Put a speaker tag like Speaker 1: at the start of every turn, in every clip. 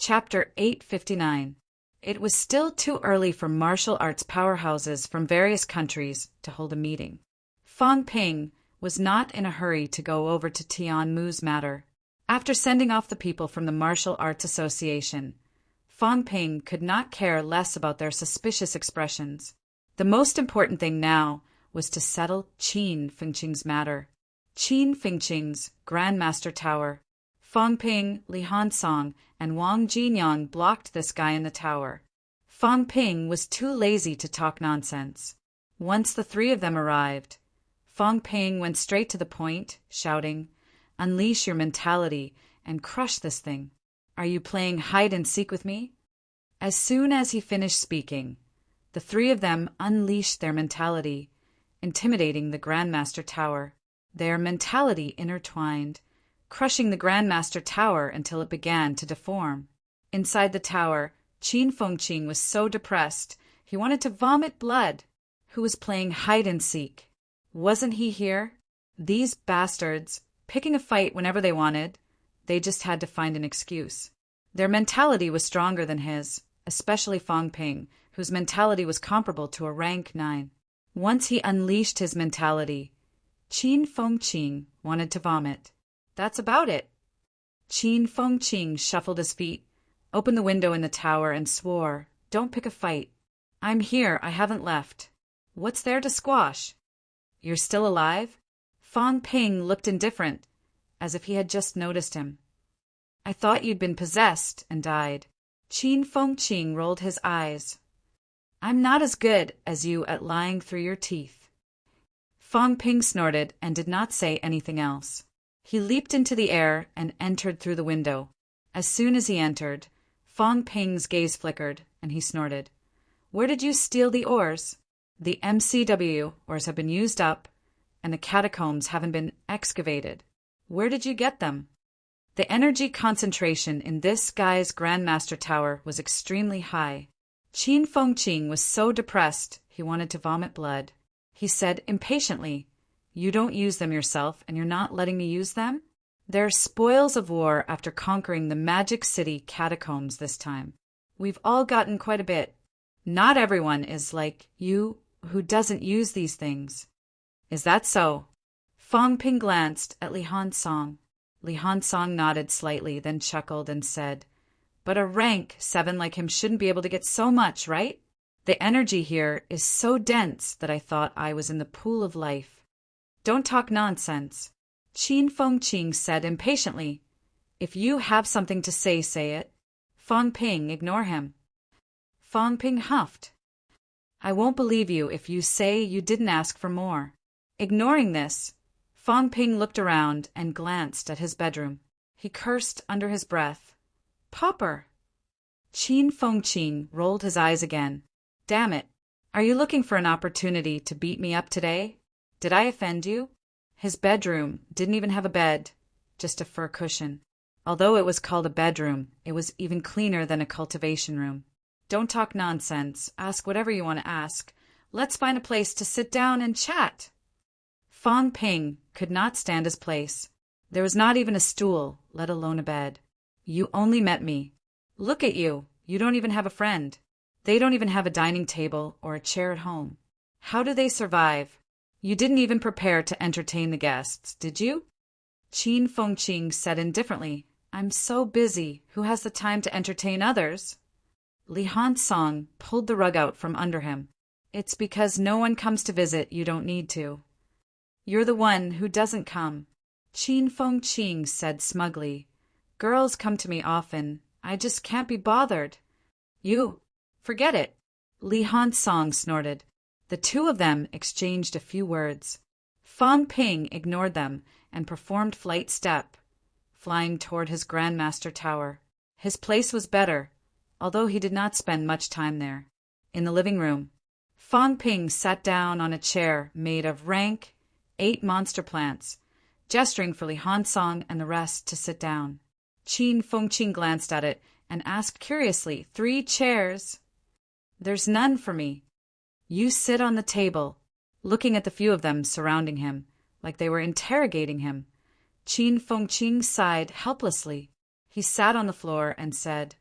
Speaker 1: Chapter 859. It was still too early for martial arts powerhouses from various countries to hold a meeting. Fang Ping was not in a hurry to go over to Tian Mu's matter. After sending off the people from the Martial Arts Association, Fang Ping could not care less about their suspicious expressions. The most important thing now was to settle Qin Fengqing's matter. Qin Fengqing's Grandmaster Tower. Fang Ping, Li Hansong, and Wang Jinyang blocked this guy in the tower. Fang Ping was too lazy to talk nonsense. Once the three of them arrived, Fang Ping went straight to the point, shouting, "Unleash your mentality and crush this thing. Are you playing hide-and-seek with me?" As soon as he finished speaking, the three of them unleashed their mentality, intimidating the Grandmaster Tower. Their mentality intertwined, crushing the Grandmaster Tower until it began to deform. Inside the tower, Qin Fengqing was so depressed he wanted to vomit blood. Who was playing hide-and-seek? Wasn't he here? These bastards, picking a fight whenever they wanted. They just had to find an excuse. Their mentality was stronger than his, especially Fang Ping, whose mentality was comparable to a rank 9. Once he unleashed his mentality, Qin Fengqing wanted to vomit. That's about it. Qin Fengqing shuffled his feet, opened the window in the tower, and swore, "Don't pick a fight. I'm here, I haven't left. What's there to squash?" "You're still alive?" Fang Ping looked indifferent, as if he had just noticed him. "I thought you'd been possessed and died." Qin Fengqing rolled his eyes. "I'm not as good as you at lying through your teeth." Fang Ping snorted and did not say anything else. He leaped into the air and entered through the window. As soon as he entered, Fang Ping's gaze flickered, and he snorted. "Where did you steal the ores?" "The MCW ores have been used up, and the catacombs haven't been excavated." "Where did you get them?" The energy concentration in this guy's Grandmaster Tower was extremely high. Qin Fengqing was so depressed he wanted to vomit blood. He said impatiently, "You don't use them yourself, and you're not letting me use them?" "They're spoils of war after conquering the Magic City catacombs this time. We've all gotten quite a bit. Not everyone is like you who doesn't use these things." "Is that so?" Fang Ping glanced at Li Hansong. Li Hansong nodded slightly, then chuckled and said, "But a rank 7 like him shouldn't be able to get so much, right? The energy here is so dense that I thought I was in the pool of life." "Don't talk nonsense," Qin Fengqing said impatiently. "If you have something to say, say it." Fang Ping, ignore him. Fang Ping huffed. "I won't believe you if you say you didn't ask for more." Ignoring this, Fang Ping looked around and glanced at his bedroom. He cursed under his breath. "Pauper!" Qin Fengqing rolled his eyes again. "Damn it. Are you looking for an opportunity to beat me up today? Did I offend you?" His bedroom didn't even have a bed, just a fur cushion. Although it was called a bedroom, it was even cleaner than a cultivation room. "Don't talk nonsense. Ask whatever you want to ask. Let's find a place to sit down and chat." Fang Ping could not stand his place. There was not even a stool, let alone a bed. "You only met me. Look at you. You don't even have a friend. They don't even have a dining table or a chair at home. How do they survive? You didn't even prepare to entertain the guests, did you?" Qin Fengqing said indifferently, "I'm so busy. Who has the time to entertain others?" Li Hansong pulled the rug out from under him. "It's because no one comes to visit you don't need to. You're the one who doesn't come." Qin Fengqing said smugly, "Girls come to me often. I just can't be bothered." "You, forget it." Li Hansong snorted. The two of them exchanged a few words. Fang Ping ignored them and performed flight step, flying toward his Grandmaster Tower. His place was better, although he did not spend much time there. In the living room, Fang Ping sat down on a chair made of rank 8 monster plants, gesturing for Li Hansong and the rest to sit down. Qin Fengqing glanced at it and asked curiously, 3 chairs? "There's none for me." "You sit on the table," looking at the few of them surrounding him, like they were interrogating him. Qin Fengqing sighed helplessly. He sat on the floor and said,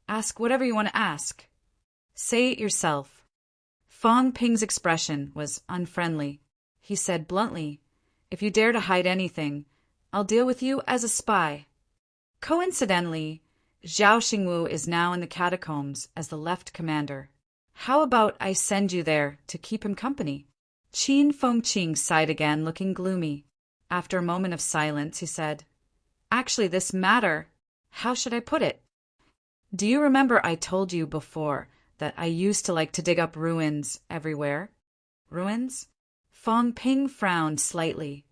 Speaker 1: Ask whatever you want to ask. Say it yourself. Fong Ping's expression was unfriendly. He said bluntly, "If you dare to hide anything, I'll deal with you as a spy." Coincidentally, Zhao Xingwu is now in the catacombs as the left commander. How about I send you there to keep him company? Qin Fengqing sighed again, looking gloomy. After a moment of silence, he said, "Actually, this matter, how should I put it? Do you remember I told you before that I used to like to dig up ruins everywhere?" "Ruins?" Fong Ping frowned slightly.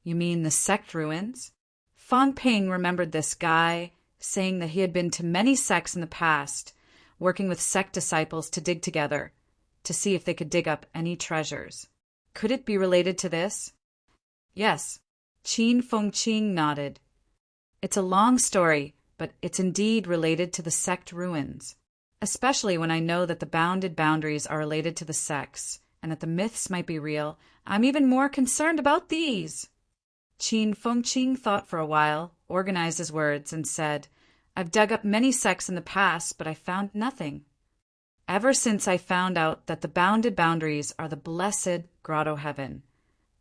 Speaker 1: "You mean the sect ruins?" Fong Ping remembered this guy saying that he had been to many sects in the past, working with sect disciples to dig together, to see if they could dig up any treasures. Could it be related to this? Yes. Qin Fengqing nodded. It's a long story, but it's indeed related to the sect ruins, especially when I know that the bounded boundaries are related to the sects, and that the myths might be real. I'm even more concerned about these. Qin Fengqing thought for a while, organized his words, and said, "I've dug up many sects in the past, but I found nothing. Ever since I found out that the bounded boundaries are the blessed grotto heaven,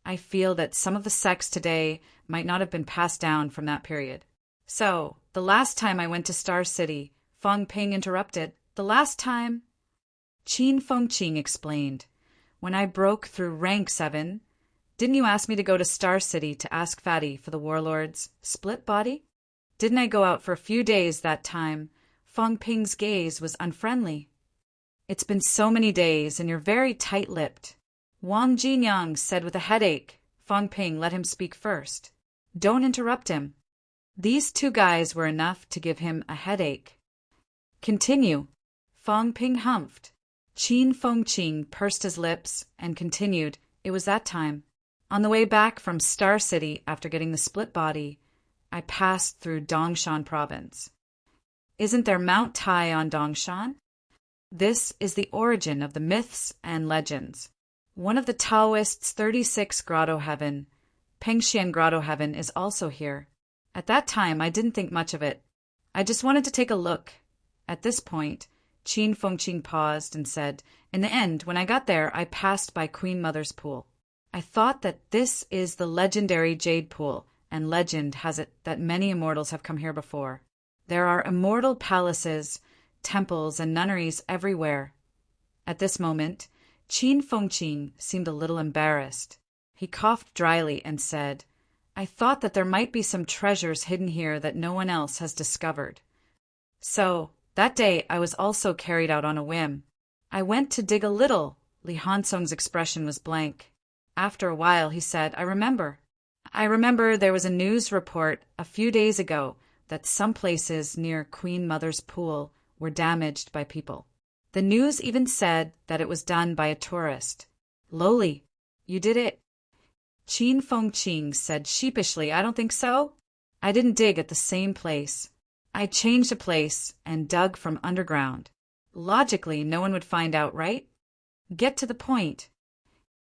Speaker 1: I feel that some of the sects today might not have been passed down from that period." "So, the last time I went to Star City," Fong Ping interrupted, "the last time—" Qin Fengqing explained, "When I broke through rank 7, didn't you ask me to go to Star City to ask Fatty for the warlord's split body? Didn't I go out for a few days that time?" Fong Ping's gaze was unfriendly. "It's been so many days, and you're very tight-lipped." Wang Jinyang said with a headache. Fong Ping let him speak first. "Don't interrupt him." These two guys were enough to give him a headache. "Continue." Fong Ping humphed. Qin Fengqing pursed his lips and continued, "It was that time. On the way back from Star City after getting the split body, I passed through Dongshan province. Isn't there Mount Tai on Dongshan? This is the origin of the myths and legends. One of the Taoists' 36 grotto heaven, Pengxian grotto heaven, is also here. At that time, I didn't think much of it. I just wanted to take a look." At this point, Qin Fengqing paused and said, "In the end, when I got there, I passed by Queen Mother's pool. I thought that this is the legendary Jade Pool, and legend has it that many immortals have come here before. There are immortal palaces, temples, and nunneries everywhere." At this moment, Qin Fengqing seemed a little embarrassed. He coughed dryly and said, "I thought that there might be some treasures hidden here that no one else has discovered. So, that day I was also carried out on a whim. I went to dig a little." Li Hansong's expression was blank. After a while, he said, I remember there was a news report a few days ago that some places near Queen Mother's pool were damaged by people. The news even said that it was done by a tourist. Loli, you did it." Qin Fengqing said sheepishly, "I don't think so. I didn't dig at the same place. I changed a place and dug from underground. Logically, no one would find out, right? Get to the point."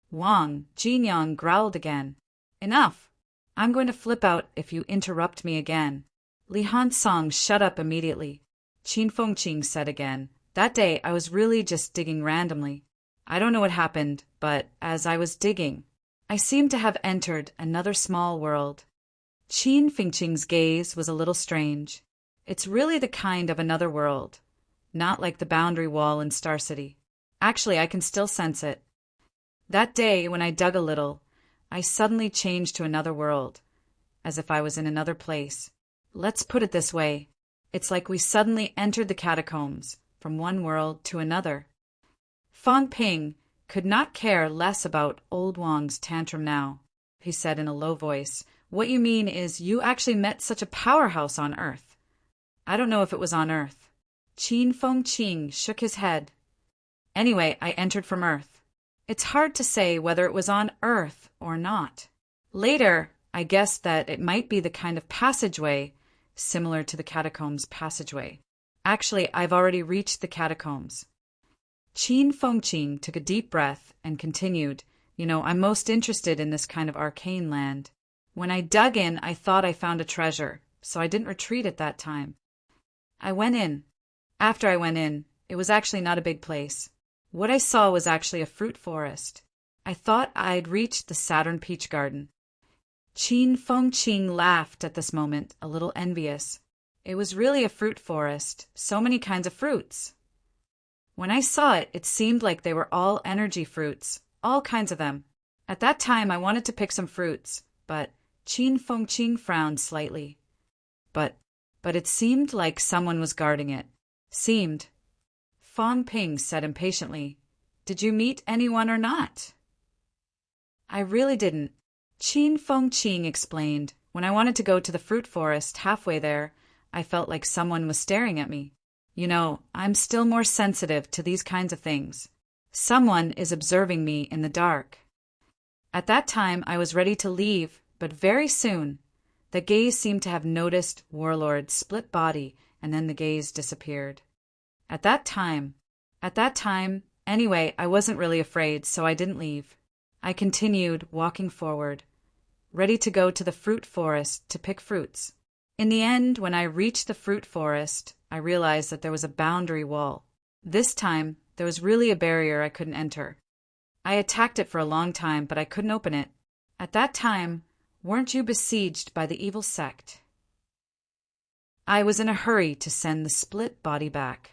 Speaker 1: Wang Jinyang growled again. "Enough. I'm going to flip out if you interrupt me again." Li Hansong shut up immediately. Qin Fengqing said again, "That day I was really just digging randomly. I don't know what happened, but as I was digging, I seemed to have entered another small world." Qin Fengqing's gaze was a little strange. It's really the kind of another world, not like the boundary wall in Star City. Actually, I can still sense it. That day, when I dug a little, I suddenly changed to another world, as if I was in another place. Let's put it this way. It's like we suddenly entered the catacombs, from one world to another. Fong Ping could not care less about old Wang's tantrum now. He said in a low voice, "What you mean is you actually met such a powerhouse on Earth." "I don't know if it was on Earth." Qin Fengqing shook his head. "Anyway, I entered from Earth. It's hard to say whether it was on Earth or not. Later, I guessed that it might be the kind of passageway similar to the catacombs passageway. Actually, I've already reached the catacombs." Qin Fengqing took a deep breath and continued, "I'm most interested in this kind of arcane land. When I dug in, I thought I found a treasure, so I didn't retreat at that time. I went in. After I went in, it was actually not a big place. What I saw was actually a fruit forest. I thought I'd reached the Saturn Peach Garden. Qin Fengqing laughed at this moment, a little envious. It was really a fruit forest, so many kinds of fruits. When I saw it, it seemed like they were all energy fruits, all kinds of them. At that time, I wanted to pick some fruits, but Qin Fengqing frowned slightly. But it seemed like someone was guarding it. Seemed. Fong Ping said impatiently, "Did you meet anyone or not?" "I really didn't," Qin Fengqing explained. "When I wanted to go to the fruit forest, halfway there, I felt like someone was staring at me. You know, I'm still more sensitive to these kinds of things. Someone is observing me in the dark." At that time, I was ready to leave, but very soon, the gaze seemed to have noticed Warlord's split body, and then the gaze disappeared. At that time, anyway, I wasn't really afraid, so I didn't leave. I continued walking forward, ready to go to the fruit forest to pick fruits. In the end, when I reached the fruit forest, I realized that there was a boundary wall. This time, there was really a barrier I couldn't enter. I attacked it for a long time, but I couldn't open it. At that time, weren't you besieged by the evil sect? I was in a hurry to send the split body back.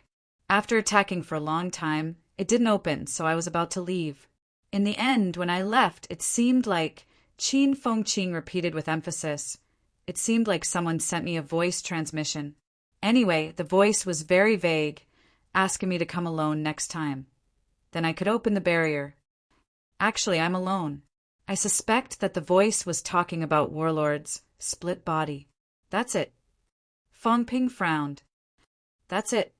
Speaker 1: After attacking for a long time, it didn't open, so I was about to leave. In the end, when I left, it seemed like, Qin Fengqing repeated with emphasis, it seemed like someone sent me a voice transmission. Anyway, the voice was very vague, asking me to come alone next time. Then I could open the barrier. Actually, I'm alone. I suspect that the voice was talking about Warlord's split body. That's it. Fong Ping frowned. That's it.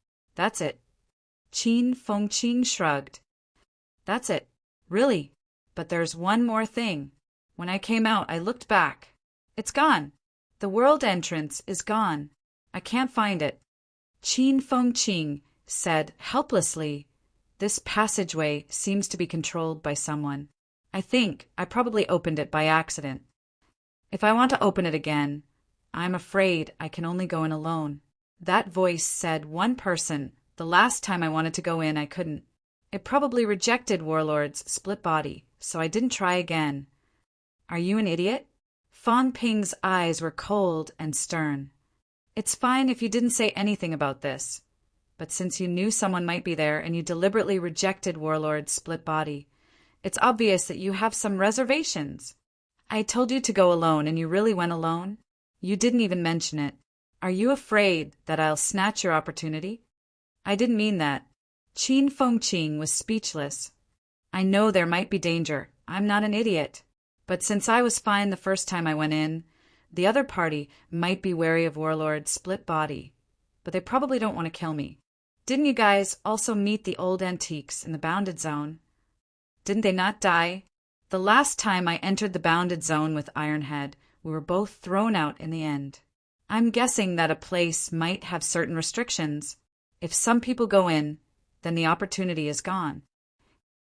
Speaker 1: Qin Fengqing shrugged. That's it. Really. But there's one more thing. When I came out, I looked back. It's gone. The world entrance is gone. I can't find it. Qin Fengqing said helplessly, "This passageway seems to be controlled by someone. I think I probably opened it by accident. If I want to open it again, I'm afraid I can only go in alone." That voice said one person. The last time I wanted to go in, I couldn't. It probably rejected Warlord's split body, so I didn't try again. Are you an idiot? Fong Ping's eyes were cold and stern. It's fine if you didn't say anything about this, but since you knew someone might be there and you deliberately rejected Warlord's split body, it's obvious that you have some reservations. I told you to go alone and you really went alone? You didn't even mention it. Are you afraid that I'll snatch your opportunity? I didn't mean that. Qin Fengqing was speechless. I know there might be danger. I'm not an idiot. But since I was fine the first time I went in, the other party might be wary of Warlord's split body. But they probably don't want to kill me. Didn't you guys also meet the old antiques in the bounded zone? Didn't they not die? The last time I entered the bounded zone with Ironhead, we were both thrown out in the end. I'm guessing that a place might have certain restrictions. If some people go in, then the opportunity is gone.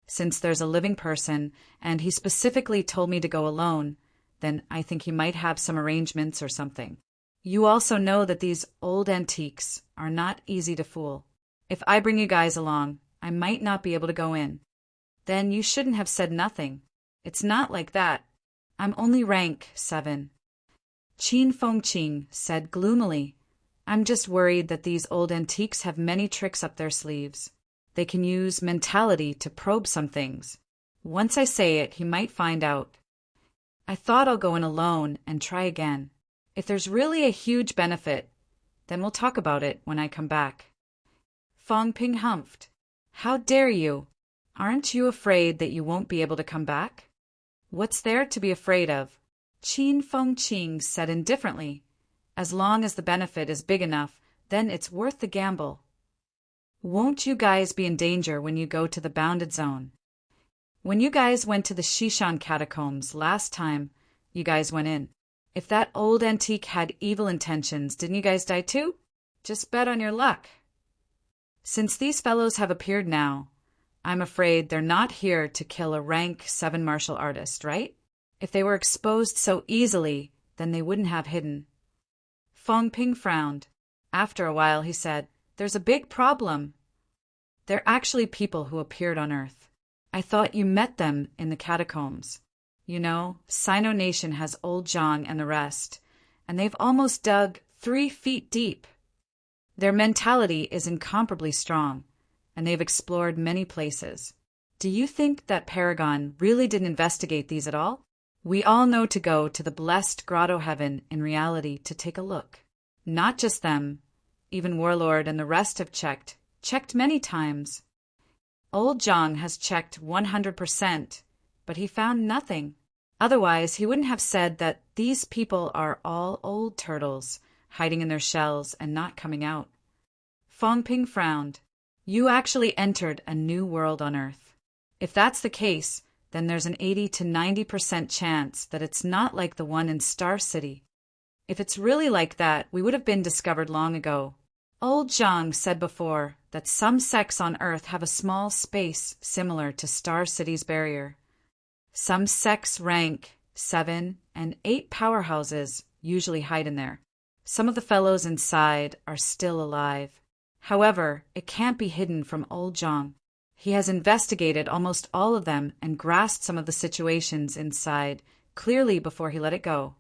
Speaker 1: Since there's a living person, and he specifically told me to go alone, then I think he might have some arrangements or something. You also know that these old antiques are not easy to fool. If I bring you guys along, I might not be able to go in. Then you shouldn't have said nothing. It's not like that. I'm only rank 7. Qin Fengqing said gloomily, I'm just worried that these old antiques have many tricks up their sleeves. They can use mentality to probe some things. Once I say it, he might find out. I thought I'll go in alone and try again. If there's really a huge benefit, then we'll talk about it when I come back. Fong Ping humphed. How dare you? Aren't you afraid that you won't be able to come back? What's there to be afraid of? Qin Fengqing said indifferently. As long as the benefit is big enough, then it's worth the gamble. Won't you guys be in danger when you go to the bounded zone? When you guys went to the Shishan catacombs last time, you guys went in. If that old antique had evil intentions, didn't you guys die too? Just bet on your luck. Since these fellows have appeared now, I'm afraid they're not here to kill a rank 7 martial artist, right? If they were exposed so easily, then they wouldn't have hidden. Fong Ping frowned. After a while, he said, there's a big problem. They're actually people who appeared on Earth. I thought you met them in the catacombs. You know, Sino Nation has Old Zhang and the rest, and they've almost dug 3 feet deep. Their mentality is incomparably strong, and they've explored many places. Do you think that Paragon really didn't investigate these at all? We all know to go to the blessed Grotto Heaven in reality to take a look. Not just them, even Warlord and the rest have checked many times. Old Zhang has checked 100%, but he found nothing. Otherwise, he wouldn't have said that these people are all old turtles, hiding in their shells and not coming out. Fong Ping frowned. You actually entered a new world on Earth. If that's the case, then there's an 80 to 90% chance that it's not like the one in Star City. If it's really like that, we would have been discovered long ago. Old Zhang said before that some sects on Earth have a small space similar to Star City's barrier. Some sects rank 7 and 8 powerhouses usually hide in there. Some of the fellows inside are still alive. However, it can't be hidden from Old Zhang. He has investigated almost all of them and grasped some of the situations inside clearly before he let it go.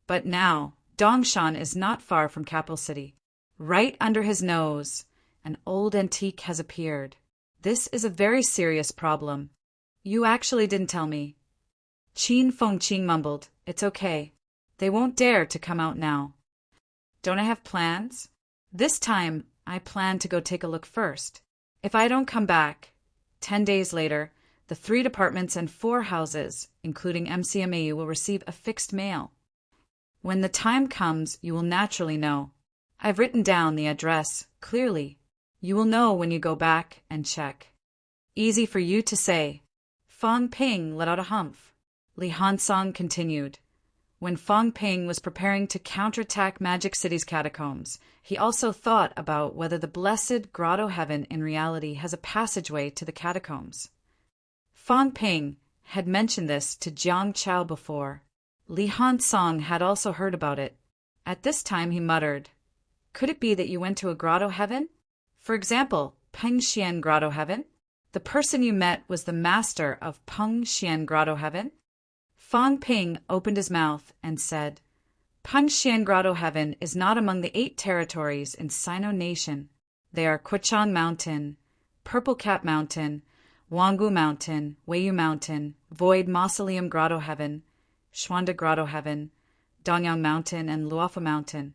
Speaker 1: But now, Dongshan is not far from Capital City. Right under his nose, an old antique has appeared. This is a very serious problem. You actually didn't tell me. Qin Fengqing mumbled, It's okay. They won't dare to come out now. Don't I have plans? This time, I plan to go take a look first. If I don't come back, 10 days later, the 3 departments and 4 houses, including MCMAU, will receive a fixed mail. When the time comes, you will naturally know. I've written down the address clearly. You will know when you go back and check. Easy for you to say. Fong Ping let out a humph. Li Hansong continued. When Fong Ping was preparing to counterattack Magic City's catacombs, he also thought about whether the blessed Grotto Heaven in reality has a passageway to the catacombs. Fong Ping had mentioned this to Jiang Chao before. Li Hansong had also heard about it. At this time he muttered, Could it be that you went to a Grotto Heaven? For example, Peng Xian Grotto Heaven? The person you met was the master of Peng Xian Grotto Heaven? Fong Ping opened his mouth and said, Peng Xian Grotto Heaven is not among the 8 territories in Sino Nation. They are Quechang Mountain, Purple Cap Mountain, Wanggu Mountain, Weiyu Mountain, Void Mausoleum Grotto Heaven, Xuanda Grotto Heaven, Dongyang Mountain, and Luofa Mountain.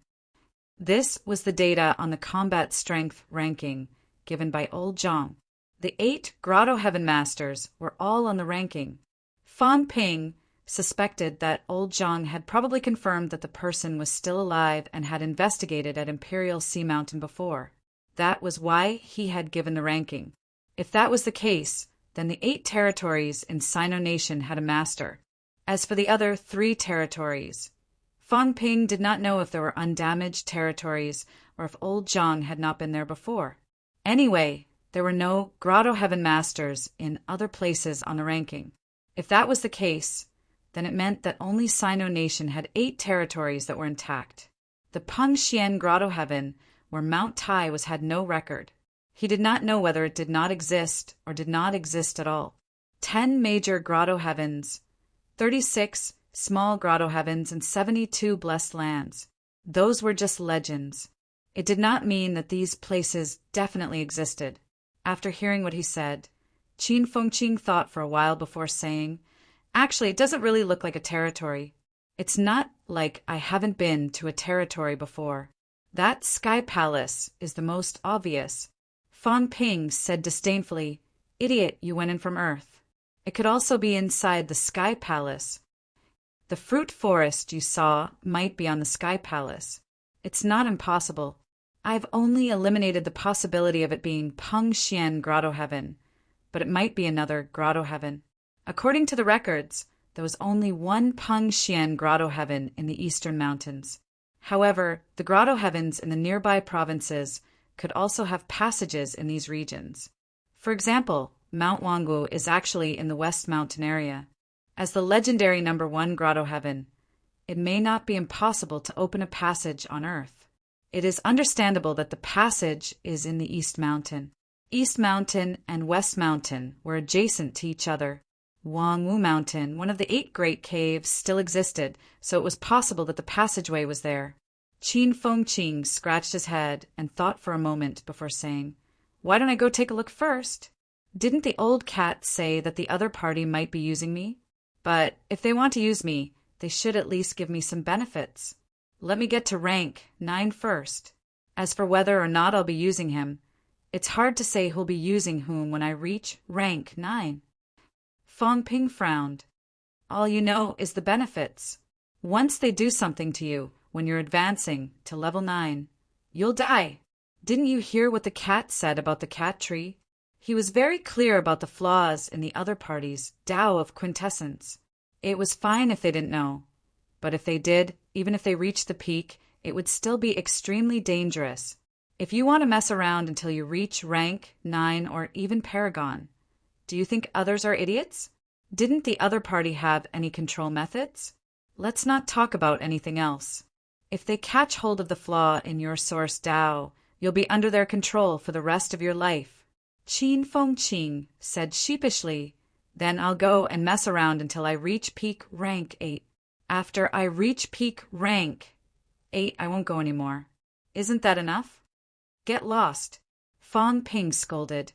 Speaker 1: This was the data on the combat strength ranking given by Old Zhang. The 8 Grotto Heaven Masters were all on the ranking. Fong Ping suspected that Old Zhang had probably confirmed that the person was still alive and had investigated at Imperial Sea Mountain before. That was why he had given the ranking. If that was the case, then the 8 territories in Sino Nation had a master. As for the other 3 territories, Fong Ping did not know if there were undamaged territories or if Old Zhang had not been there before. Anyway, there were no Grotto Heaven Masters in other places on the ranking. If that was the case, then it meant that only Sino Nation had 8 territories that were intact. The Peng Xian Grotto Heaven, where Mount Tai was, had no record. He did not know whether it did not exist or did not exist at all. 10 major Grotto Heavens, 36 small Grotto Heavens, and 72 blessed lands. Those were just legends. It did not mean that these places definitely existed. After hearing what he said, Qin Fengqing thought for a while before saying, Actually, it doesn't really look like a territory. It's not like I haven't been to a territory before. That Sky Palace is the most obvious. Fong Ping said disdainfully, Idiot, you went in from Earth. It could also be inside the Sky Palace. The fruit forest you saw might be on the Sky Palace. It's not impossible. I've only eliminated the possibility of it being Peng Xian Grotto Heaven, but it might be another Grotto Heaven. According to the records, there was only one Peng Xian Grotto Heaven in the eastern mountains. However, the Grotto Heavens in the nearby provinces could also have passages in these regions. For example, Mount Wanggu is actually in the West Mountain area. As the legendary number 1 Grotto Heaven, it may not be impossible to open a passage on Earth. It is understandable that the passage is in the East Mountain. East Mountain and West Mountain were adjacent to each other. Wangwu Mountain, one of the 8 great caves, still existed, so it was possible that the passageway was there. Qin Fengqing scratched his head and thought for a moment before saying, "Why don't I go take a look first? Didn't the old cat say that the other party might be using me? But if they want to use me, they should at least give me some benefits. Let me get to rank 9 first. As for whether or not I'll be using him, it's hard to say who'll be using whom when I reach rank 9. Fong Ping frowned. All you know is the benefits. Once they do something to you when you're advancing to level 9, you'll die. Didn't you hear what the cat said about the cat tree? He was very clear about the flaws in the other party's Tao of quintessence. It was fine if they didn't know. But if they did, even if they reached the peak, it would still be extremely dangerous. If you want to mess around until you reach rank 9 or even Paragon, do you think others are idiots? Didn't the other party have any control methods? Let's not talk about anything else. If they catch hold of the flaw in your source Tao, you'll be under their control for the rest of your life. Qin Fengqing said sheepishly, Then I'll go and mess around until I reach peak rank 8. After I reach peak rank 8, I won't go anymore. Isn't that enough? Get lost. Fong Ping scolded.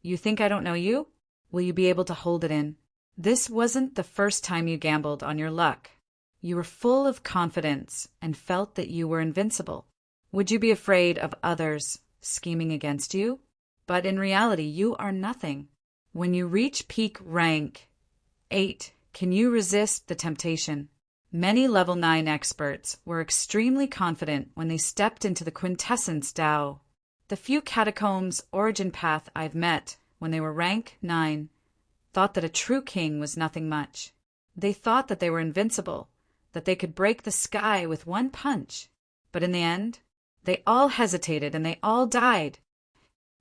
Speaker 1: You think I don't know you? Will you be able to hold it in? This wasn't the first time you gambled on your luck. You were full of confidence and felt that you were invincible. Would you be afraid of others scheming against you? But in reality, you are nothing. When you reach peak rank 8, can you resist the temptation? Many level 9 experts were extremely confident when they stepped into the quintessence Tao. The few catacombs origin path I've met when they were rank 9 thought that a true king was nothing much. They thought that they were invincible, that they could break the sky with one punch. But in the end, they all hesitated and they all died.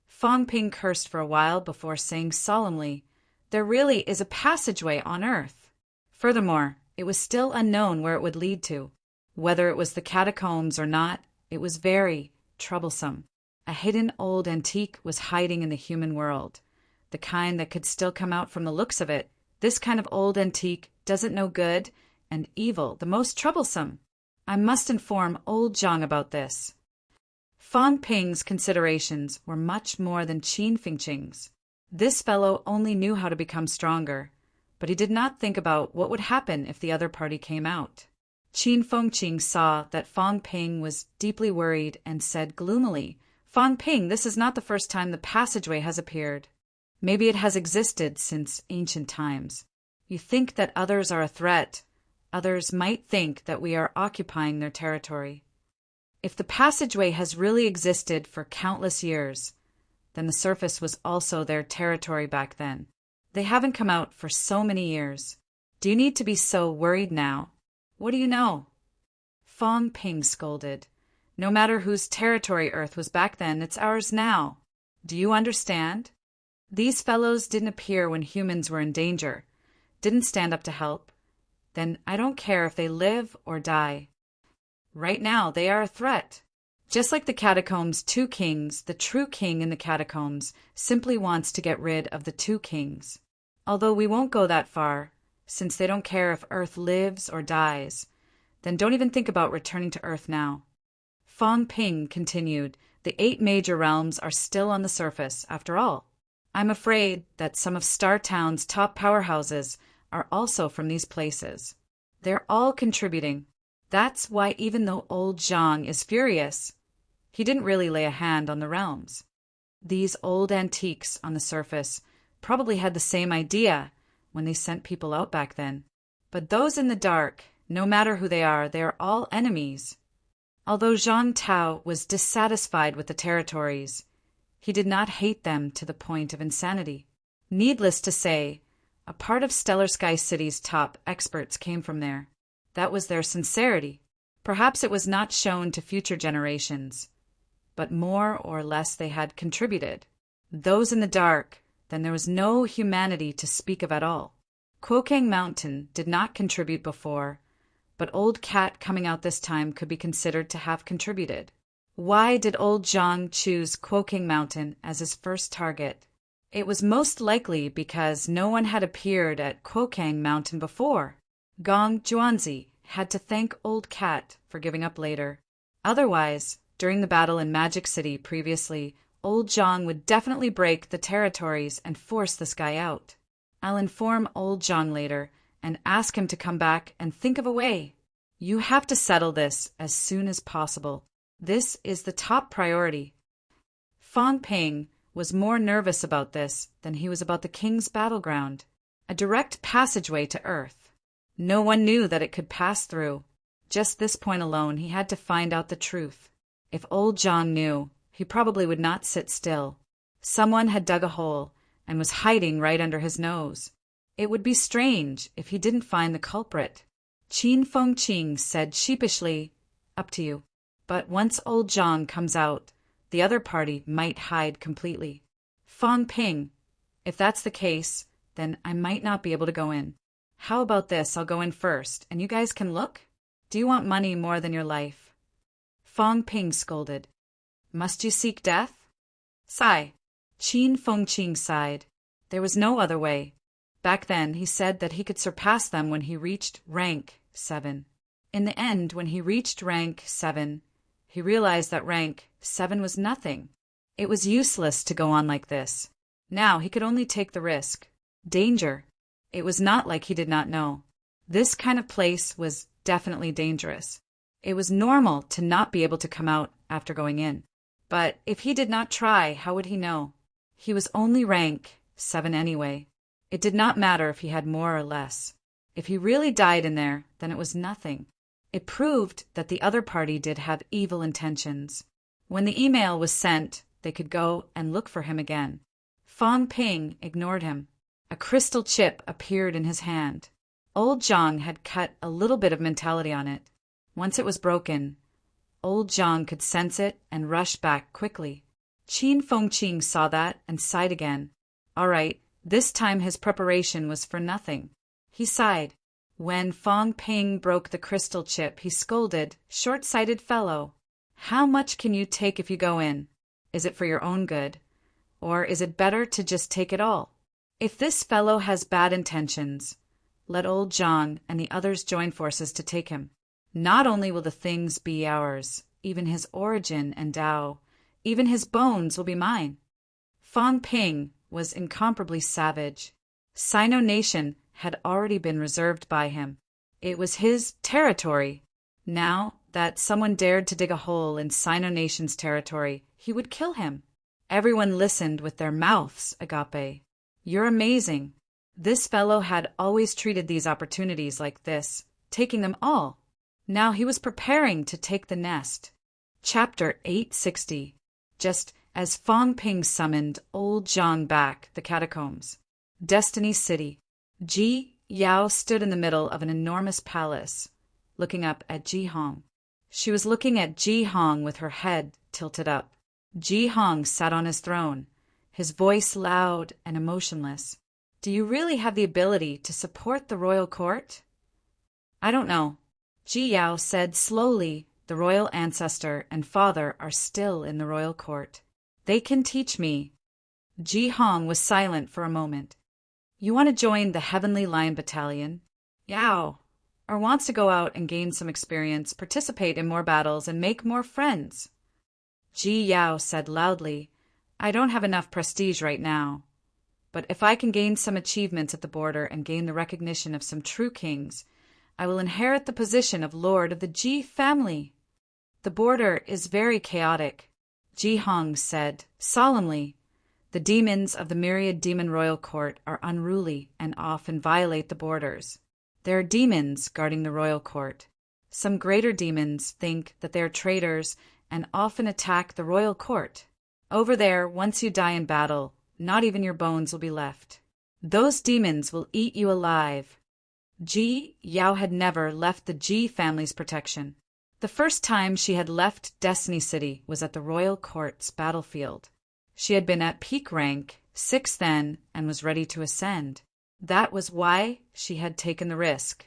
Speaker 1: Fong Ping cursed for a while before saying solemnly, There really is a passageway on Earth. Furthermore, it was still unknown where it would lead to. Whether it was the catacombs or not, it was very troublesome. A hidden old antique was hiding in the human world, the kind that could still come out from the looks of it. This kind of old antique doesn't know good and evil, the most troublesome. I must inform old Zhang about this. Fong Ping's considerations were much more than Qin Fengqing's. This fellow only knew how to become stronger, but he did not think about what would happen if the other party came out. Qin Fengqing saw that Fong Ping was deeply worried and said gloomily, Fong Ping, this is not the first time the passageway has appeared. Maybe it has existed since ancient times. You think that others are a threat. Others might think that we are occupying their territory. If the passageway has really existed for countless years, then the surface was also their territory back then. They haven't come out for so many years. Do you need to be so worried now? What do you know? Fong Ping scolded. No matter whose territory Earth was back then, it's ours now. Do you understand? These fellows didn't appear when humans were in danger, didn't stand up to help. Then I don't care if they live or die. Right now, they are a threat. Just like the catacombs' 2 kings, the true king in the catacombs simply wants to get rid of the 2 kings. Although we won't go that far, since they don't care if Earth lives or dies, then don't even think about returning to Earth now. Fong Ping continued, the 8 major realms are still on the surface, after all. I'm afraid that some of Star Town's top powerhouses are also from these places. They're all contributing. That's why even though old Zhang is furious, he didn't really lay a hand on the realms. These old antiques on the surface probably had the same idea when they sent people out back then. But those in the dark, no matter who they are all enemies. Although Zhang Tao was dissatisfied with the territories, he did not hate them to the point of insanity. Needless to say, a part of Stellar Sky City's top experts came from there. That was their sincerity. Perhaps it was not shown to future generations, but more or less they had contributed. Those in the dark, then there was no humanity to speak of at all. Kwokang Mountain did not contribute before, but Old Cat coming out this time could be considered to have contributed. Why did old Zhang choose Kuoking Mountain as his first target? It was most likely because no one had appeared at Kuokang Mountain before. Gong Juanzi had to thank Old Cat for giving up later. Otherwise, during the battle in Magic City previously, Old Zhang would definitely break the territories and force this guy out. I'll inform Old Zhang later and ask him to come back and think of a way. You have to settle this as soon as possible. This is the top priority. Fang Ping was more nervous about this than he was about the king's battleground, a direct passageway to Earth. No one knew that it could pass through. Just this point alone, he had to find out the truth. If old Zhang knew, he probably would not sit still. Someone had dug a hole and was hiding right under his nose. It would be strange if he didn't find the culprit. Qin Fengqing said sheepishly, "Up to you. But once old Zhang comes out, the other party might hide completely." Fang Ping, if that's the case, then I might not be able to go in. How about this? I'll go in first, and you guys can look? Do you want money more than your life? Fang Ping scolded. Must you seek death? Sigh. Qin Fengqing sighed. There was no other way. Back then, he said that he could surpass them when he reached rank 7. In the end, when he reached rank 7, he realized that rank 7 was nothing. It was useless to go on like this. Now he could only take the risk. Danger. It was not like he did not know. This kind of place was definitely dangerous. It was normal to not be able to come out after going in. But if he did not try, how would he know? He was only rank 7 anyway. It did not matter if he had more or less. If he really died in there, then it was nothing. It proved that the other party did have evil intentions. When the email was sent, they could go and look for him again. Fang Ping ignored him. A crystal chip appeared in his hand. Old Zhang had cut a little bit of mentality on it. Once it was broken, old Zhang could sense it and rush back quickly. Qin Fengqing saw that and sighed again. All right, this time his preparation was for nothing. He sighed. When Fang Ping broke the crystal chip, he scolded, "Short-sighted fellow. How much can you take if you go in? Is it for your own good? Or is it better to just take it all? If this fellow has bad intentions, let old Zhang and the others join forces to take him. Not only will the things be ours, even his origin and Tao, even his bones will be mine." Fang Ping was incomparably savage. Sino Nation had already been reserved by him. It was his territory. Now that someone dared to dig a hole in Sino Nation's territory, he would kill him. Everyone listened with their mouths agape. You're amazing. This fellow had always treated these opportunities like this, taking them all. Now he was preparing to take the nest. Chapter 860. Just as Fang Ping summoned old Zhang back the catacombs. Destiny City. Ji Yao stood in the middle of an enormous palace, looking up at Ji Hong. She was looking at Ji Hong with her head tilted up. Ji Hong sat on his throne, his voice loud and emotionless. Do you really have the ability to support the royal court? I don't know. Ji Yao said slowly. The royal ancestor and father are still in the royal court. They can teach me. Ji Hong was silent for a moment. You want to join the Heavenly Lion Battalion? Yao. Or wants to go out and gain some experience, participate in more battles, and make more friends? Ji Yao said loudly, I don't have enough prestige right now. But if I can gain some achievements at the border and gain the recognition of some true kings, I will inherit the position of Lord of the Ji family. The border is very chaotic, Ji Hong said solemnly. The demons of the myriad demon royal court are unruly and often violate the borders. There are demons guarding the royal court. Some greater demons think that they are traitors and often attack the royal court. Over there, once you die in battle, not even your bones will be left. Those demons will eat you alive. Ji Yao had never left the Ji family's protection. The first time she had left Destiny City was at the royal court's battlefield. She had been at peak rank 6 then and was ready to ascend. That was why she had taken the risk.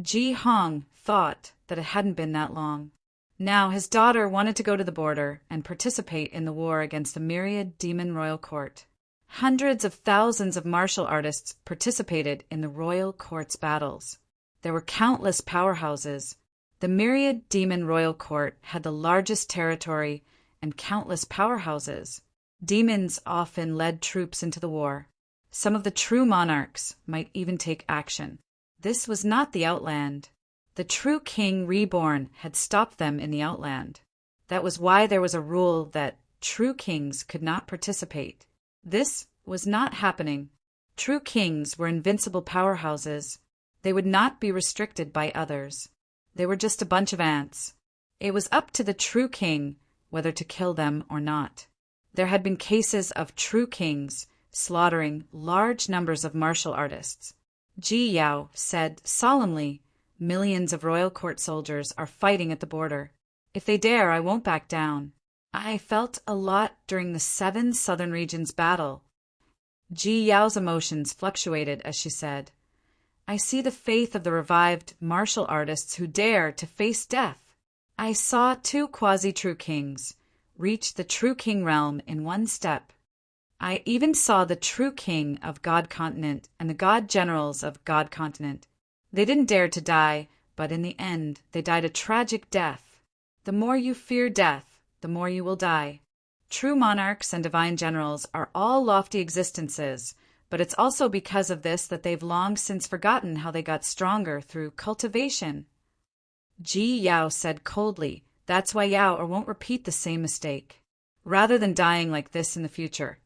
Speaker 1: Ji Hong thought that it hadn't been that long. Now his daughter wanted to go to the border and participate in the war against the myriad demon royal court. Hundreds of thousands of martial artists participated in the royal court's battles. There were countless powerhouses. The myriad demon royal court had the largest territory and countless powerhouses. Demons often led troops into the war. Some of the true monarchs might even take action. This was not the Outland. The true king reborn had stopped them in the Outland. That was why there was a rule that true kings could not participate. This was not happening. True kings were invincible powerhouses. They would not be restricted by others. They were just a bunch of ants. It was up to the true king whether to kill them or not. There had been cases of true kings slaughtering large numbers of martial artists. Ji Yao said solemnly, "Millions of royal court soldiers are fighting at the border. If they dare, I won't back down. I felt a lot during the 7 Southern Regions battle." Ji Yao's emotions fluctuated as she said, "I see the faith of the revived martial artists who dare to face death. I saw 2 quasi-true kings reach the true king realm in 1 step. I even saw the true king of God Continent and the god generals of God Continent. They didn't dare to die, but in the end, they died a tragic death. The more you fear death, the more you will die. True monarchs and divine generals are all lofty existences, but it's also because of this that they've long since forgotten how they got stronger through cultivation." Ji Yao said coldly, "That's why Yao won't repeat the same mistake. Rather than dying like this in the future,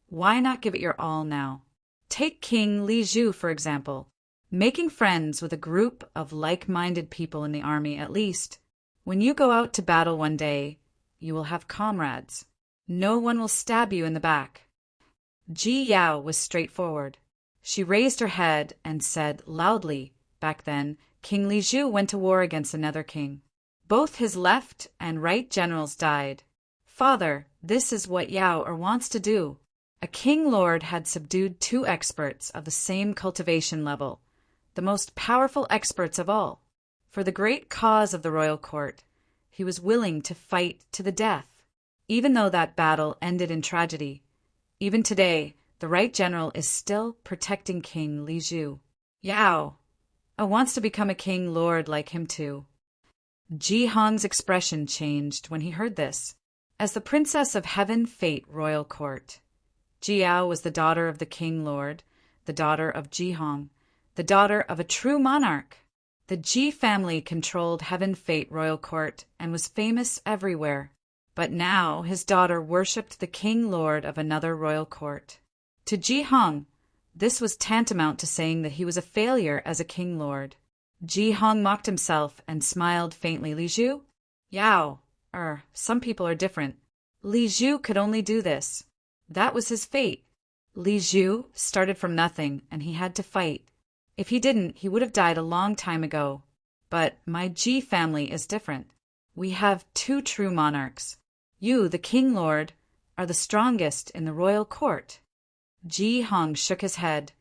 Speaker 1: why not give it your all now? Take King Li Zhu, for example. Making friends with a group of like-minded people in the army at least. When you go out to battle one day, you will have comrades. No one will stab you in the back." Ji Yao was straightforward. She raised her head and said loudly, "Back then, King Li Zhu went to war against another king. Both his left and right generals died. Father, this is what Yao wants to do." A king lord had subdued 2 experts of the same cultivation level, the most powerful experts of all. For the great cause of the royal court, he was willing to fight to the death. Even though that battle ended in tragedy, even today, the right general is still protecting King Li Zhu. Yao wants to become a king lord like him too. Ji Hong's expression changed when he heard this. As the princess of Heaven Fate royal court, Ji Yao was the daughter of the king lord, the daughter of Ji Hong, the daughter of a true monarch. The Ji family controlled Heaven Fate royal court and was famous everywhere. But now his daughter worshipped the king lord of another royal court. To Ji Hong, this was tantamount to saying that he was a failure as a king lord. Ji Hong mocked himself and smiled faintly. "Li Zhu? Yao, some people are different. Li Zhu could only do this. That was his fate. Li Zhu started from nothing and he had to fight. If he didn't, he would have died a long time ago. But my Ji family is different. We have 2 true monarchs. You, the king lord, are the strongest in the royal court." Ji Hong shook his head.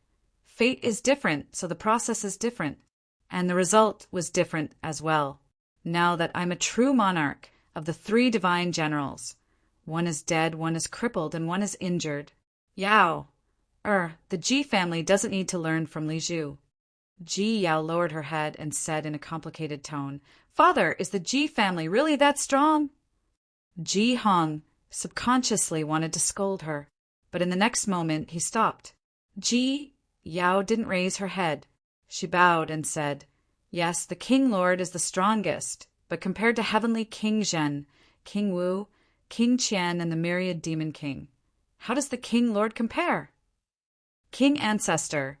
Speaker 1: Fate is different, so the process is different. And the result was different as well. Now that I'm a true monarch of the 3 divine generals, one is dead, one is crippled, and one is injured. Yao, the Ji family doesn't need to learn from Li Zhu. Ji Yao lowered her head and said in a complicated tone, "Father, is the Ji family really that strong?" Ji Hong subconsciously wanted to scold her, but in the next moment he stopped. Ji Yao didn't raise her head. She bowed and said, "Yes, the king lord is the strongest, but compared to heavenly King Zhen, King Wu, King Qian, and the myriad demon king, how does the king lord compare? King ancestor,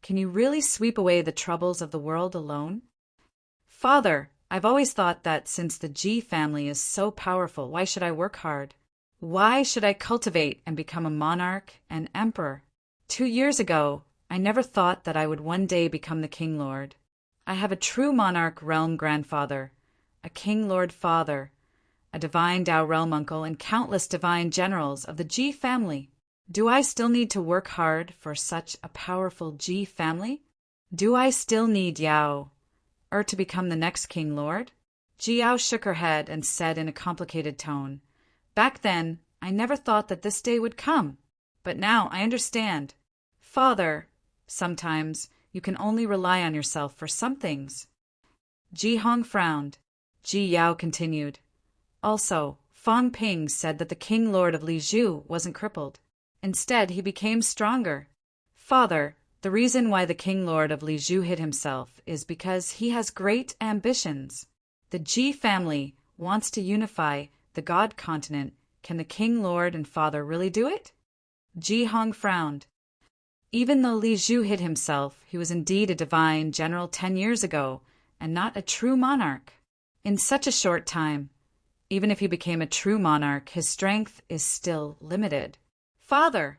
Speaker 1: can you really sweep away the troubles of the world alone?" "Father, I've always thought that since the Ji family is so powerful, why should I work hard? Why should I cultivate and become a monarch and emperor? 2 years ago, I never thought that I would one day become the king lord. I have a true monarch realm grandfather, a king lord father, a divine Dao realm uncle, and countless divine generals of the Ji family. Do I still need to work hard for such a powerful Ji family? Do I still need Yao to become the next king lord?" Ji Yao shook her head and said in a complicated tone, "Back then, I never thought that this day would come. But now I understand. Father, sometimes you can only rely on yourself for some things." Ji Hong frowned. Ji Yao continued, "Also, Fang Ping said that the king lord of Lizhu wasn't crippled. Instead, he became stronger. Father, the reason why the king lord of Lizhu hid himself is because he has great ambitions. The Ji family wants to unify the God continent. Can the king lord and father really do it?" Ji Hong frowned. Even though Lizhu hid himself, he was indeed a divine general 10 years ago, and not a true monarch. In such a short time, even if he became a true monarch, his strength is still limited. "Father!"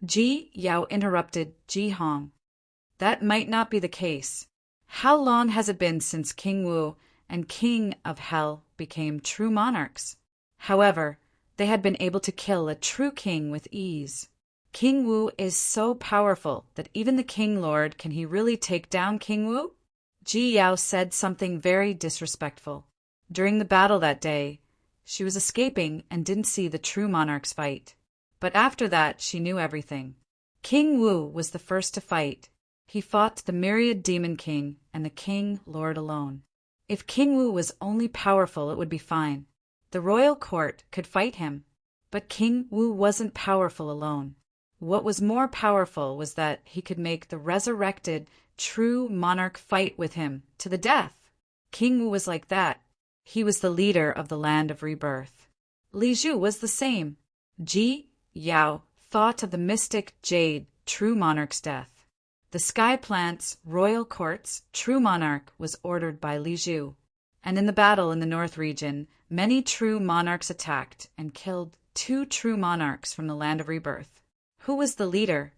Speaker 1: Ji Yao interrupted Ji Hong. "That might not be the case. How long has it been since King Wu and King of Hell became true monarchs? However, they had been able to kill a true king with ease. King Wu is so powerful that even the king lord, can he really take down King Wu?" Ji Yao said something very disrespectful. During the battle that day, she was escaping and didn't see the true monarchs fight. But after that, she knew everything. King Wu was the first to fight. He fought the myriad demon king and the king lord alone. If King Wu was only powerful, it would be fine. The royal court could fight him. But King Wu wasn't powerful alone. What was more powerful was that he could make the resurrected true monarch fight with him to the death. King Wu was like that. He was the leader of the land of rebirth. Li Zhu was the same. Ji Yao thought of the mystic Jade, true monarch's death. The sky plant's royal court's true monarch was ordered by Li Zhu. And in the battle in the north region, many true monarchs attacked and killed 2 true monarchs from the land of rebirth. Who was the leader?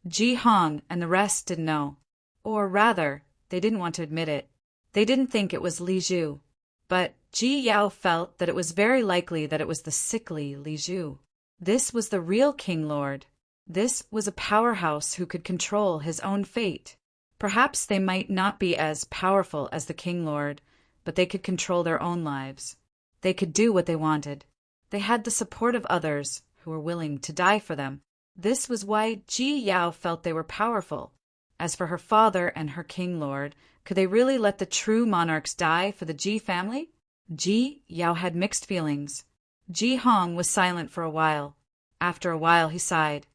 Speaker 1: Ji Hong and the rest didn't know. Or rather, they didn't want to admit it. They didn't think it was Li Zhu. But Ji Yao felt that it was very likely that it was the sickly Li Zhu. This was the real king lord. This was a powerhouse who could control his own fate. Perhaps they might not be as powerful as the king lord, but they could control their own lives. They could do what they wanted. They had the support of others who were willing to die for them. This was why Ji Yao felt they were powerful. As for her father and her king lord, could they really let the true monarchs die for the Ji family? Ji Yao had mixed feelings. Ji Hong was silent for a while. After a while, he sighed.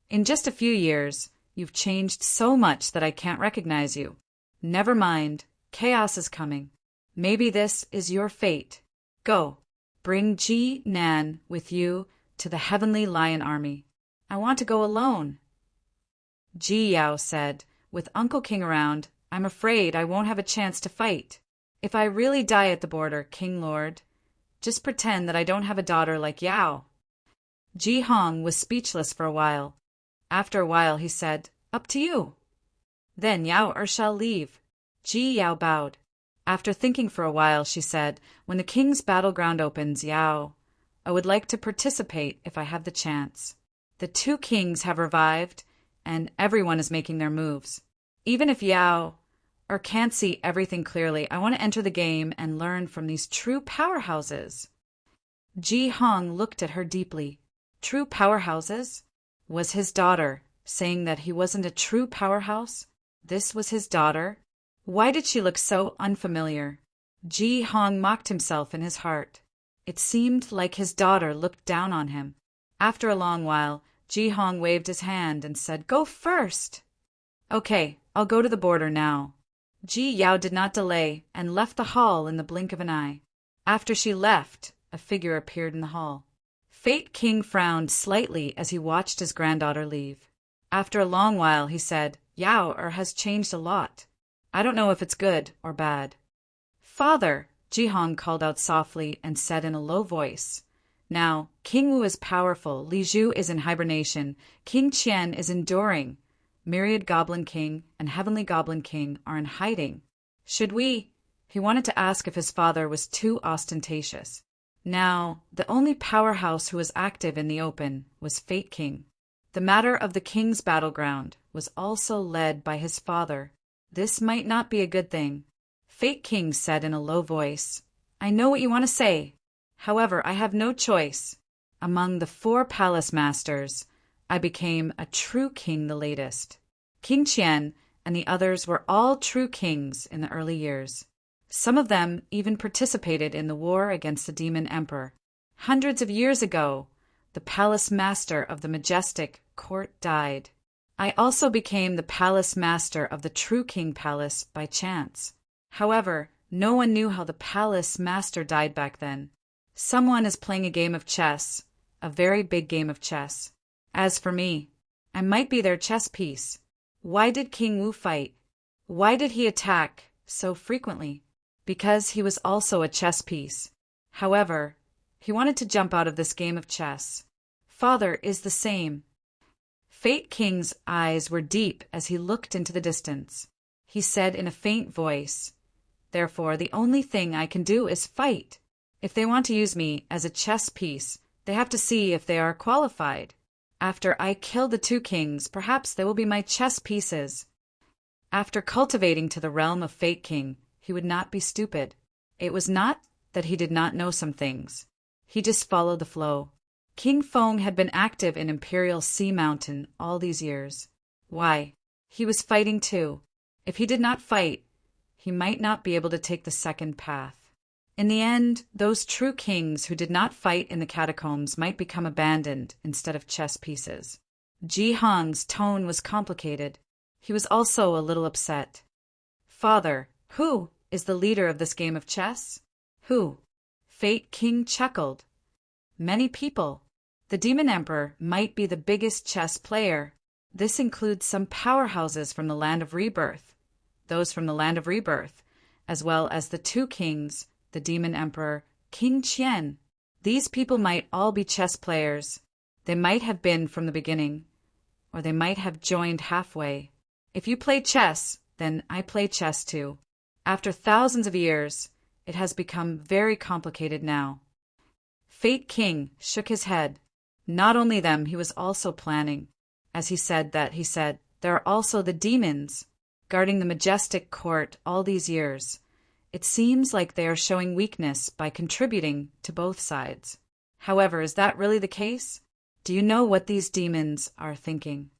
Speaker 1: "In just a few years, you've changed so much that I can't recognize you. Never mind, chaos is coming. Maybe this is your fate. Go, bring Ji Nan with you to the Heavenly Lion Army. I want to go alone." Ji Yao said, "With Uncle King around, I'm afraid I won't have a chance to fight. If I really die at the border, King Lord, just pretend that I don't have a daughter like Yao." Ji Hong was speechless for a while. After a while, he said, "Up to you." "Then Yao shall leave." Ji Yao bowed. After thinking for a while, she said, "When the king's battleground opens, Yao, I would like to participate if I have the chance. The 2 kings have revived, and everyone is making their moves. Even if Yao can't see everything clearly, I want to enter the game and learn from these true powerhouses." Ji Hong looked at her deeply. True powerhouses? Was his daughter saying that he wasn't a true powerhouse? This was his daughter? Why did she look so unfamiliar? Ji Hong mocked himself in his heart. It seemed like his daughter looked down on him. After a long while, Ji Hong waved his hand and said, "Go first." "Okay, I'll go to the border now." Ji Yao did not delay and left the hall in the blink of an eye. After she left, a figure appeared in the hall. Fate King frowned slightly as he watched his granddaughter leave. After a long while, he said, "Yao has changed a lot. I don't know if it's good or bad." "Father," Ji Hong called out softly and said in a low voice, "Now, King Wu is powerful, Li Zhu is in hibernation, King Qian is enduring, Myriad Goblin King and Heavenly Goblin King are in hiding. Should we—" He wanted to ask if his father was too ostentatious. Now, the only powerhouse who was active in the open was Fate King. The matter of the king's battleground was also led by his father. This might not be a good thing. Fate King said in a low voice, I know what you want to say. However, I have no choice. Among the 4 palace masters, I became a true king the latest. King Qian and the others were all true kings in the early years. Some of them even participated in the war against the demon emperor. Hundreds of years ago, the palace master of the majestic court died. I also became the palace master of the true king palace by chance. However, no one knew how the palace master died back then. Someone is playing a game of chess, a very big game of chess. As for me, I might be their chess piece. Why did King Wu fight? Why did he attack so frequently? Because he was also a chess piece. However, he wanted to jump out of this game of chess. Father is the same. Fate King's eyes were deep as he looked into the distance. He said in a faint voice, "Therefore, the only thing I can do is fight. If they want to use me as a chess piece, they have to see if they are qualified. After I kill the 2 kings, perhaps they will be my chess pieces." After cultivating to the realm of Fate King, he would not be stupid. It was not that he did not know some things. He just followed the flow. King Feng had been active in Imperial Sea Mountain all these years. Why? He was fighting too. If he did not fight, he might not be able to take the second path. In the end, those true kings who did not fight in the catacombs might become abandoned instead of chess pieces. Ji Hong's tone was complicated. He was also a little upset. "Father, who is the leader of this game of chess?" "Who?" Fate King chuckled. "Many people. The Demon Emperor might be the biggest chess player. This includes some powerhouses from the Land of Rebirth, those from the Land of Rebirth, as well as the 2 kings, the Demon Emperor, King Qian. These people might all be chess players. They might have been from the beginning, or they might have joined halfway. If you play chess, then I play chess too. After thousands of years, it has become very complicated now." Fate King shook his head. Not only them, he was also planning. As he said, there are also the demons guarding the majestic court all these years. It seems like they are showing weakness by contributing to both sides. However, is that really the case? Do you know what these demons are thinking?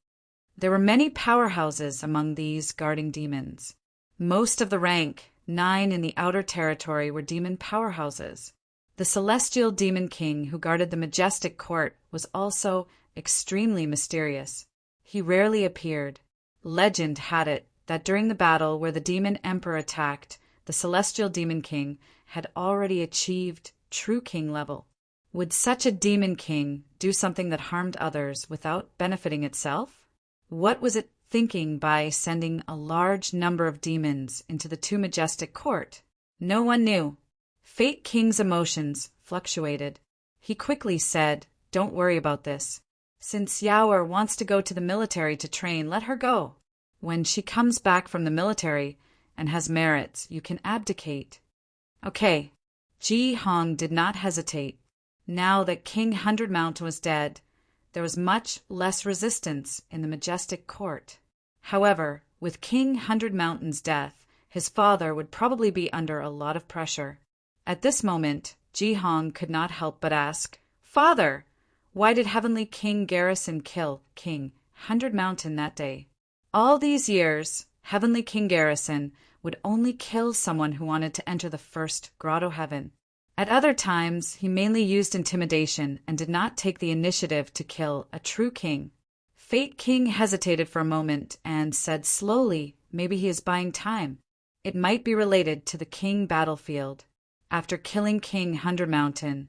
Speaker 1: There were many powerhouses among these guarding demons. Most of the rank 9 in the outer territory were demon powerhouses. The celestial demon king who guarded the majestic court was also extremely mysterious. He rarely appeared. Legend had it that during the battle where the demon emperor attacked, the celestial demon king had already achieved true king level. Would such a demon king do something that harmed others without benefiting itself? What was it thinking by sending a large number of demons into the too majestic court? No one knew. Fate King's emotions fluctuated. He quickly said, "Don't worry about this. Since Yaoer wants to go to the military to train, let her go. When she comes back from the military and has merits, you can abdicate." Okay. Ji Hong did not hesitate. Now that King 100 Mountain was dead, there was much less resistance in the majestic court. However, with King 100 Mountain's death, his father would probably be under a lot of pressure. At this moment, Ji Hong could not help but ask, "Father, why did Heavenly King Garrison kill King 100 Mountain that day?" All these years, Heavenly King Garrison would only kill someone who wanted to enter the first Grotto Heaven. At other times, he mainly used intimidation and did not take the initiative to kill a true king. Fate King hesitated for a moment and said slowly, maybe he is buying time. It might be related to the king battlefield. After killing King 100 Mountain,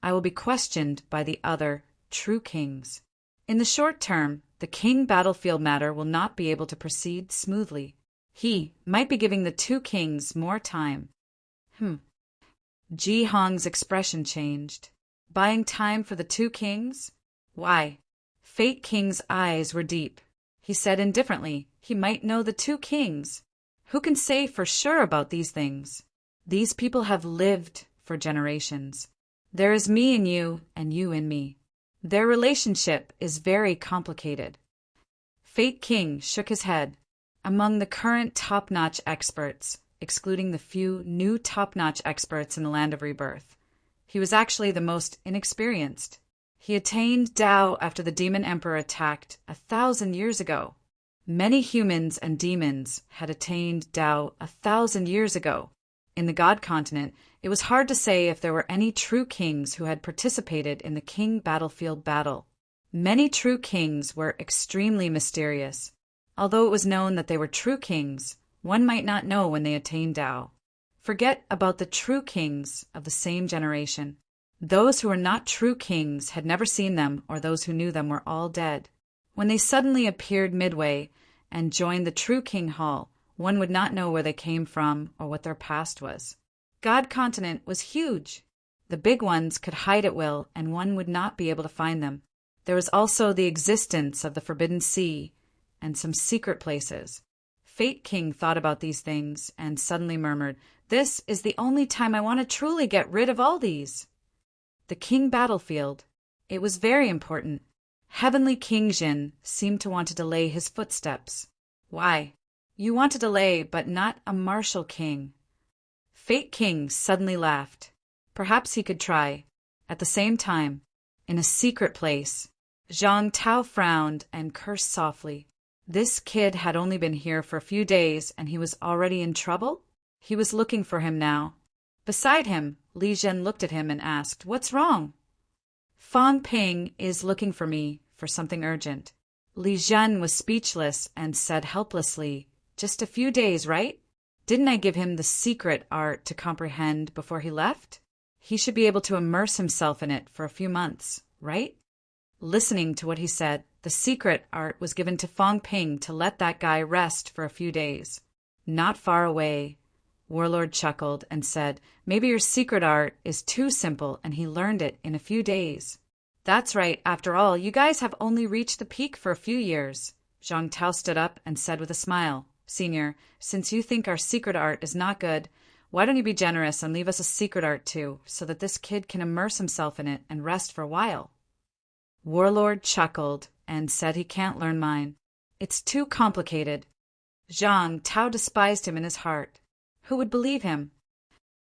Speaker 1: I will be questioned by the other true kings. In the short term, the king battlefield matter will not be able to proceed smoothly. He might be giving the 2 kings more time. Ji Hong's expression changed. Buying time for the 2 kings? Why? Fate King's eyes were deep. He said indifferently, he might know the 2 kings. Who can say for sure about these things? These people have lived for generations. There is me in you and you in me. Their relationship is very complicated. Fate King shook his head. Among the current top-notch experts, excluding the few new top-notch experts in the land of rebirth. He was actually the most inexperienced. He attained Tao after the demon emperor attacked 1,000 years ago. Many humans and demons had attained Tao 1,000 years ago. In the God continent, it was hard to say if there were any true kings who had participated in the king battlefield battle. Many true kings were extremely mysterious. Although it was known that they were true kings, one might not know when they attained Tao. Forget about the true kings of the same generation. Those who were not true kings had never seen them, or those who knew them were all dead. When they suddenly appeared midway and joined the true king hall, one would not know where they came from or what their past was. God continent was huge. The big ones could hide at will, and one would not be able to find them. There was also the existence of the Forbidden Sea and some secret places. Fate King thought about these things and suddenly murmured, "This is the only time I want to truly get rid of all these." The king battlefield. It was very important. Heavenly King Jin seemed to want to delay his footsteps. Why? You want to delay, but not a martial king. Fate King suddenly laughed. Perhaps he could try. At the same time, in a secret place, Zhang Tao frowned and cursed softly. This kid had only been here for a few days, and he was already in trouble? He was looking for him now. Beside him, Li Zhen looked at him and asked, "What's wrong?" "Fang Ping is looking for me for something urgent." Li Zhen was speechless and said helplessly, "Just a few days, right? Didn't I give him the secret art to comprehend before he left? He should be able to immerse himself in it for a few months, right?" Listening to what he said, the secret art was given to Fang Ping to let that guy rest for a few days. Not far away, Warlord chuckled and said, "Maybe your secret art is too simple and he learned it in a few days." "That's right. After all, you guys have only reached the peak for a few years." Zhang Tao stood up and said with a smile, "Senior, since you think our secret art is not good, why don't you be generous and leave us a secret art too, so that this kid can immerse himself in it and rest for a while?" Warlord chuckled and said he can't learn mine. It's too complicated. Zhang Tao despised him in his heart. Who would believe him?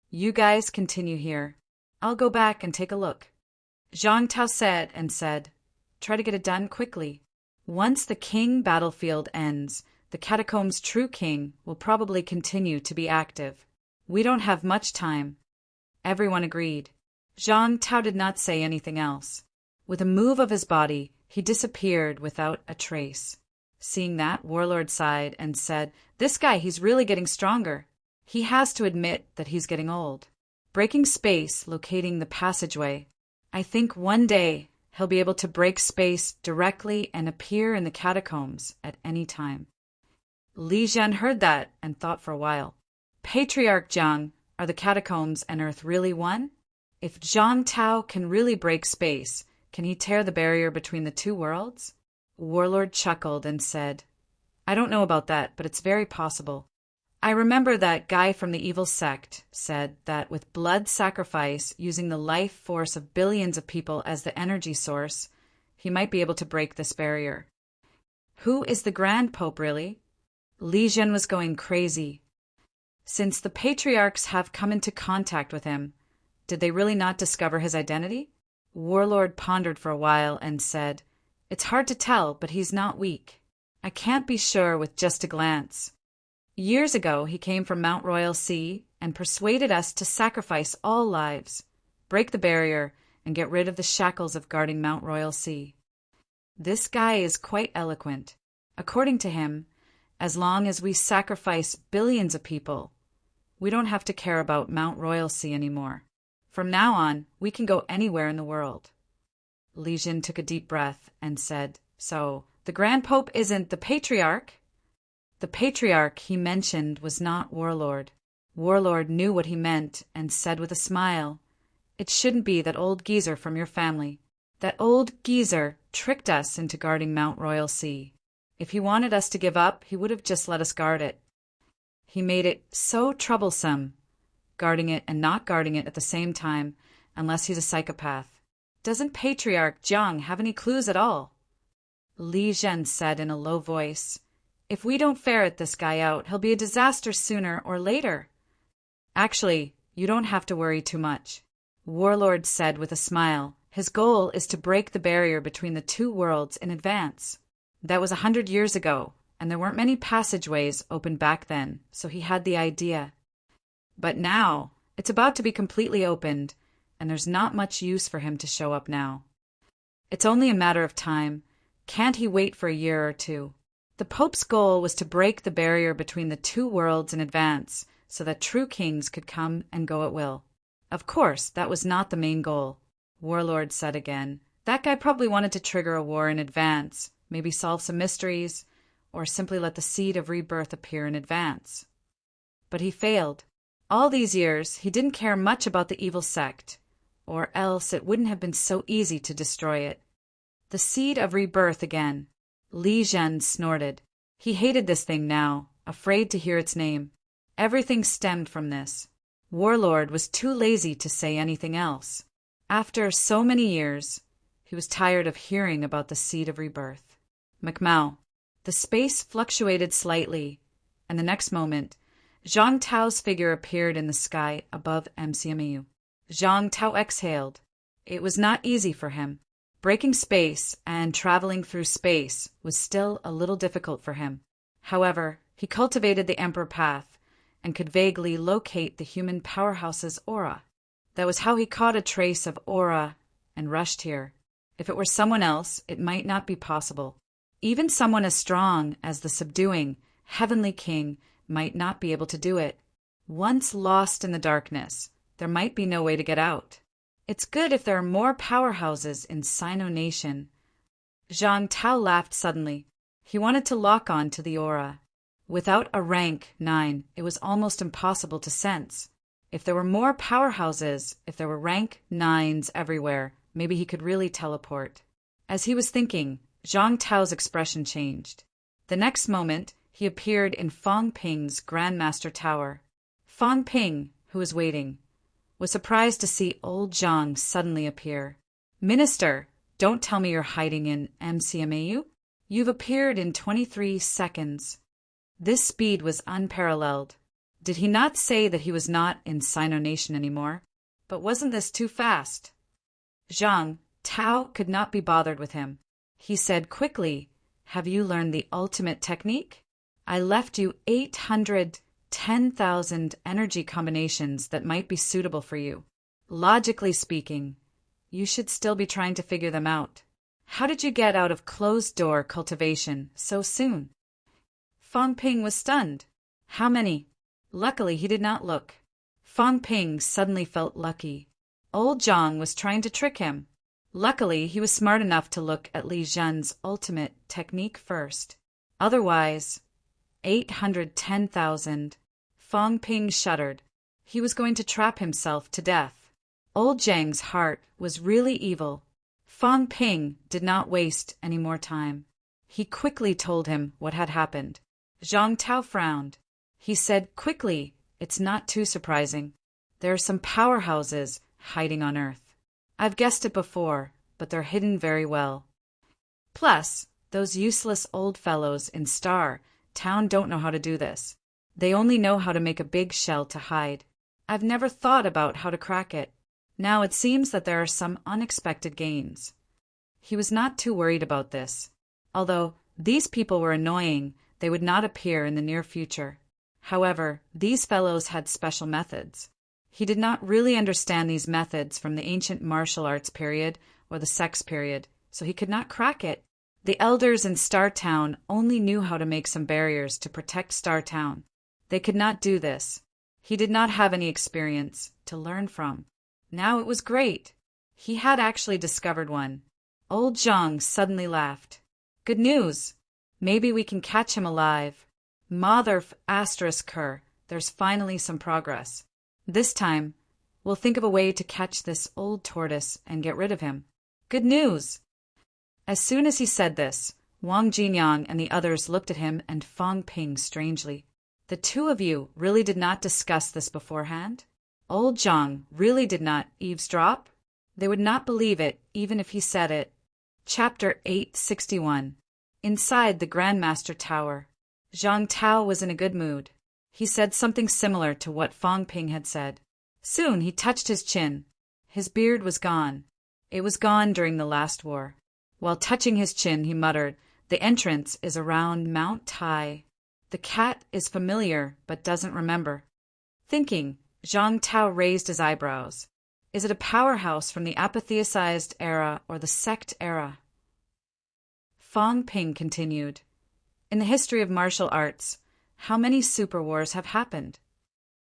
Speaker 1: "You guys continue here. I'll go back and take a look." Zhang Tao said, "Try to get it done quickly. Once the king battlefield ends, the catacomb's true king will probably continue to be active. We don't have much time." Everyone agreed. Zhang Tao did not say anything else. With a move of his body, he disappeared without a trace. Seeing that, Warlord sighed and said, "This guy, he's really getting stronger. He has to admit that he's getting old. Breaking space, locating the passageway. I think one day he'll be able to break space directly and appear in the catacombs at any time." Li Zhen heard that and thought for a while. "Patriarch Jiang, are the catacombs and Earth really one? If Zhang Tao can really break space, can he tear the barrier between the two worlds?" Warlord chuckled and said, "I don't know about that, but it's very possible. I remember that guy from the evil sect said that with blood sacrifice, using the life force of billions of people as the energy source, he might be able to break this barrier." Who is the Grand Pope, really? Li Zhen was going crazy. Since the patriarchs have come into contact with him, did they really not discover his identity? Warlord pondered for a while and said, "It's hard to tell, but he's not weak. I can't be sure with just a glance. Years ago, he came from Mount Royal Sea and persuaded us to sacrifice all lives, break the barrier, and get rid of the shackles of guarding Mount Royal Sea. This guy is quite eloquent. According to him, as long as we sacrifice billions of people, we don't have to care about Mount Royal Sea anymore. From now on, we can go anywhere in the world." Li Zhen took a deep breath and said, "So, the Grand Pope isn't the Patriarch?" The Patriarch he mentioned was not Warlord. Warlord knew what he meant and said with a smile, "It shouldn't be that old geezer from your family. That old geezer tricked us into guarding Mount Royal Sea. If he wanted us to give up, he would have just let us guard it. He made it so troublesome, guarding it and not guarding it at the same time, unless he's a psychopath. Doesn't Patriarch Jiang have any clues at all?" Li Zhen said in a low voice, If we don't ferret this guy out, he'll be a disaster sooner or later. Actually, you don't have to worry too much, Warlord said with a smile. His goal is to break the barrier between the two worlds in advance. That was 100 years ago, and there weren't many passageways open back then, so he had the idea. But now, it's about to be completely opened, and there's not much use for him to show up now. It's only a matter of time. Can't he wait for a year or two? The Pope's goal was to break the barrier between the two worlds in advance, so that true kings could come and go at will. Of course, that was not the main goal, Warlord said again. That guy probably wanted to trigger a war in advance, maybe solve some mysteries, or simply let the seed of rebirth appear in advance. But he failed. All these years, he didn't care much about the evil sect, or else it wouldn't have been so easy to destroy it. The seed of rebirth again. Li Zhen snorted. He hated this thing now, afraid to hear its name. Everything stemmed from this. Warlord was too lazy to say anything else. After so many years, he was tired of hearing about the seed of rebirth. Macmao. The space fluctuated slightly, and the next moment, Zhang Tao's figure appeared in the sky above MCMU. Zhang Tao exhaled. It was not easy for him. Breaking space and traveling through space was still a little difficult for him. However, he cultivated the Emperor Path and could vaguely locate the human powerhouse's aura. That was how he caught a trace of aura and rushed here. If it were someone else, it might not be possible. Even someone as strong as the subduing, heavenly king might not be able to do it. Once lost in the darkness, there might be no way to get out. It's good if there are more powerhouses in Sino Nation. Zhang Tao laughed suddenly. He wanted to lock on to the aura. Without a rank 9, it was almost impossible to sense. If there were more powerhouses, if there were rank 9s everywhere, maybe he could really teleport. As he was thinking, Zhang Tao's expression changed. The next moment, he appeared in Fang Ping's Grandmaster Tower. Fang Ping, who was waiting, was surprised to see old Zhang suddenly appear. Minister, don't tell me you're hiding in MCMAU? You've appeared in 23 seconds. This speed was unparalleled. Did he not say that he was not in Sino Nation anymore? But wasn't this too fast? Zhang Tao could not be bothered with him. He said quickly, "Have you learned the ultimate technique? I left you 810,000 energy combinations that might be suitable for you. Logically speaking, you should still be trying to figure them out. How did you get out of closed-door cultivation so soon?" Fang Ping was stunned. How many? Luckily, he did not look. Fang Ping suddenly felt lucky. Old Zhang was trying to trick him. Luckily, he was smart enough to look at Li Zhen's ultimate technique first. Otherwise, 810,000. Fang Ping shuddered. He was going to trap himself to death. Old Zhang's heart was really evil. Fang Ping did not waste any more time. He quickly told him what had happened. Zhang Tao frowned. He said quickly, "It's not too surprising. There are some powerhouses hiding on Earth. I've guessed it before, but they're hidden very well. Plus, those useless old fellows in Star Town don't know how to do this. They only know how to make a big shell to hide. I've never thought about how to crack it. Now it seems that there are some unexpected gains." He was not too worried about this. Although these people were annoying, they would not appear in the near future. However, these fellows had special methods. He did not really understand these methods from the ancient martial arts period or the sex period, so he could not crack it. The elders in Star Town only knew how to make some barriers to protect Star Town. They could not do this. He did not have any experience to learn from. Now it was great. He had actually discovered one. Old Zhang suddenly laughed. "Good news. Maybe we can catch him alive. Mother **her, there's finally some progress. This time, we'll think of a way to catch this old tortoise and get rid of him. Good news!" As soon as he said this, Wang Jinyang and the others looked at him and Fang Ping strangely. The two of you really did not discuss this beforehand? Old Zhang really did not eavesdrop? They would not believe it, even if he said it. Chapter 861. Inside the Grandmaster Tower. Zhang Tao was in a good mood. He said something similar to what Fang Ping had said. Soon he touched his chin. His beard was gone. It was gone during the last war. While touching his chin, he muttered, "The entrance is around Mount Tai." The cat is familiar but doesn't remember. Thinking, Zhang Tao raised his eyebrows. Is it a powerhouse from the apotheosized era or the sect era? Fang Ping continued. In the history of martial arts, how many super wars have happened?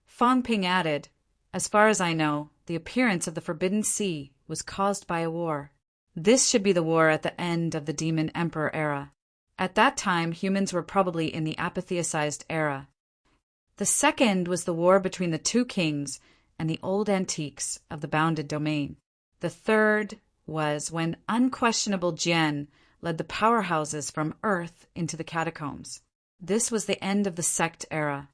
Speaker 1: Fang Ping added, as far as I know, the appearance of the Forbidden Sea was caused by a war. This should be the war at the end of the Demon Emperor era. At that time, humans were probably in the apotheosized era. The second was the war between the two kings and the old antiques of the bounded domain. The third was when unquestionable Jian led the powerhouses from Earth into the catacombs. This was the end of the sect era.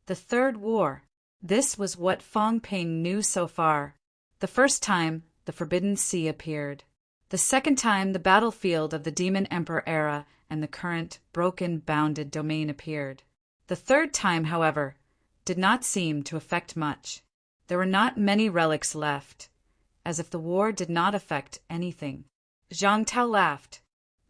Speaker 1: The third war. This was what Fang Ping knew so far. The first time, the Forbidden Sea appeared. The second time, the battlefield of the Demon Emperor era and the current broken bounded domain appeared. The third time, however, did not seem to affect much. There were not many relics left, as if the war did not affect anything. Zhang Tao laughed.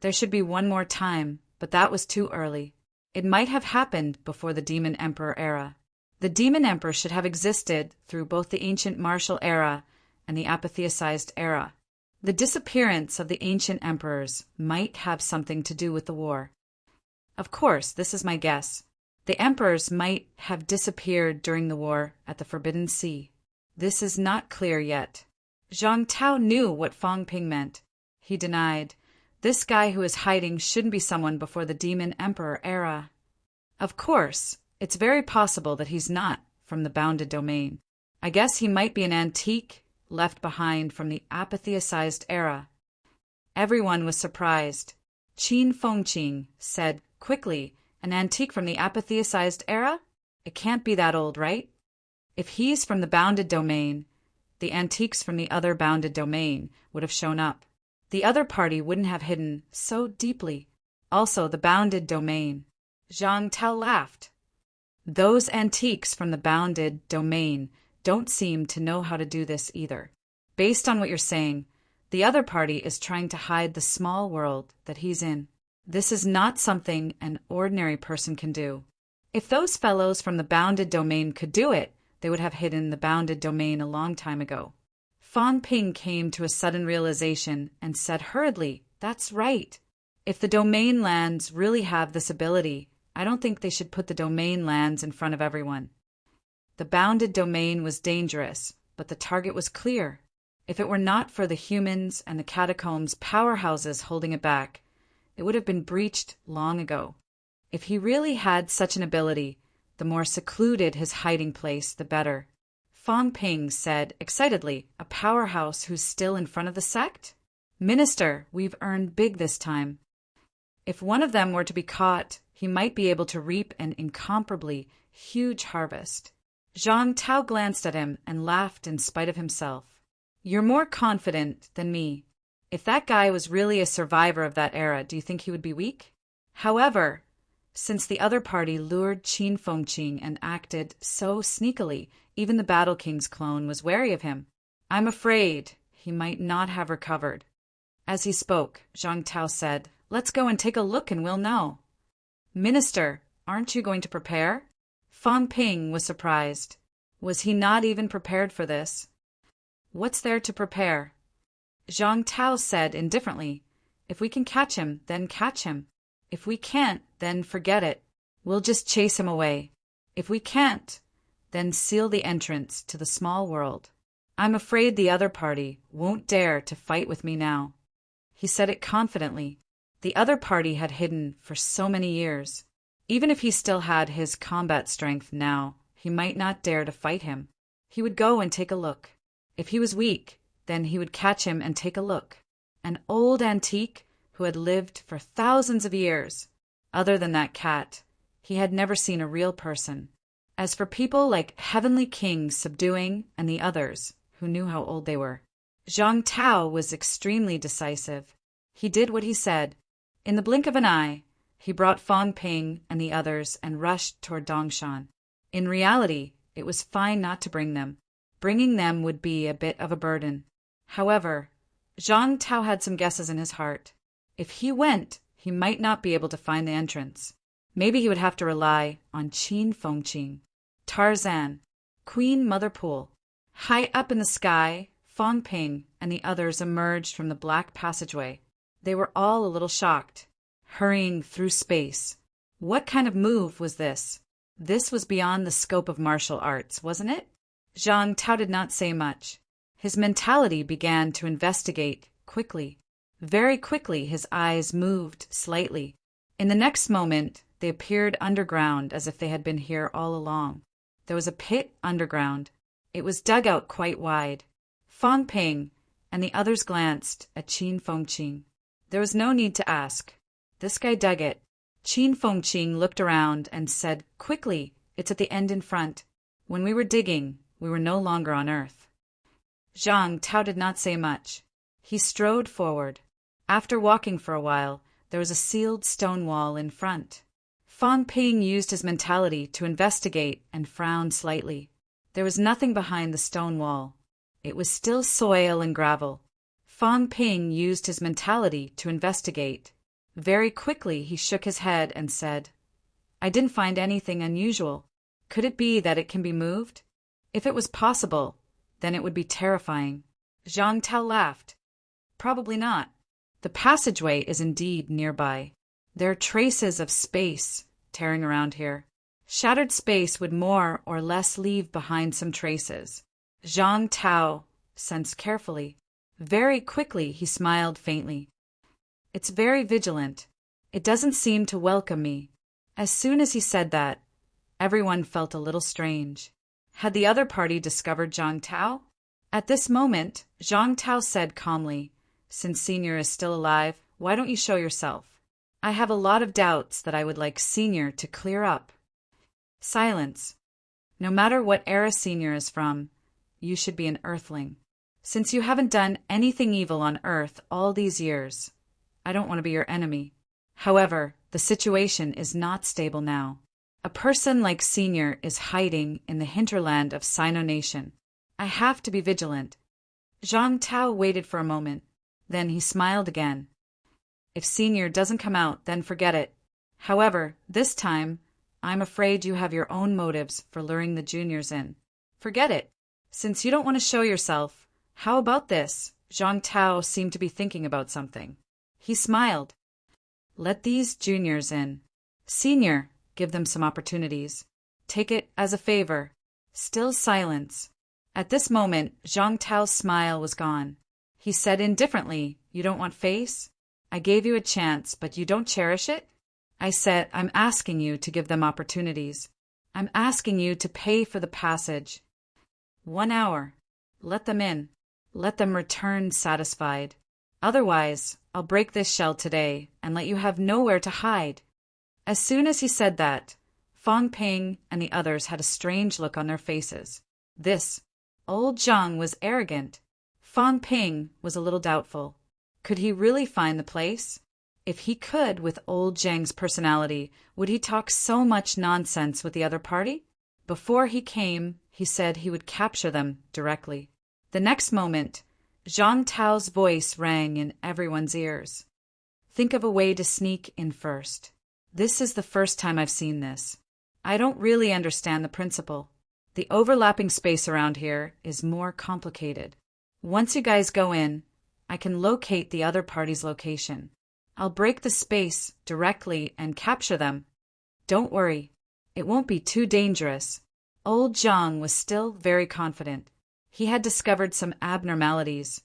Speaker 1: There should be one more time, but that was too early. It might have happened before the Demon Emperor era. The Demon Emperor should have existed through both the ancient martial era and the apotheosized era. The disappearance of the ancient emperors might have something to do with the war. Of course, this is my guess. The emperors might have disappeared during the war at the Forbidden Sea. This is not clear yet. Zhang Tao knew what Fang Ping meant. He denied, "This guy who is hiding shouldn't be someone before the Demon Emperor era." Of course, it's very possible that he's not from the bounded domain. I guess he might be an antique left behind from the apotheosized era. Everyone was surprised. Qin Fengqing said quickly, "An antique from the apotheosized era? It can't be that old, right? If he's from the bounded domain, the antiques from the other bounded domain would have shown up. The other party wouldn't have hidden so deeply. Also, the bounded domain." Zhang Tao laughed. "Those antiques from the bounded domain don't seem to know how to do this either. Based on what you're saying, the other party is trying to hide the small world that he's in. This is not something an ordinary person can do. If those fellows from the bounded domain could do it, they would have hidden the bounded domain a long time ago." Fang Ping came to a sudden realization and said hurriedly, "That's right. If the domain lands really have this ability, I don't think they should put the domain lands in front of everyone." The bounded domain was dangerous, but the target was clear. If it were not for the humans and the catacombs powerhouses holding it back, it would have been breached long ago. If he really had such an ability, the more secluded his hiding place, the better. Fang Ping said excitedly, "A powerhouse who's still in front of the sect? Minister, we've earned big this time. If one of them were to be caught, he might be able to reap an incomparably huge harvest." Zhang Tao glanced at him and laughed in spite of himself. "You're more confident than me. If that guy was really a survivor of that era, do you think he would be weak? However, since the other party lured Qin Fengqing and acted so sneakily, even the Battle King's clone was wary of him. I'm afraid he might not have recovered." As he spoke, Zhang Tao said, "Let's go and take a look and we'll know." "Minister, aren't you going to prepare?" Fang Ping was surprised. Was he not even prepared for this? "What's there to prepare?" Zhang Tao said indifferently, "If we can catch him, then catch him. If we can't, then forget it. We'll just chase him away. If we can't, then seal the entrance to the small world. I'm afraid the other party won't dare to fight with me now." He said it confidently. The other party had hidden for so many years. Even if he still had his combat strength now, he might not dare to fight him. He would go and take a look. If he was weak, then he would catch him and take a look. An old antique who had lived for thousands of years. Other than that cat, he had never seen a real person. As for people like Heavenly Kings subduing and the others, who knew how old they were, Zhang Tao was extremely decisive. He did what he said. In the blink of an eye, He brought Fong Ping and the others and rushed toward Dongshan. In reality, it was fine not to bring them. Bringing them would be a bit of a burden. However, Zhang Tao had some guesses in his heart. If he went, he might not be able to find the entrance. Maybe he would have to rely on Qin Fengqing. Tarzan, Queen Mother Pool. High up in the sky, Fong Ping and the others emerged from the black passageway. They were all a little shocked, hurrying through space. What kind of move was this? This was beyond the scope of martial arts, wasn't it? Zhang Tao did not say much. His mentality began to investigate quickly. Very quickly his eyes moved slightly. In the next moment, they appeared underground as if they had been here all along. There was a pit underground. It was dug out quite wide. Fong Ping and the others glanced at Qin Fengqing. There was no need to ask. This guy dug it. Qin Fengqing looked around and said quickly, "It's at the end in front." When we were digging, we were no longer on Earth. Zhang Tao did not say much. He strode forward. After walking for a while, there was a sealed stone wall in front. Fong Ping used his mentality to investigate and frowned slightly. There was nothing behind the stone wall. It was still soil and gravel. Fong Ping used his mentality to investigate. Very quickly he shook his head and said, "I didn't find anything unusual. Could it be that it can be moved? If it was possible, then it would be terrifying." Zhang Tao laughed. "Probably not. The passageway is indeed nearby. There are traces of space tearing around here. Shattered space would more or less leave behind some traces." Zhang Tao sensed carefully. Very quickly he smiled faintly. "It's very vigilant. It doesn't seem to welcome me." As soon as he said that, everyone felt a little strange. Had the other party discovered Zhang Tao? At this moment, Zhang Tao said calmly, "Since Senior is still alive, why don't you show yourself? I have a lot of doubts that I would like Senior to clear up." Silence. No matter what era Senior is from, you should be an Earthling. Since you haven't done anything evil on Earth all these years, I don't want to be your enemy. However, the situation is not stable now. A person like Senior is hiding in the hinterland of Sino Nation. I have to be vigilant. Zhang Tao waited for a moment. Then he smiled again. "If Senior doesn't come out, then forget it. However, this time, I'm afraid you have your own motives for luring the juniors in. Forget it. Since you don't want to show yourself, how about this?" Zhang Tao seemed to be thinking about something. He smiled. "Let these juniors in. Senior, give them some opportunities. Take it as a favor." Still silence. At this moment, Zhang Tao's smile was gone. He said indifferently, "You don't want face? I gave you a chance, but you don't cherish it?" I said, "I'm asking you to give them opportunities. I'm asking you to pay for the passage. 1 hour. Let them in. Let them return satisfied. Otherwise, I'll break this shell today and let you have nowhere to hide." As soon as he said that, Fong Ping and the others had a strange look on their faces. This old Zhang was arrogant. Fong Ping was a little doubtful. Could he really find the place? If he could, with old Zhang's personality, would he talk so much nonsense with the other party? Before he came, he said he would capture them directly. The next moment, Zhang Tao's voice rang in everyone's ears. "Think of a way to sneak in first. This is the first time I've seen this. I don't really understand the principle. The overlapping space around here is more complicated. Once you guys go in, I can locate the other party's location. I'll break the space directly and capture them. Don't worry, it won't be too dangerous." Old Zhang was still very confident. He had discovered some abnormalities,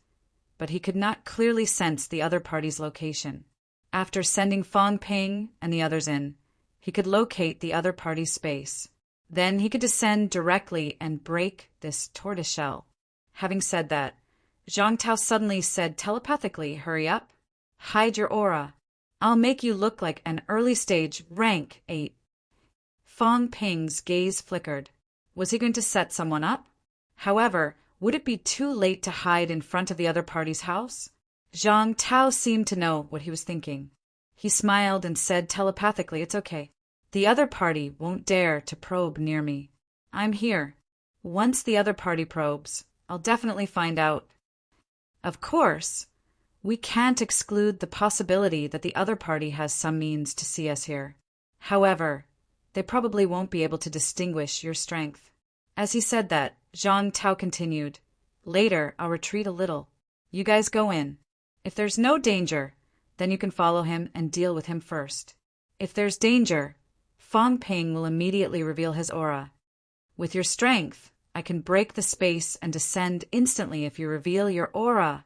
Speaker 1: but he could not clearly sense the other party's location. After sending Fong Ping and the others in, he could locate the other party's space. Then he could descend directly and break this tortoiseshell. Having said that, Zhang Tao suddenly said telepathically, "Hurry up. Hide your aura. I'll make you look like an early-stage rank 8. Fong Ping's gaze flickered. Was he going to set someone up? However, would it be too late to hide in front of the other party's house? Zhang Tao seemed to know what he was thinking. He smiled and said telepathically, "It's okay. The other party won't dare to probe near me. I'm here. Once the other party probes, I'll definitely find out." Of course, we can't exclude the possibility that the other party has some means to see us here. However, they probably won't be able to distinguish your strength. As he said that, Zhang Tao continued, "Later, I'll retreat a little. You guys go in. If there's no danger, then you can follow him and deal with him first. If there's danger, Fang Ping will immediately reveal his aura. With your strength, I can break the space and descend instantly if you reveal your aura."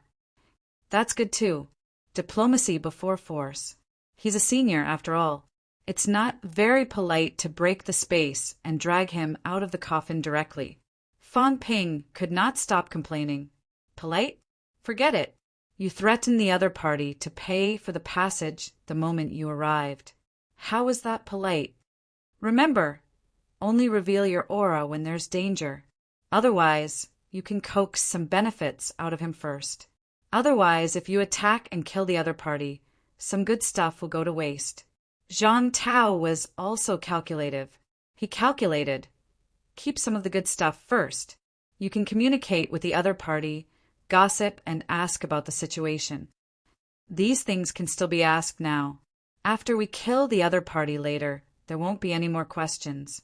Speaker 1: That's good too. Diplomacy before force. He's a senior, after all. It's not very polite to break the space and drag him out of the coffin directly. Fang Ping could not stop complaining. Polite? Forget it. You threatened the other party to pay for the passage the moment you arrived. How is that polite? Remember, only reveal your aura when there's danger. Otherwise, you can coax some benefits out of him first. Otherwise, if you attack and kill the other party, some good stuff will go to waste. Zhang Tao was also calculative. He calculated, keep some of the good stuff first. You can communicate with the other party, gossip, and ask about the situation. These things can still be asked now. After we kill the other party later, there won't be any more questions.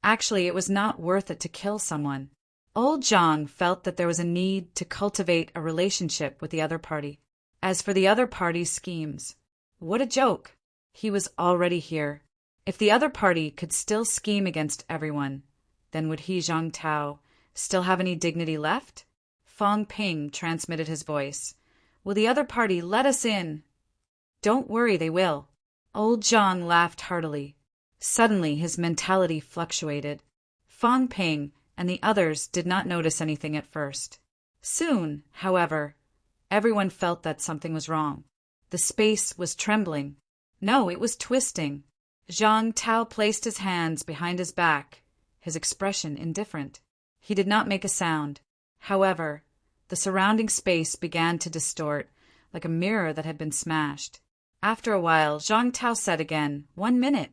Speaker 1: Actually, it was not worth it to kill someone. Old Zhang felt that there was a need to cultivate a relationship with the other party. As for the other party's schemes, what a joke! He was already here. If the other party could still scheme against everyone, then would he, Zhang Tao, still have any dignity left? Fang Ping transmitted his voice. Will the other party let us in? Don't worry, they will. Old Zhang laughed heartily. Suddenly his mentality fluctuated. Fang Ping and the others did not notice anything at first. Soon, however, everyone felt that something was wrong. The space was trembling. No, it was twisting. Zhang Tao placed his hands behind his back, his expression indifferent. He did not make a sound. However, the surrounding space began to distort, like a mirror that had been smashed. After a while, Zhang Tao said again, 1 minute.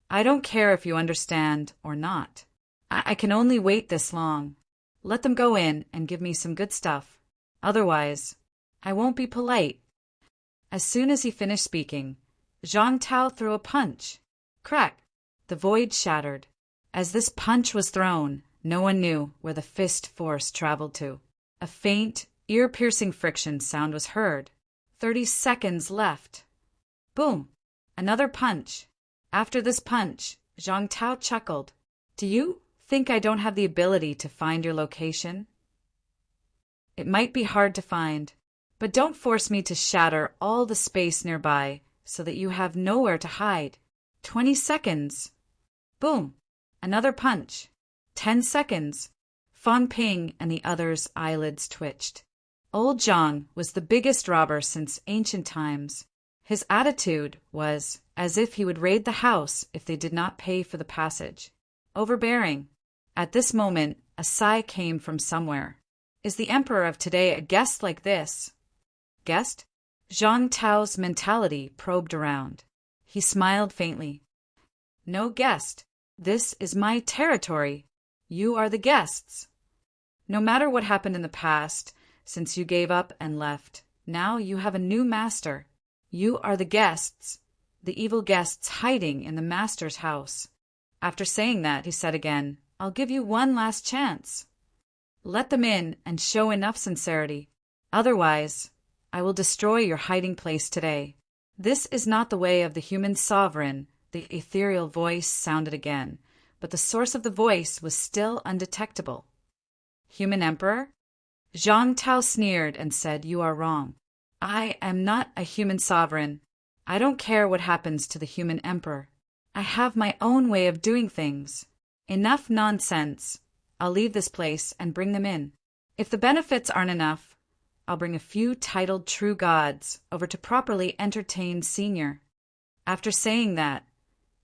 Speaker 1: I don't care if you understand or not. I can only wait this long. Let them go in and give me some good stuff. Otherwise, I won't be polite. As soon as he finished speaking, Zhang Tao threw a punch. Crack! The void shattered. As this punch was thrown, no one knew where the fist force traveled to. A faint, ear-piercing friction sound was heard. 30 seconds left. Boom! Another punch. After this punch, Zhang Tao chuckled. Do you think I don't have the ability to find your location? It might be hard to find, but don't force me to shatter all the space nearby so that you have nowhere to hide. 20 seconds. Boom! Another punch. 10 seconds. Fang Ping and the others' eyelids twitched. Old Zhang was the biggest robber since ancient times. His attitude was as if he would raid the house if they did not pay for the passage. Overbearing. At this moment, a sigh came from somewhere. Is the emperor of today a guest like this? Guest? Zhang Tao's mentality probed around. He smiled faintly. No guest. This is my territory. You are the guests. No matter what happened in the past, since you gave up and left, now you have a new master. You are the guests, the evil guests hiding in the master's house. After saying that, he said again, I'll give you one last chance. Let them in and show enough sincerity. Otherwise, I will destroy your hiding place today. This is not the way of the human sovereign, the ethereal voice sounded again, but the source of the voice was still undetectable. Human emperor? Zhang Tao sneered and said, You are wrong. I am not a human sovereign. I don't care what happens to the human emperor. I have my own way of doing things. Enough nonsense. I'll leave this place and bring them in. If the benefits aren't enough, I'll bring a few titled true gods over to properly entertain Senior. After saying that,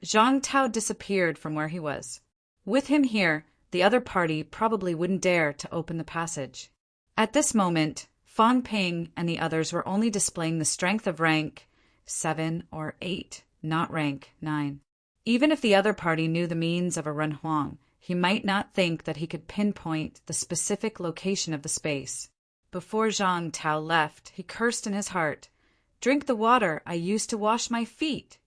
Speaker 1: Zhang Tao disappeared from where he was. With him here, the other party probably wouldn't dare to open the passage. At this moment, Fang Ping and the others were only displaying the strength of rank, 7, or 8, not rank 9. Even if the other party knew the means of a renhuang, he might not think that he could pinpoint the specific location of the space. Before Zhang Tao left, he cursed in his heart, "Drink the water I used to wash my feet."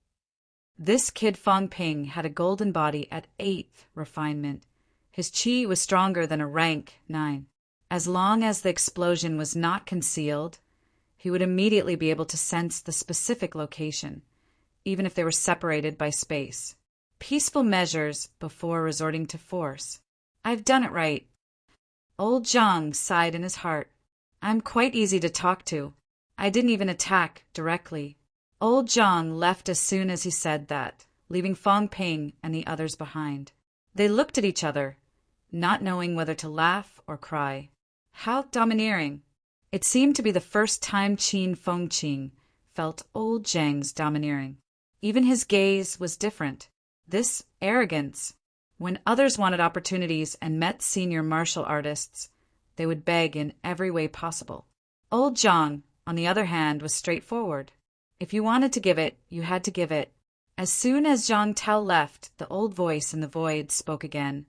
Speaker 1: This kid Fang Ping had a golden body at 8th refinement. His qi was stronger than a rank 9. As long as the explosion was not concealed, he would immediately be able to sense the specific location, even if they were separated by space. Peaceful measures before resorting to force. "I've done it right." Old Zhang sighed in his heart. "I'm quite easy to talk to. I didn't even attack directly." Old Zhang left as soon as he said that, leaving Fang Ping and the others behind. They looked at each other, not knowing whether to laugh or cry. How domineering! It seemed to be the first time Qin Fengqing felt old Zhang's domineering. Even his gaze was different. This arrogance. When others wanted opportunities and met senior martial artists, they would beg in every way possible. Old Zhang, on the other hand, was straightforward. If you wanted to give it, you had to give it. As soon as Zhang Tao left, the old voice in the void spoke again.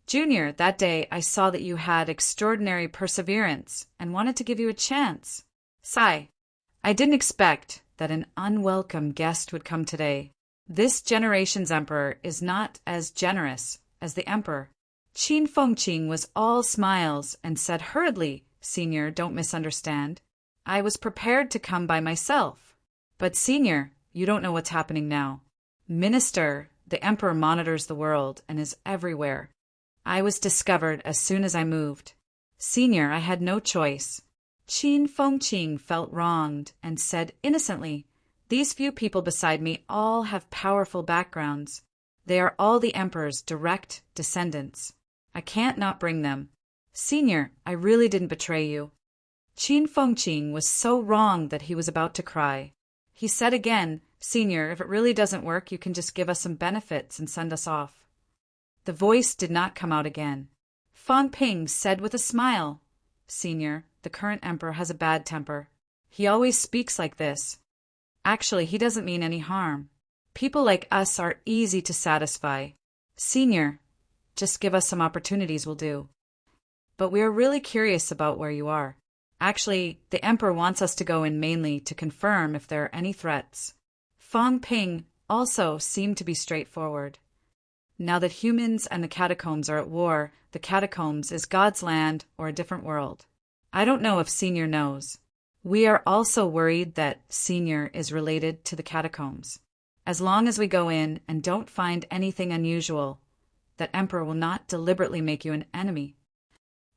Speaker 1: "Junior, that day I saw that you had extraordinary perseverance and wanted to give you a chance. Sigh. I didn't expect that an unwelcome guest would come today. This generation's emperor is not as generous as the emperor." Qin Fengqing was all smiles and said hurriedly, "Senior, don't misunderstand. I was prepared to come by myself. But Senior, you don't know what's happening now. Minister, the emperor monitors the world and is everywhere. I was discovered as soon as I moved. Senior, I had no choice." Qin Fengqing felt wronged and said innocently, "These few people beside me all have powerful backgrounds. They are all the emperor's direct descendants. I can't not bring them. Senior, I really didn't betray you." Qin Fengqing was so wrong that he was about to cry. He said again, "Senior, if it really doesn't work, you can just give us some benefits and send us off." The voice did not come out again. Fang Ping said with a smile, "Senior, the current emperor has a bad temper. He always speaks like this. Actually, he doesn't mean any harm. People like us are easy to satisfy. Senior, just give us some opportunities will do. But we are really curious about where you are. Actually, the emperor wants us to go in mainly to confirm if there are any threats." Fang Ping also seemed to be straightforward. Now that humans and the catacombs are at war, the catacombs is God's land or a different world. I don't know if Senior knows. We are also worried that Senior is related to the catacombs. As long as we go in and don't find anything unusual, that emperor will not deliberately make you an enemy.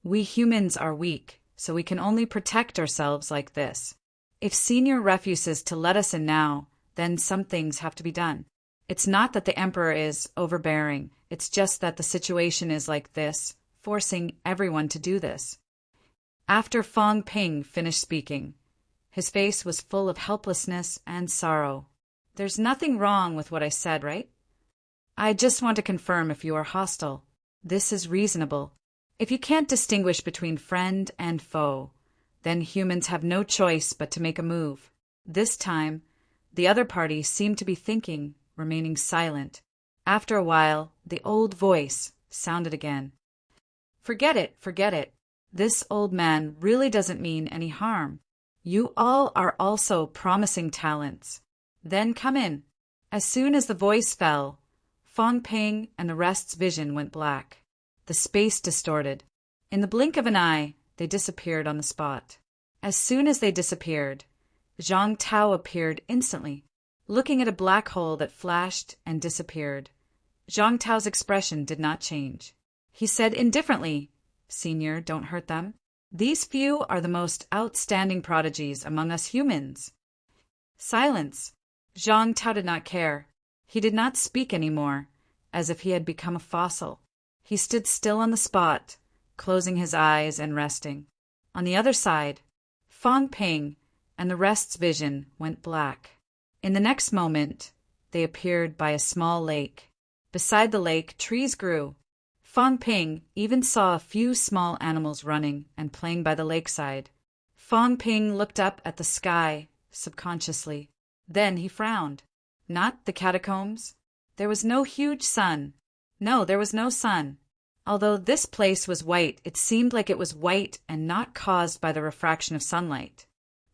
Speaker 1: We humans are weak, so we can only protect ourselves like this. If Senior refuses to let us in now, then some things have to be done. It's not that the emperor is overbearing, it's just that the situation is like this, forcing everyone to do this. After Fang Ping finished speaking, his face was full of helplessness and sorrow. "There's nothing wrong with what I said, right? I just want to confirm if you are hostile. This is reasonable. If you can't distinguish between friend and foe, then humans have no choice but to make a move." This time, the other party seemed to be thinking, remaining silent. After a while, the old voice sounded again. Forget it. This old man really doesn't mean any harm. You all are also promising talents. Then come in." As soon as the voice fell, Fang Ping and the rest's vision went black. The space distorted. In the blink of an eye, they disappeared on the spot. As soon as they disappeared, Zhang Tao appeared instantly, looking at a black hole that flashed and disappeared. Zhang Tao's expression did not change. He said indifferently, "Senior, don't hurt them. These few are the most outstanding prodigies among us humans." Silence. Zhang Tao did not care. He did not speak any more, as if he had become a fossil. He stood still on the spot, closing his eyes and resting. On the other side, Fang Ping and the rest's vision went black. In the next moment, they appeared by a small lake. Beside the lake, trees grew. Fang Ping even saw a few small animals running and playing by the lakeside. Fang Ping looked up at the sky subconsciously. Then he frowned. Not the catacombs? There was no huge sun. No, there was no sun. Although this place was white, it seemed like it was white and not caused by the refraction of sunlight.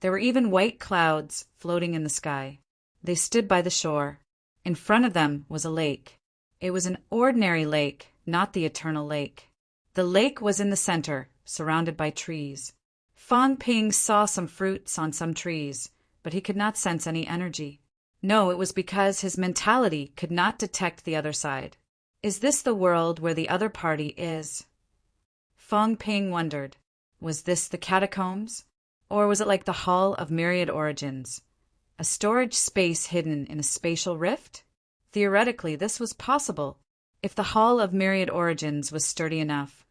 Speaker 1: There were even white clouds floating in the sky. They stood by the shore. In front of them was a lake. It was an ordinary lake, not the eternal lake. The lake was in the center, surrounded by trees. Fang Ping saw some fruits on some trees, but he could not sense any energy. No, it was because his mentality could not detect the other side. Is this the world where the other party is? Fang Ping wondered. Was this the catacombs? Or was it like the Hall of Myriad Origins? A storage space hidden in a spatial rift? Theoretically, this was possible. If the Hall of Myriad Origins was sturdy enough,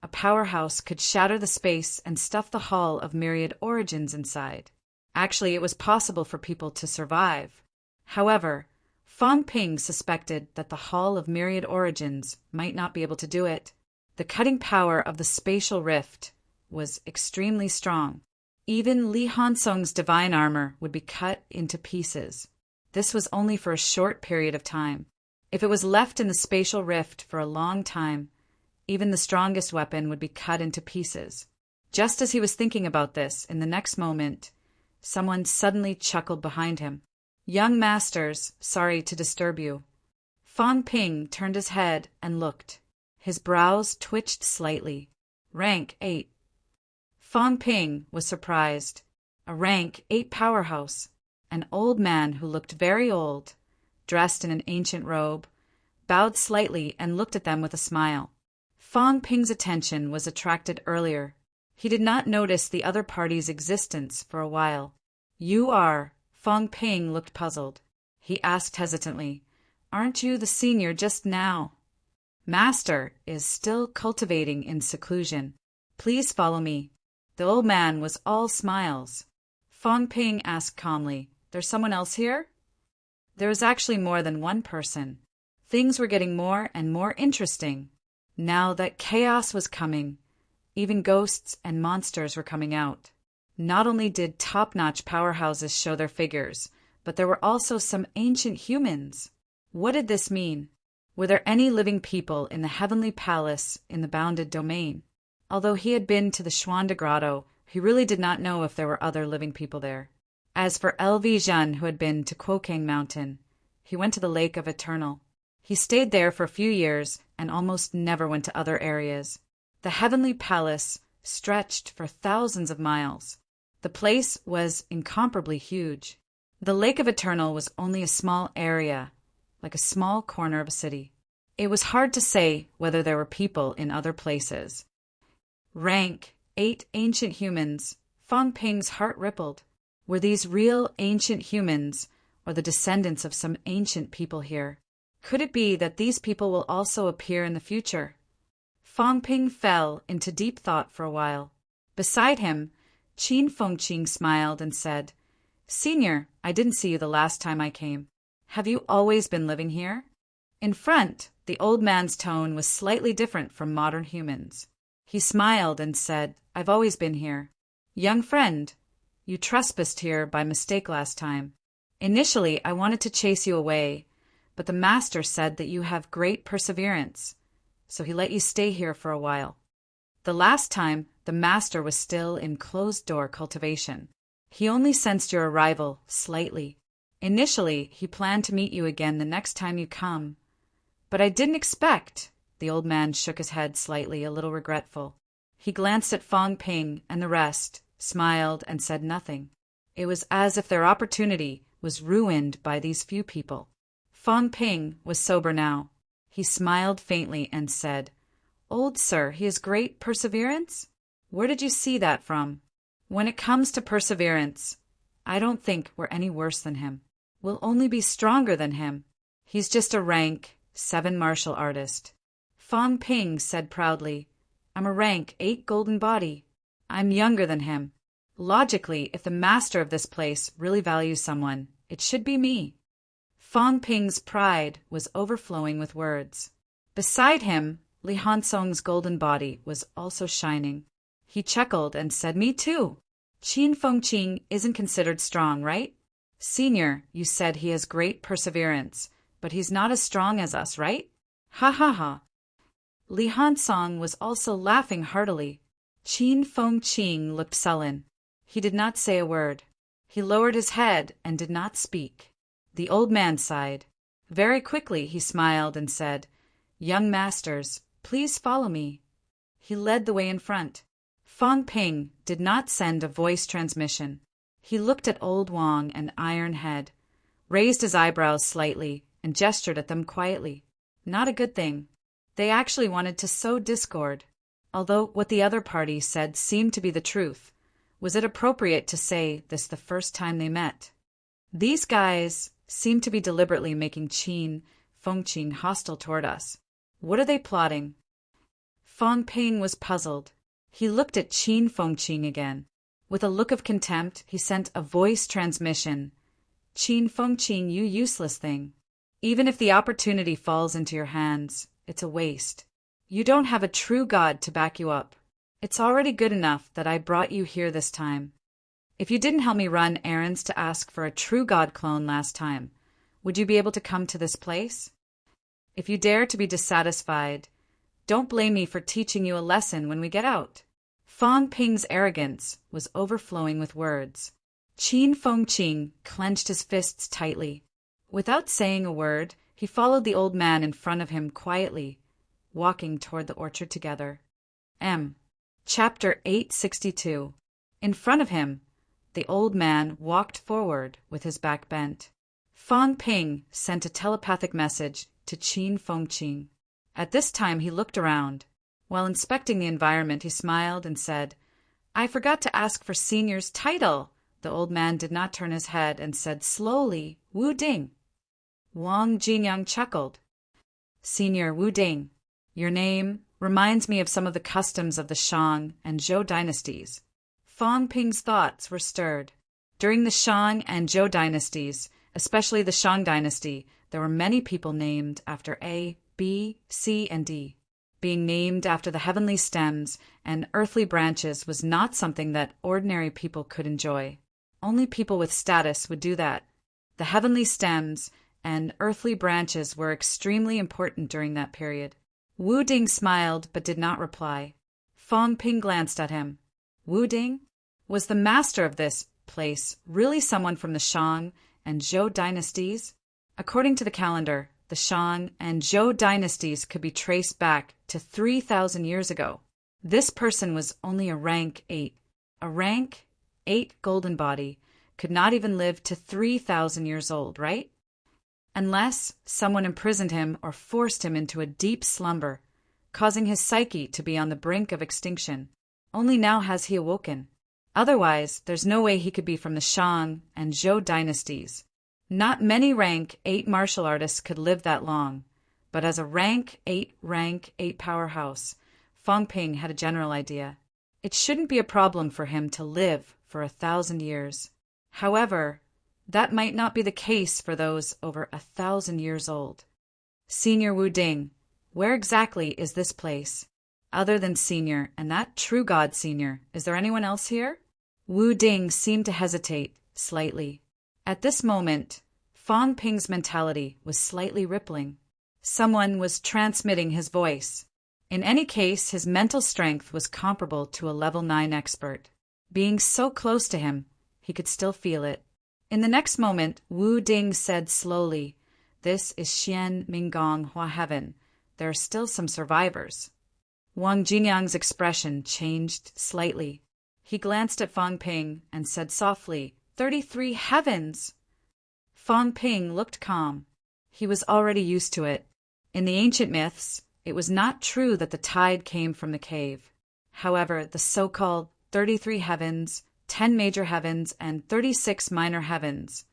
Speaker 1: a powerhouse could shatter the space and stuff the Hall of Myriad Origins inside. Actually, it was possible for people to survive. However, Fang Ping suspected that the Hall of Myriad Origins might not be able to do it. The cutting power of the spatial rift was extremely strong. Even Li Hansong's divine armor would be cut into pieces. This was only for a short period of time. If it was left in the spatial rift for a long time, even the strongest weapon would be cut into pieces. Just as he was thinking about this, in the next moment, someone suddenly chuckled behind him. "Young masters, sorry to disturb you." Fang Ping turned his head and looked. His brows twitched slightly. Rank 8. Fang Ping was surprised. A rank 8 powerhouse. An old man who looked very old, dressed in an ancient robe, bowed slightly and looked at them with a smile. Fang Ping's attention was attracted earlier. He did not notice the other party's existence for a while. "You are..." Fang Ping looked puzzled. He asked hesitantly, "Aren't you the senior just now?" "Master is still cultivating in seclusion. Please follow me." The old man was all smiles. Fang Ping asked calmly, "There's someone else here?" There was actually more than one person. Things were getting more and more interesting. Now that chaos was coming, even ghosts and monsters were coming out. Not only did top-notch powerhouses show their figures, but there were also some ancient humans. What did this mean? Were there any living people in the heavenly palace in the bounded domain? Although he had been to the Xuanda Grotto, he really did not know if there were other living people there. As for L.V. Zhen, who had been to Quokang Mountain, he went to the Lake of Eternal. He stayed there for a few years and almost never went to other areas. The heavenly palace stretched for thousands of miles. The place was incomparably huge. The Lake of Eternal was only a small area, like a small corner of a city. It was hard to say whether there were people in other places. Rank 8 ancient humans. Fang Ping's heart rippled. Were these real ancient humans, or the descendants of some ancient people here? Could it be that these people will also appear in the future? Fang Ping fell into deep thought for a while. Beside him, Qin Fengqing smiled and said, "Senior, I didn't see you the last time I came. Have you always been living here?" In front, the old man's tone was slightly different from modern humans. He smiled and said, "I've always been here. Young friend, you trespassed here by mistake last time. Initially, I wanted to chase you away, but the master said that you have great perseverance, so he let you stay here for a while. The last time, the master was still in closed-door cultivation. He only sensed your arrival slightly. Initially, he planned to meet you again the next time you come. But I didn't expect." The old man shook his head slightly, a little regretful. He glanced at Fang Ping and the rest, smiled, and said nothing. It was as if their opportunity was ruined by these few people. Fang Ping was sober now. He smiled faintly and said, "Old sir, he has great perseverance? Where did you see that from? When it comes to perseverance, I don't think we're any worse than him. We'll only be stronger than him. He's just a rank 7 martial artist." Fang Ping said proudly, "I'm a rank 8 golden body. I'm younger than him. Logically, if the master of this place really values someone, it should be me." Fang Ping's pride was overflowing with words. Beside him, Li Hansong's golden body was also shining. He chuckled and said, "Me too. Qin Fengqing isn't considered strong, right?" Senior, you said he has great perseverance, but he's not as strong as us, right? Ha ha ha. Li Hansong was also laughing heartily. Qin Fengqing looked sullen. He did not say a word. He lowered his head and did not speak. The old man sighed. Very quickly he smiled and said, Young masters, please follow me. He led the way in front. Fang Ping did not send a voice transmission. He looked at Old Wang and Iron Head, raised his eyebrows slightly, and gestured at them quietly. Not a good thing. They actually wanted to sow discord. Although what the other party said seemed to be the truth, was it appropriate to say this the first time they met? These guys seem to be deliberately making Qin Fengqing hostile toward us. What are they plotting? Fang Ping was puzzled. He looked at Qin Fengqing again. With a look of contempt, he sent a voice transmission. Qin Fengqing, you useless thing. Even if the opportunity falls into your hands, it's a waste. You don't have a true God to back you up. It's already good enough that I brought you here this time. If you didn't help me run errands to ask for a true God clone last time, would you be able to come to this place? If you dare to be dissatisfied, don't blame me for teaching you a lesson when we get out. Fang Ping's arrogance was overflowing with words. Qin Fengqing clenched his fists tightly. Without saying a word, he followed the old man in front of him quietly, walking toward the orchard together. Chapter 862. In front of him, the old man walked forward with his back bent. Fang Ping sent a telepathic message to Qin Fengqing. At this time he looked around. While inspecting the environment, he smiled and said, I forgot to ask for Senior's title. The old man did not turn his head and said slowly, Wu Ding. Wang Jinyang chuckled. Senior Wu Ding, your name reminds me of some of the customs of the Shang and Zhou dynasties. Fang Ping's thoughts were stirred. During the Shang and Zhou dynasties, especially the Shang dynasty, there were many people named after A, B, C, and D. Being named after the heavenly stems and earthly branches was not something that ordinary people could enjoy. Only people with status would do that. The heavenly stems and earthly branches were extremely important during that period. Wu Ding smiled but did not reply. Fang Ping glanced at him. Wu Ding? Was the master of this place really someone from the Shang and Zhou dynasties? According to the calendar, the Shang and Zhou dynasties could be traced back to 3,000 years ago. This person was only a rank 8. A rank 8 golden body could not even live to 3,000 years old, right? Unless someone imprisoned him or forced him into a deep slumber, causing his psyche to be on the brink of extinction. Only now has he awoken. Otherwise, there's no way he could be from the Shang and Zhou dynasties. Not many rank 8 martial artists could live that long, but as a rank 8 powerhouse, Fang Ping had a general idea. It shouldn't be a problem for him to live for 1,000 years. However, that might not be the case for those over 1,000 years old. Senior Wu Ding, where exactly is this place? Other than Senior and that true God Senior, is there anyone else here? Wu Ding seemed to hesitate slightly. At this moment, Fang Ping's mentality was slightly rippling. Someone was transmitting his voice. In any case, his mental strength was comparable to a level 9 expert. Being so close to him, he could still feel it. In the next moment, Wu Ding said slowly, This is Xian Minggong Hua Heaven. There are still some survivors. Wang Jinyang's expression changed slightly. He glanced at Fang Ping and said softly, 33 heavens! Fang Ping looked calm. He was already used to it. In the ancient myths, it was not true that the tide came from the cave. However, the so-called 33 heavens, 10 major heavens, and 36 minor heavens.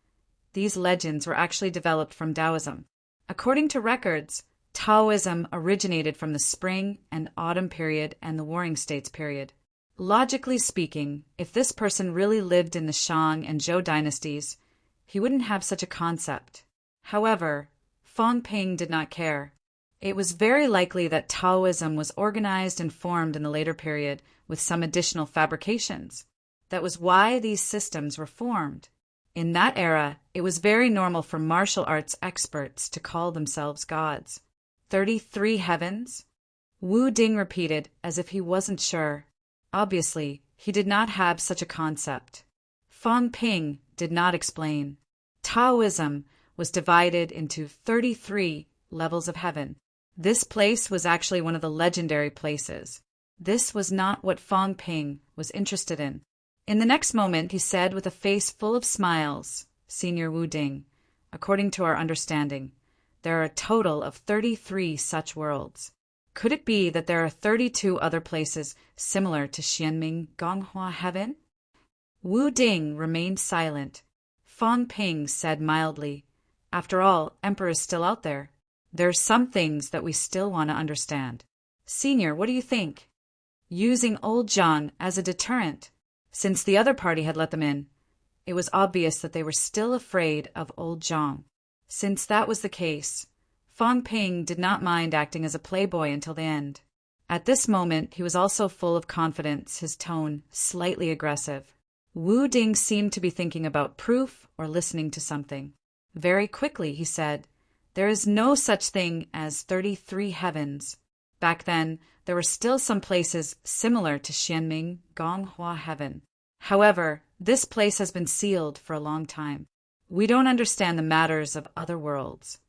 Speaker 1: These legends were actually developed from Taoism. According to records, Taoism originated from the spring and autumn period and the Warring States period. Logically speaking, if this person really lived in the Shang and Zhou dynasties, he wouldn't have such a concept. However, Fang Ping did not care. It was very likely that Taoism was organized and formed in the later period with some additional fabrications. That was why these systems were formed. In that era, it was very normal for martial arts experts to call themselves gods. 33 heavens? Wu Ding repeated as if he wasn't sure. Obviously, he did not have such a concept. Fang Ping did not explain. Taoism was divided into 33 levels of heaven. This place was actually one of the legendary places. This was not what Fang Ping was interested in. In the next moment, he said with a face full of smiles, "Senior Wu Ding, according to our understanding, there are a total of 33 such worlds. Could it be that there are 32 other places similar to Xianming Gonghua Heaven?" Wu Ding remained silent. Fang Ping said mildly, "After all, Emperor is still out there. There are some things that we still want to understand. Senior, what do you think?" Using old Zhang as a deterrent. Since the other party had let them in, it was obvious that they were still afraid of old Zhang. Since that was the case, Fang Ping did not mind acting as a playboy until the end. At this moment, he was also full of confidence, his tone slightly aggressive. Wu Ding seemed to be thinking about proof or listening to something. Very quickly, he said, "There is no such thing as 33 heavens. Back then, there were still some places similar to Xianming Gonghua Heaven. However, this place has been sealed for a long time. We don't understand the matters of other worlds.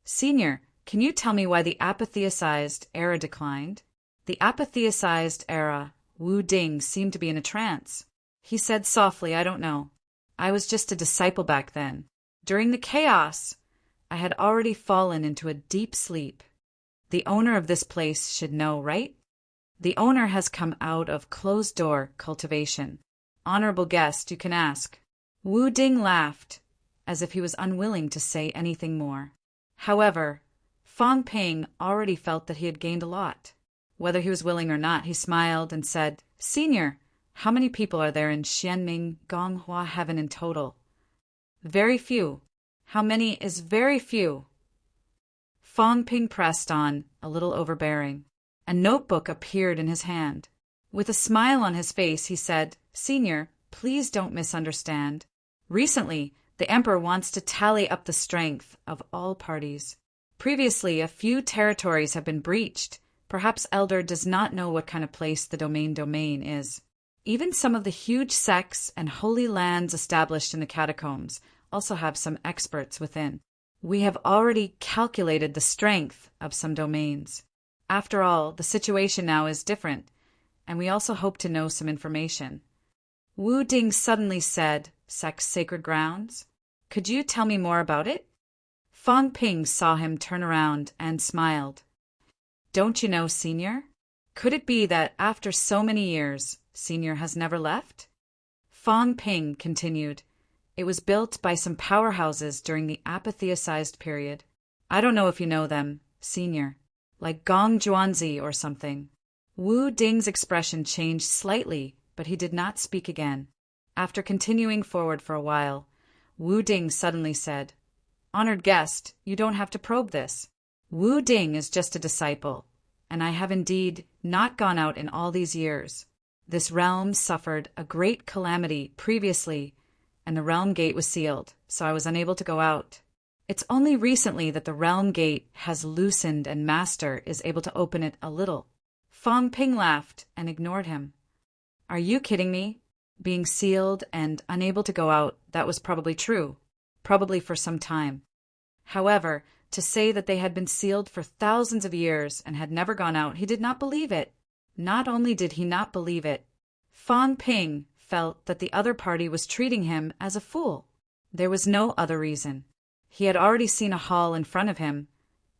Speaker 1: Senior, can you tell me why the apatheicized era declined?" The apatheicized era. Wu Ding seemed to be in a trance. He said softly, "I don't know. I was just a disciple back then. During the chaos, I had already fallen into a deep sleep. The owner of this place should know, right? The owner has come out of closed-door cultivation. Honorable guest, you can ask." Wu Ding laughed, as if he was unwilling to say anything more. However, Fang Ping already felt that he had gained a lot. Whether he was willing or not, he smiled and said, "Senior, how many people are there in Xianming Gonghua Heaven in total?" "Very few." "How many is very few?" Fang Ping pressed on, a little overbearing. A notebook appeared in his hand. With a smile on his face, he said, "Senior, please don't misunderstand. Recently, the Emperor wants to tally up the strength of all parties. Previously, a few territories have been breached. Perhaps Elder does not know what kind of place the domain is. Even some of the huge sects and holy lands established in the catacombs also have some experts within. We have already calculated the strength of some domains. After all, the situation now is different, and we also hope to know some information." Wu Ding suddenly said, "Sect's sacred grounds? Could you tell me more about it?" Fang Ping saw him turn around and smiled. "Don't you know, Senior? Could it be that after so many years, Senior has never left?" Fang Ping continued, "It was built by some powerhouses during the apatheicized period. I don't know if you know them, Senior, like Gong Zhuanzi or something." Wu Ding's expression changed slightly, but he did not speak again. After continuing forward for a while, Wu Ding suddenly said, "Honored guest, you don't have to probe this. Wu Ding is just a disciple, and I have indeed not gone out in all these years. This realm suffered a great calamity previously, and the realm gate was sealed, so I was unable to go out. It's only recently that the realm gate has loosened and Master is able to open it a little." Fang Ping laughed and ignored him. "Are you kidding me? Being sealed and unable to go out, that was probably true, probably for some time. However, to say that they had been sealed for thousands of years and had never gone out, he did not believe it. Not only did he not believe it, Fang Ping felt that the other party was treating him as a fool. There was no other reason. He had already seen a hall in front of him,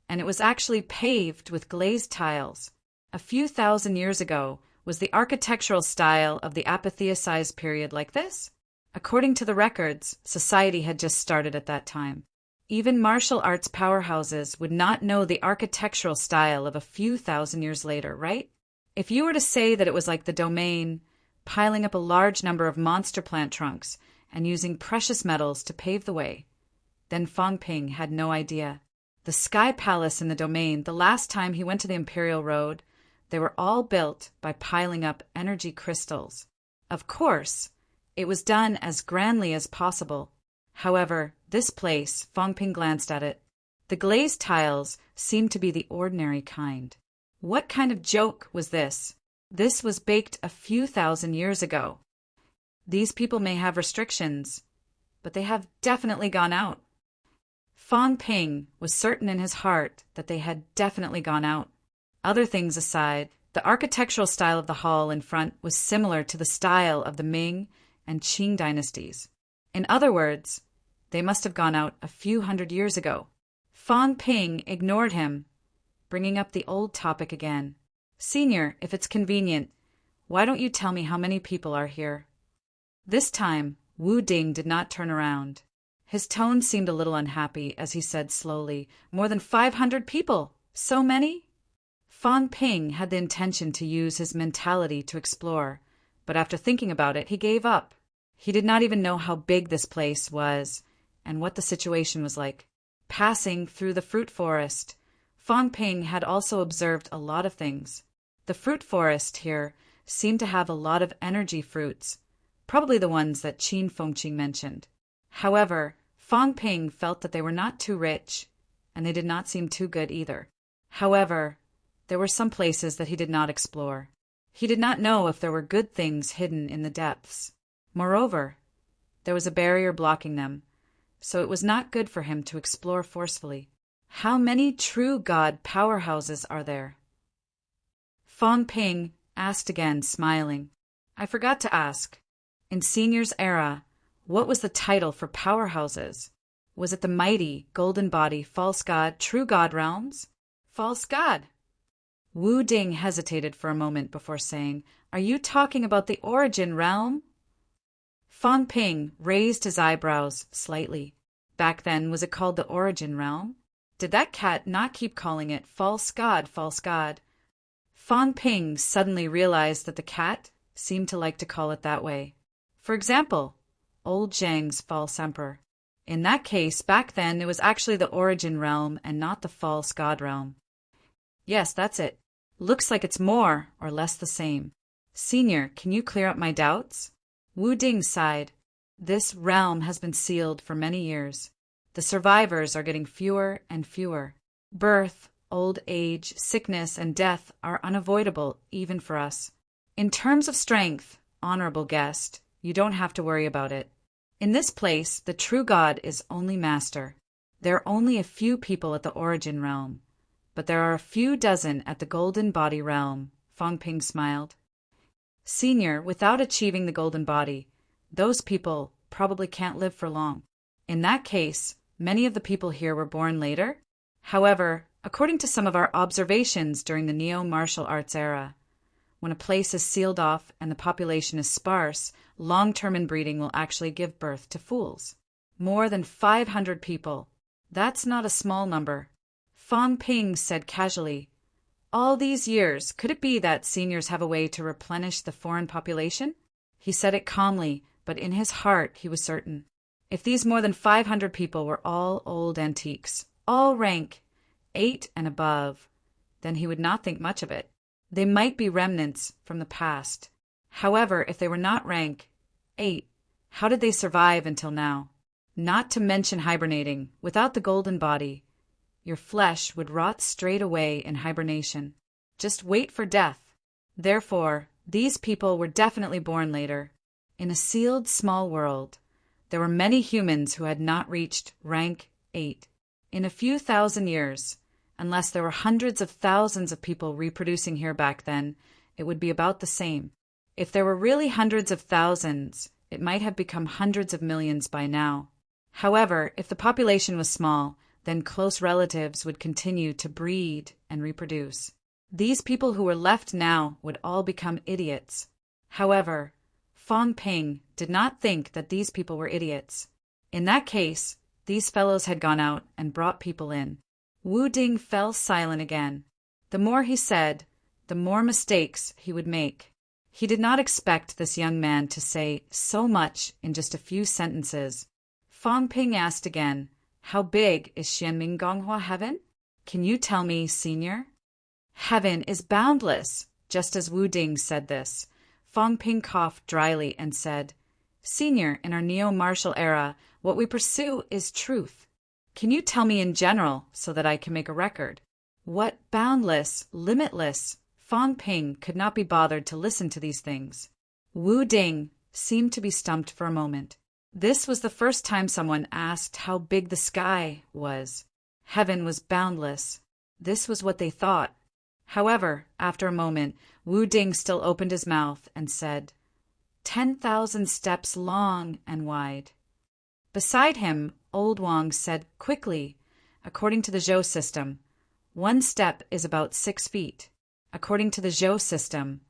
Speaker 1: and it was actually paved with glazed tiles. A few thousand years ago, was the architectural style of the apatheicized period like this? According to the records, society had just started at that time. Even martial arts powerhouses would not know the architectural style of a few thousand years later, right? If you were to say that it was like the domain, piling up a large number of monster plant trunks and using precious metals to pave the way, then Fang Ping had no idea. The Sky Palace in the domain, the last time he went to the Imperial Road, they were all built by piling up energy crystals. Of course, it was done as grandly as possible, However, this place, Fong Ping glanced at it. The glazed tiles seemed to be the ordinary kind. What kind of joke was this? This was baked a few thousand years ago. These people may have restrictions, but they have definitely gone out. Fong Ping was certain in his heart that they had definitely gone out. Other things aside, the architectural style of the hall in front was similar to the style of the Ming and Qing dynasties. In other words, they must have gone out a few hundred years ago. Fong Ping ignored him, bringing up the old topic again. Senior, if it's convenient, why don't you tell me how many people are here? This time, Wu Ding did not turn around. His tone seemed a little unhappy as he said slowly, "More than 500 people! So many?" Fong Ping had the intention to use his mentality to explore, but after thinking about it, he gave up. He did not even know how big this place was and what the situation was like. Passing through the fruit forest, Fong Ping had also observed a lot of things. The fruit forest here seemed to have a lot of energy fruits, probably the ones that Qin Fengqing mentioned. However, Fong Ping felt that they were not too rich, and they did not seem too good either. However, there were some places that he did not explore. He did not know if there were good things hidden in the depths. Moreover, there was a barrier blocking them, so it was not good for him to explore forcefully. How many true God powerhouses are there? Fong Ping asked again, smiling. I forgot to ask. In Senior's era, what was the title for powerhouses? Was it the mighty, golden body, false god, true god realms? False god. Wu Ding hesitated for a moment before saying, Are you talking about the origin realm? Fong Ping raised his eyebrows slightly. Back then, was it called the origin realm? Did that cat not keep calling it false god, false god? Fong Ping suddenly realized that the cat seemed to like to call it that way. For example, Old Zhang's false emperor. In that case, back then, it was actually the origin realm and not the false god realm. Yes, that's it. Looks like it's more or less the same. Senior, can you clear up my doubts? Wu Ding sighed. This realm has been sealed for many years. The survivors are getting fewer and fewer. Birth, old age, sickness, and death are unavoidable even for us. In terms of strength, honorable guest, you don't have to worry about it. In this place, the true God is only master. There are only a few people at the origin realm, but there are a few dozen at the golden body realm. Fong Ping smiled. Senior, without achieving the golden body, those people probably can't live for long. In that case, many of the people here were born later. However, according to some of our observations during the neo-martial arts era, when a place is sealed off and the population is sparse, long-term inbreeding will actually give birth to fools. More than 500 people. That's not a small number. Fong Ping said casually, All these years, could it be that seniors have a way to replenish the foreign population? He said it calmly, but in his heart he was certain. If these more than 500 people were all old antiques, all rank 8 and above, then he would not think much of it. They might be remnants from the past. However, if they were not rank 8, how did they survive until now? Not to mention hibernating. Without the golden body, your flesh would rot straight away in hibernation. Just wait for death. Therefore, these people were definitely born later. In a sealed small world, there were many humans who had not reached rank 8. In a few thousand years, unless there were hundreds of thousands of people reproducing here back then, it would be about the same. If there were really hundreds of thousands, it might have become hundreds of millions by now. However, if the population was small, then close relatives would continue to breed and reproduce. These people who were left now would all become idiots. However, Fong Ping did not think that these people were idiots. In that case, these fellows had gone out and brought people in. Wu Ding fell silent again. The more he said, the more mistakes he would make. He did not expect this young man to say so much in just a few sentences. Fong Ping asked again, How big is Xianming Gonghua heaven? Can you tell me, senior? Heaven is boundless. Just as Wu Ding said this, Fong Ping coughed dryly and said, Senior, in our neo-martial era, what we pursue is truth. Can you tell me in general so that I can make a record? What boundless, limitless? Fong Ping could not be bothered to listen to these things. Wu Ding seemed to be stumped for a moment. This was the first time someone asked how big the sky was. Heaven was boundless. This was what they thought. However, after a moment, Wu Ding still opened his mouth and said, 10,000 steps long and wide. Beside him, Old Wang said quickly, according to the Zhou system, 1 step is about 6 feet. According to the Zhou system,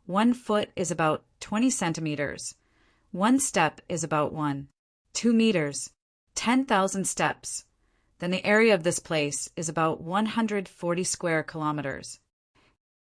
Speaker 1: 1 foot is about 20 centimeters. 1 step is about 2 meters. 10,000 steps. Then the area of this place is about 140 square kilometers.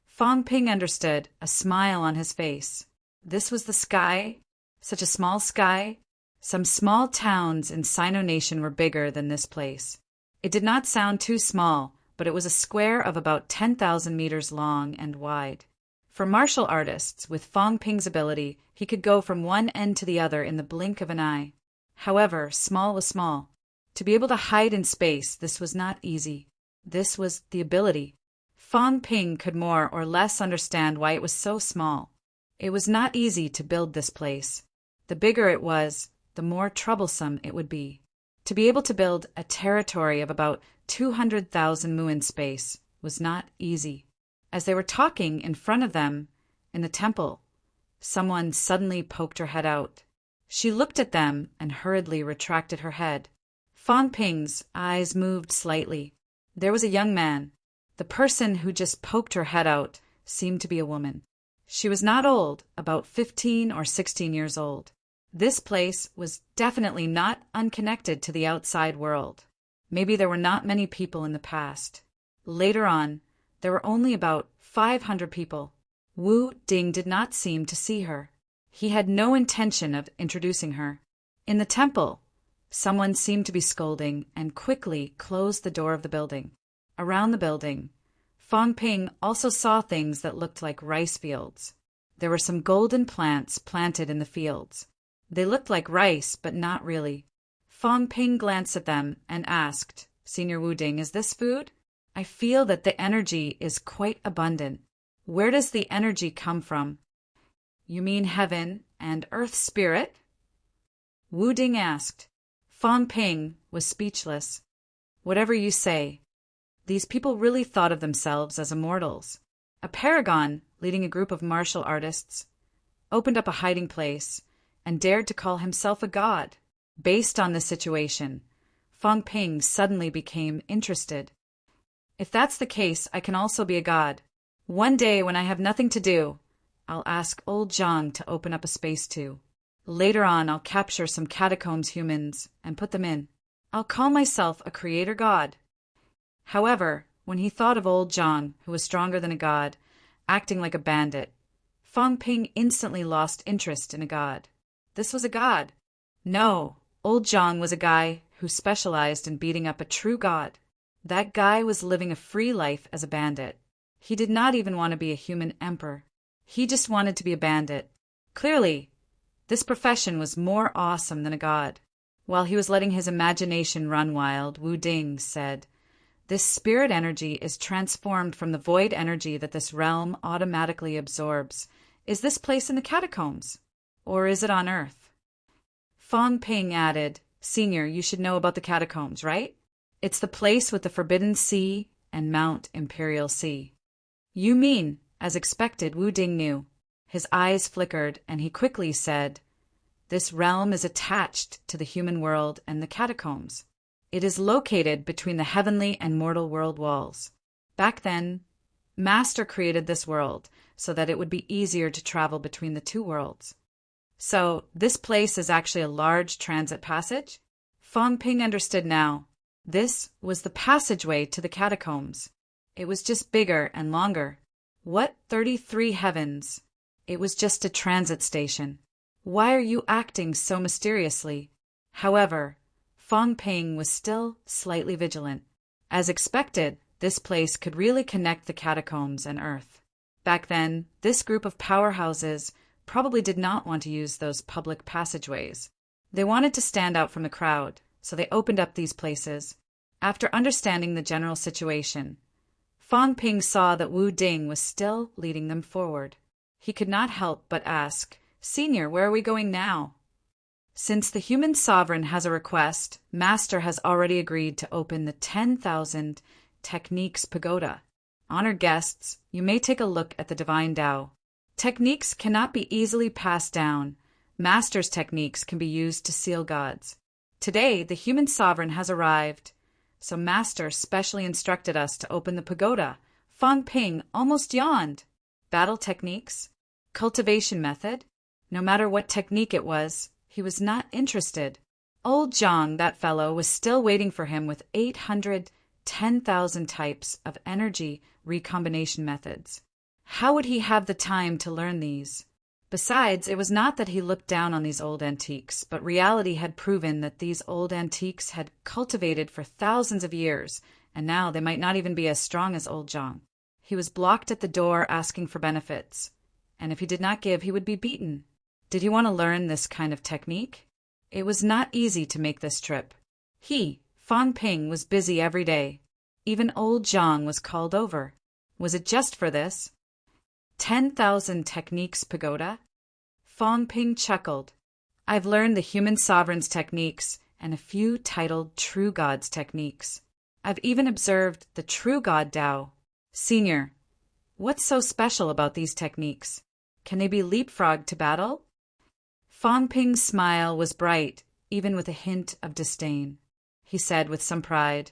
Speaker 1: Fong Ping understood, a smile on his face. This was the sky? Such a small sky? Some small towns in Sino Nation were bigger than this place. It did not sound too small, but it was a square of about 10,000 meters long and wide. For martial artists, with Fong Ping's ability, he could go from one end to the other in the blink of an eye. However, small was small. To be able to hide in space, this was not easy. This was the ability. Fong Ping could more or less understand why it was so small. It was not easy to build this place. The bigger it was, the more troublesome it would be. To be able to build a territory of about 200,000 mu in space was not easy. As they were talking in front of them, in the temple, someone suddenly poked her head out. She looked at them and hurriedly retracted her head. Fong Ping's eyes moved slightly. There was a young man. The person who just poked her head out seemed to be a woman. She was not old, about 15 or 16 years old. This place was definitely not unconnected to the outside world. Maybe there were not many people in the past. Later on, there were only about 500 people. Wu Ding did not seem to see her. He had no intention of introducing her. In the temple, someone seemed to be scolding and quickly closed the door of the building. Around the building, Fong Ping also saw things that looked like rice fields. There were some golden plants planted in the fields. They looked like rice, but not really. Fong Ping glanced at them and asked, Senior Wu Ding, is this food? I feel that the energy is quite abundant. Where does the energy come from? You mean heaven and earth spirit? Wu Ding asked. Fong Ping was speechless. Whatever you say. These people really thought of themselves as immortals. A paragon, leading a group of martial artists, opened up a hiding place and dared to call himself a god. Based on this situation, Fong Ping suddenly became interested. If that's the case, I can also be a god. One day when I have nothing to do, I'll ask old Zhang to open up a space too. Later on, I'll capture some catacombs humans and put them in. I'll call myself a creator god. However, when he thought of old Zhang, who was stronger than a god, acting like a bandit, Fong Ping instantly lost interest in a god. This was a god. No, old Zhang was a guy who specialized in beating up a true god. That guy was living a free life as a bandit. He did not even want to be a human emperor. He just wanted to be a bandit. Clearly, this profession was more awesome than a god. While he was letting his imagination run wild, Wu Ding said, This spirit energy is transformed from the void energy that this realm automatically absorbs. Is this place in the catacombs? Or is it on Earth? Fong Ping added, Senior, you should know about the catacombs, right? It's the place with the Forbidden Sea and Mount Imperial Sea. You mean, as expected, Wu Ding knew. His eyes flickered, and he quickly said, This realm is attached to the human world and the catacombs. It is located between the heavenly and mortal world walls. Back then, Master created this world so that it would be easier to travel between the two worlds. So, this place is actually a large transit passage? Fong Ping understood now. This was the passageway to the catacombs. It was just bigger and longer. What 33 heavens? It was just a transit station. Why are you acting so mysteriously? However, Fong Ping was still slightly vigilant. As expected, this place could really connect the catacombs and Earth. Back then, this group of powerhouses probably did not want to use those public passageways. They wanted to stand out from the crowd, so they opened up these places. After understanding the general situation, Fang Ping saw that Wu Ding was still leading them forward. He could not help but ask, "Senior, where are we going now?" "Since the human sovereign has a request, Master has already agreed to open the 10,000 Techniques Pagoda. Honored guests, you may take a look at the divine Tao. Techniques cannot be easily passed down. Master's techniques can be used to seal gods. Today, the human sovereign has arrived, so Master specially instructed us to open the pagoda." Fang Ping almost yawned. Battle techniques? Cultivation method? No matter what technique it was, he was not interested. Old Zhang, that fellow, was still waiting for him with 810,000 types of energy recombination methods. How would he have the time to learn these? Besides, it was not that he looked down on these old antiques, but reality had proven that these old antiques had cultivated for thousands of years, and now they might not even be as strong as old Zhang. He was blocked at the door asking for benefits, and if he did not give, he would be beaten. Did he want to learn this kind of technique? It was not easy to make this trip. Fang Ping, was busy every day. Even old Zhang was called over. Was it just for this? 10,000 Techniques Pagoda? Fang Ping chuckled. I've learned the human sovereign's techniques and a few titled True God's techniques. I've even observed the True God Tao. Senior, what's so special about these techniques? Can they be leapfrogged to battle? Fang Ping's smile was bright, even with a hint of disdain. He said with some pride,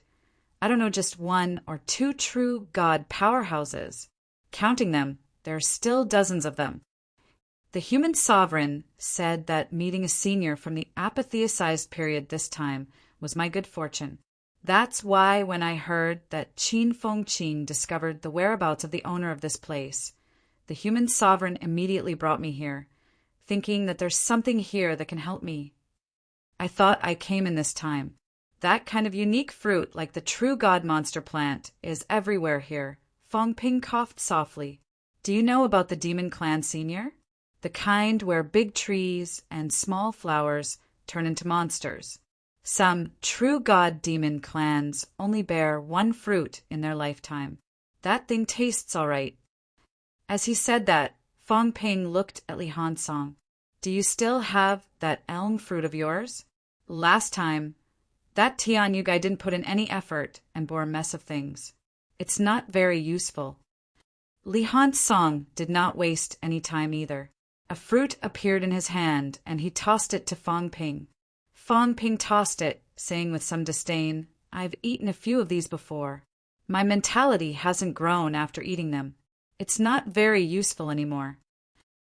Speaker 1: I don't know just 1 or 2 true God powerhouses. Counting them, there are still dozens of them. The human sovereign said that meeting a senior from the apatheicized period this time was my good fortune. That's why when I heard that Qin Fengqin discovered the whereabouts of the owner of this place, the human sovereign immediately brought me here, thinking that there's something here that can help me. I thought I came in this time. That kind of unique fruit like the true God monster plant is everywhere here. Fang Ping coughed softly. Do you know about the demon clan, Senior? The kind where big trees and small flowers turn into monsters. Some true God demon clans only bear 1 fruit in their lifetime. That thing tastes all right. As he said that, Fang Ping looked at Li Hansong. Do you still have that elm fruit of yours? Last time, that Tianyou guy didn't put in any effort and bore a mess of things. It's not very useful. Li Hansong did not waste any time either. A fruit appeared in his hand, and he tossed it to Fang Ping. Fang Ping tossed it, saying with some disdain, I've eaten a few of these before. My mentality hasn't grown after eating them. It's not very useful anymore.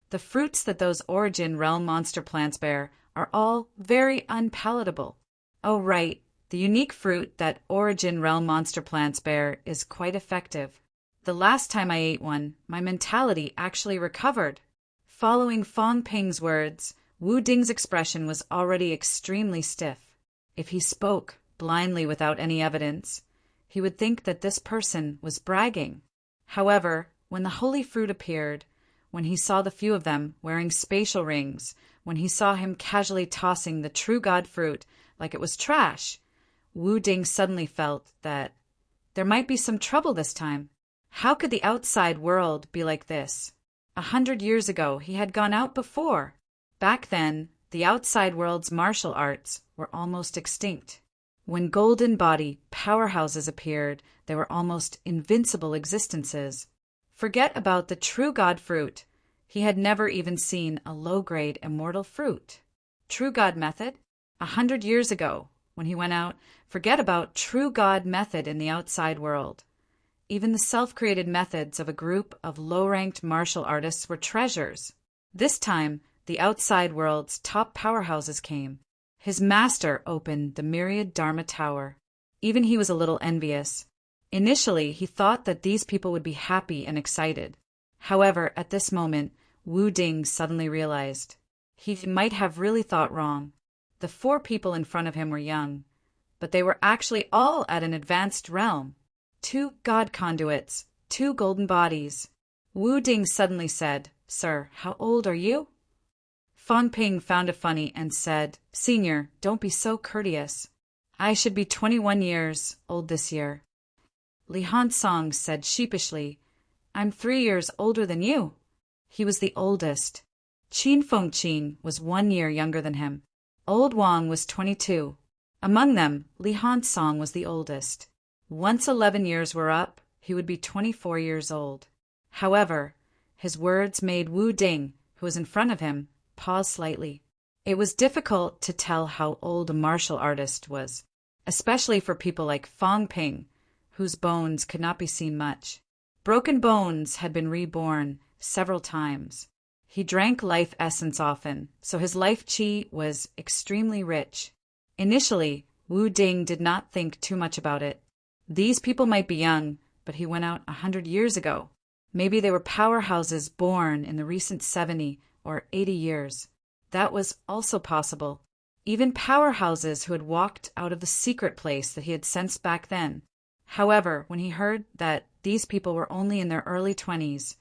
Speaker 1: The fruits that those Origin Realm monster plants bear are all very unpalatable. Oh, right, the unique fruit that Origin Realm monster plants bear is quite effective. The last time I ate one, my mentality actually recovered. Following Fang Ping's words, Wu Ding's expression was already extremely stiff. If he spoke blindly without any evidence, he would think that this person was bragging. However, when the holy fruit appeared, when he saw the few of them wearing spatial rings, when he saw him casually tossing the true God fruit like it was trash, Wu Ding suddenly felt that there might be some trouble this time. How could the outside world be like this? 100 years ago, he had gone out before. Back then, the outside world's martial arts were almost extinct. When golden body powerhouses appeared, they were almost invincible existences. Forget about the true God fruit. He had never even seen a low-grade immortal fruit. True God method? 100 years ago, when he went out, forget about true God method in the outside world. Even the self-created methods of a group of low-ranked martial artists were treasures. This time, the outside world's top powerhouses came. His master opened the Myriad Dharma Tower. Even he was a little envious. Initially, he thought that these people would be happy and excited. However, at this moment, Wu Ding suddenly realized he might have really thought wrong. The 4 people in front of him were young, but they were actually all at an advanced realm. 2 God conduits, 2 golden bodies. Wu Ding suddenly said, "Sir, how old are you?" Fang Ping found it funny and said, "Senior, don't be so courteous. I should be 21 years old this year." Li Hansong said sheepishly, "I'm 3 years older than you." He was the oldest. Qin Fengqin was 1 year younger than him. Old Wang was 22. Among them, Li Hansong was the oldest. Once 11 years were up, he would be 24 years old. However, his words made Wu Ding, who was in front of him, pause slightly. It was difficult to tell how old a martial artist was, especially for people like Fang Ping, whose bones could not be seen much. Broken bones had been reborn several times. He drank life essence often, so his life qi was extremely rich. Initially, Wu Ding did not think too much about it. These people might be young, but he went out 100 years ago. Maybe they were powerhouses born in the recent 70 or 80 years. That was also possible. Even powerhouses who had walked out of the secret place that he had sensed back then. However, when he heard that these people were only in their early 20s,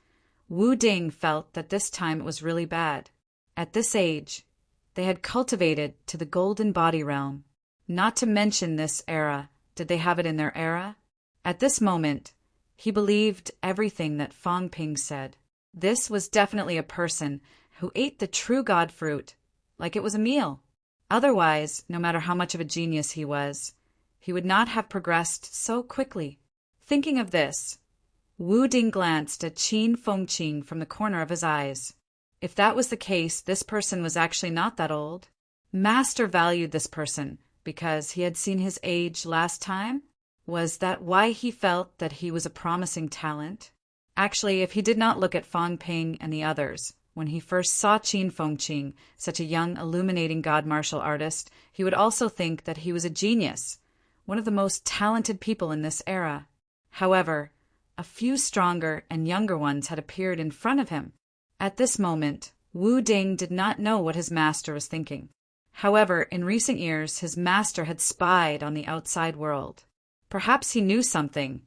Speaker 1: Wu Ding felt that this time it was really bad. At this age, they had cultivated to the golden body realm. Not to mention this era, did they have it in their era? At this moment, he believed everything that Fang Ping said. This was definitely a person who ate the true God fruit, like it was a meal. Otherwise, no matter how much of a genius he was, he would not have progressed so quickly. Thinking of this, Wu Ding glanced at Qin Fengqin from the corner of his eyes. If that was the case, this person was actually not that old. Master valued this person because he had seen his age last time? Was that why he felt that he was a promising talent? Actually, if he did not look at Fang Ping and the others, when he first saw Qin Fengqin, such a young, illuminating god martial artist, he would also think that he was a genius, one of the most talented people in this era. However, a few stronger and younger ones had appeared in front of him. At this moment, Wu Ding did not know what his master was thinking. However, in recent years, his master had spied on the outside world. Perhaps he knew something,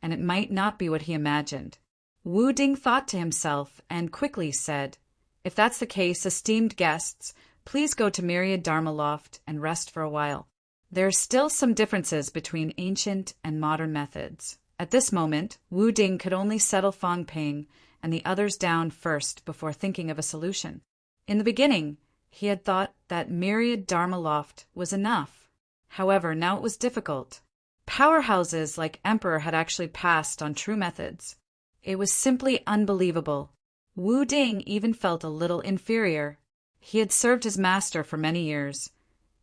Speaker 1: and it might not be what he imagined. Wu Ding thought to himself and quickly said, "If that's the case, esteemed guests, please go to Myriad Dharma Loft and rest for a while. There are still some differences between ancient and modern methods." At this moment, Wu Ding could only settle Fang Ping and the others down first before thinking of a solution. In the beginning, he had thought that Myriad Dharma Loft was enough. However, now it was difficult. Powerhouses like Emperor had actually passed on true methods. It was simply unbelievable. Wu Ding even felt a little inferior. He had served his master for many years,